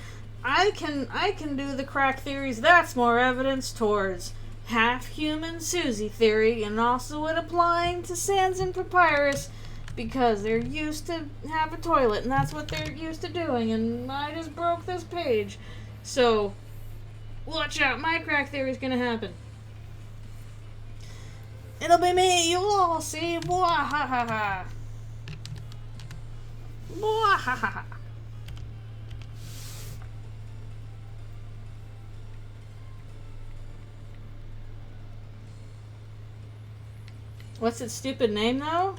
I can do the crack theories. That's more evidence towards half-human Susie theory, and also it applying to Sans and Papyrus, because they're used to have a toilet, and that's what they're used to doing, and I just broke this page. So, watch out, my crack theory is gonna happen. It'll be me, you'll all see, blah ha ha ha. Blah ha ha ha. What's its stupid name, though?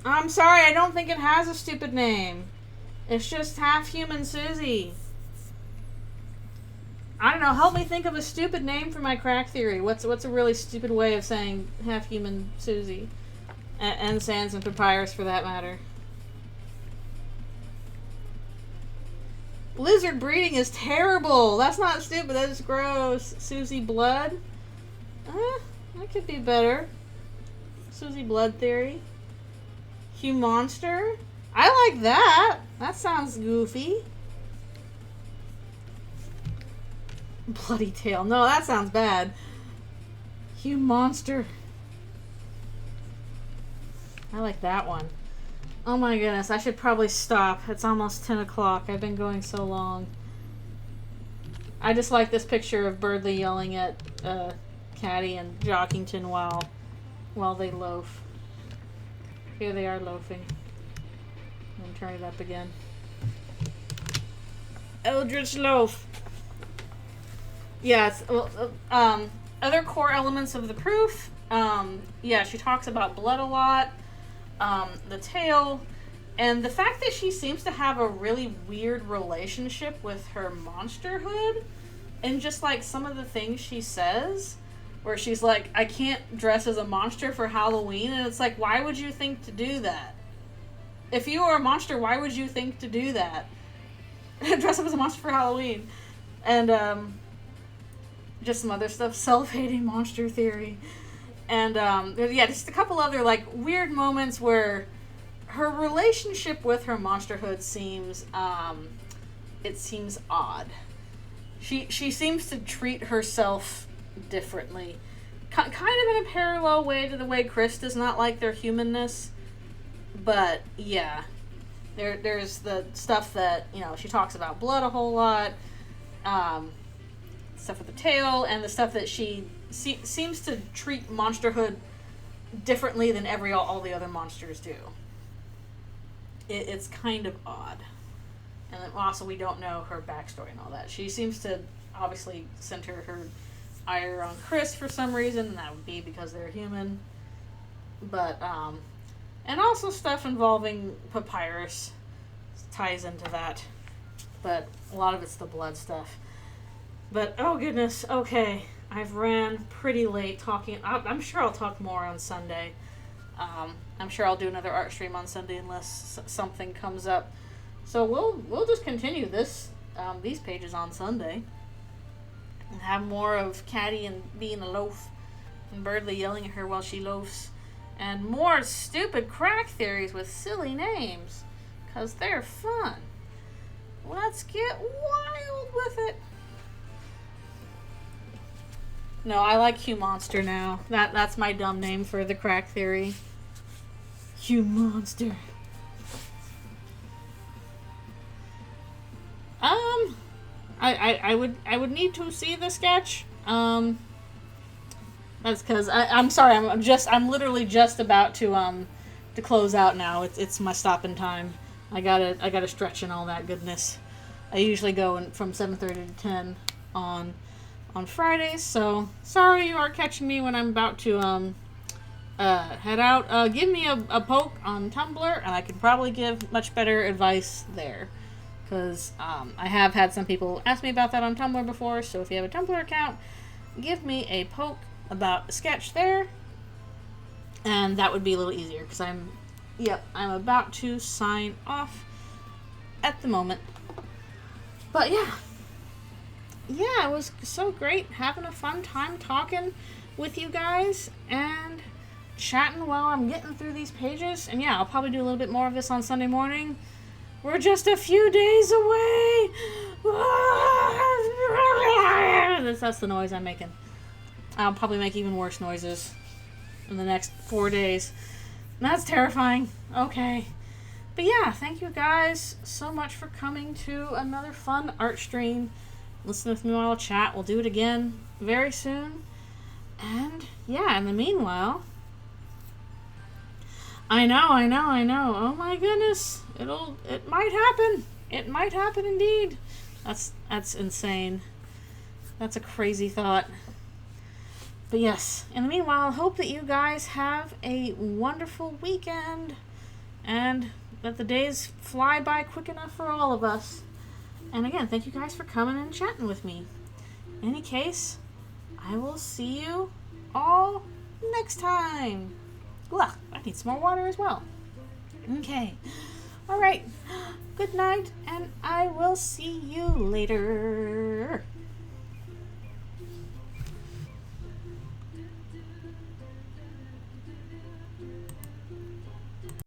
I'm sorry, I don't think it has a stupid name. It's just half-human Susie. I don't know, help me think of a stupid name for my crack theory. What's a really stupid way of saying half-human Susie? And Sans and Papyrus, for that matter. Lizard breeding is terrible. That's not stupid, that is gross. Susie Blood? That could be better. Susie Blood theory. Hugh Monster? I like that. That sounds goofy. Bloody Tail. No, that sounds bad. Hugh Monster. I like that one. Oh my goodness, I should probably stop. It's almost 10 o'clock. I've been going so long. I just like this picture of Birdley yelling at Caddy and Jockington while they loaf. Here they are loafing. And turn it up again. Eldritch Loaf. Yes. Other core elements of the proof. Yeah, she talks about blood a lot. The tail. And the fact that she seems to have a really weird relationship with her monsterhood. And just like some of the things she says. Where she's like, I can't dress as a monster for Halloween. And it's like, why would you think to do that? If you were a monster, why would you think to do that? Dress up as a monster for Halloween. And, just some other stuff. Self-hating monster theory. And, yeah, just a couple other, like, weird moments where her relationship with her monsterhood seems, it seems odd. She seems to treat herself differently. Kind of in a parallel way to the way Chris does not like their humanness. But, yeah. There's the stuff that, you know, she talks about blood a whole lot. Stuff with the tail, and the stuff that she seems to treat monsterhood differently than all the other monsters do. It's kind of odd. And also we don't know her backstory and all that. She seems to obviously center her ire on Chris for some reason, and that would be because they're human. But, and also stuff involving Papyrus ties into that. But a lot of it's the blood stuff. But, oh goodness, okay. I've ran pretty late talking. I'm sure I'll talk more on Sunday. I'm sure I'll do another art stream on Sunday unless something comes up. So we'll just continue these pages on Sunday. And have more of Caddy and being a loaf. And Birdley yelling at her while she loafs. And more stupid crack theories with silly names. Because they're fun. Let's get wild with it. No, I like Hugh Monster now. That's my dumb name for the crack theory. Hugh Monster. I would need to see the sketch. That's because I'm sorry. I'm literally just about to close out now. It's my stopping time. I gotta stretch and all that goodness. I usually go from 7:30 to 10 on Fridays. So sorry you are catching me when I'm about to head out. Give me a poke on Tumblr, and I can probably give much better advice there. Because I have had some people ask me about that on Tumblr before. So if you have a Tumblr account, give me a poke about a sketch there, and that would be a little easier. Because I'm about to sign off at the moment. But yeah, it was so great having a fun time talking with you guys and chatting while I'm getting through these pages. And yeah, I'll probably do a little bit more of this on Sunday morning. We're just a few days away. That's the noise I'm making. I'll probably make even worse noises in the next 4 days. And that's terrifying. Okay. But yeah, thank you guys so much for coming to another fun art stream. Listen with me while I chat. We'll do it again very soon. And yeah, in the meanwhile, I know. Oh my goodness. It might happen. It might happen indeed. That's insane. That's a crazy thought. But yes, in the meanwhile, I hope that you guys have a wonderful weekend and that the days fly by quick enough for all of us. And again, thank you guys for coming and chatting with me. In any case, I will see you all next time. Ugh, I need some more water as well. Okay. All right. Good night, and I will see you later.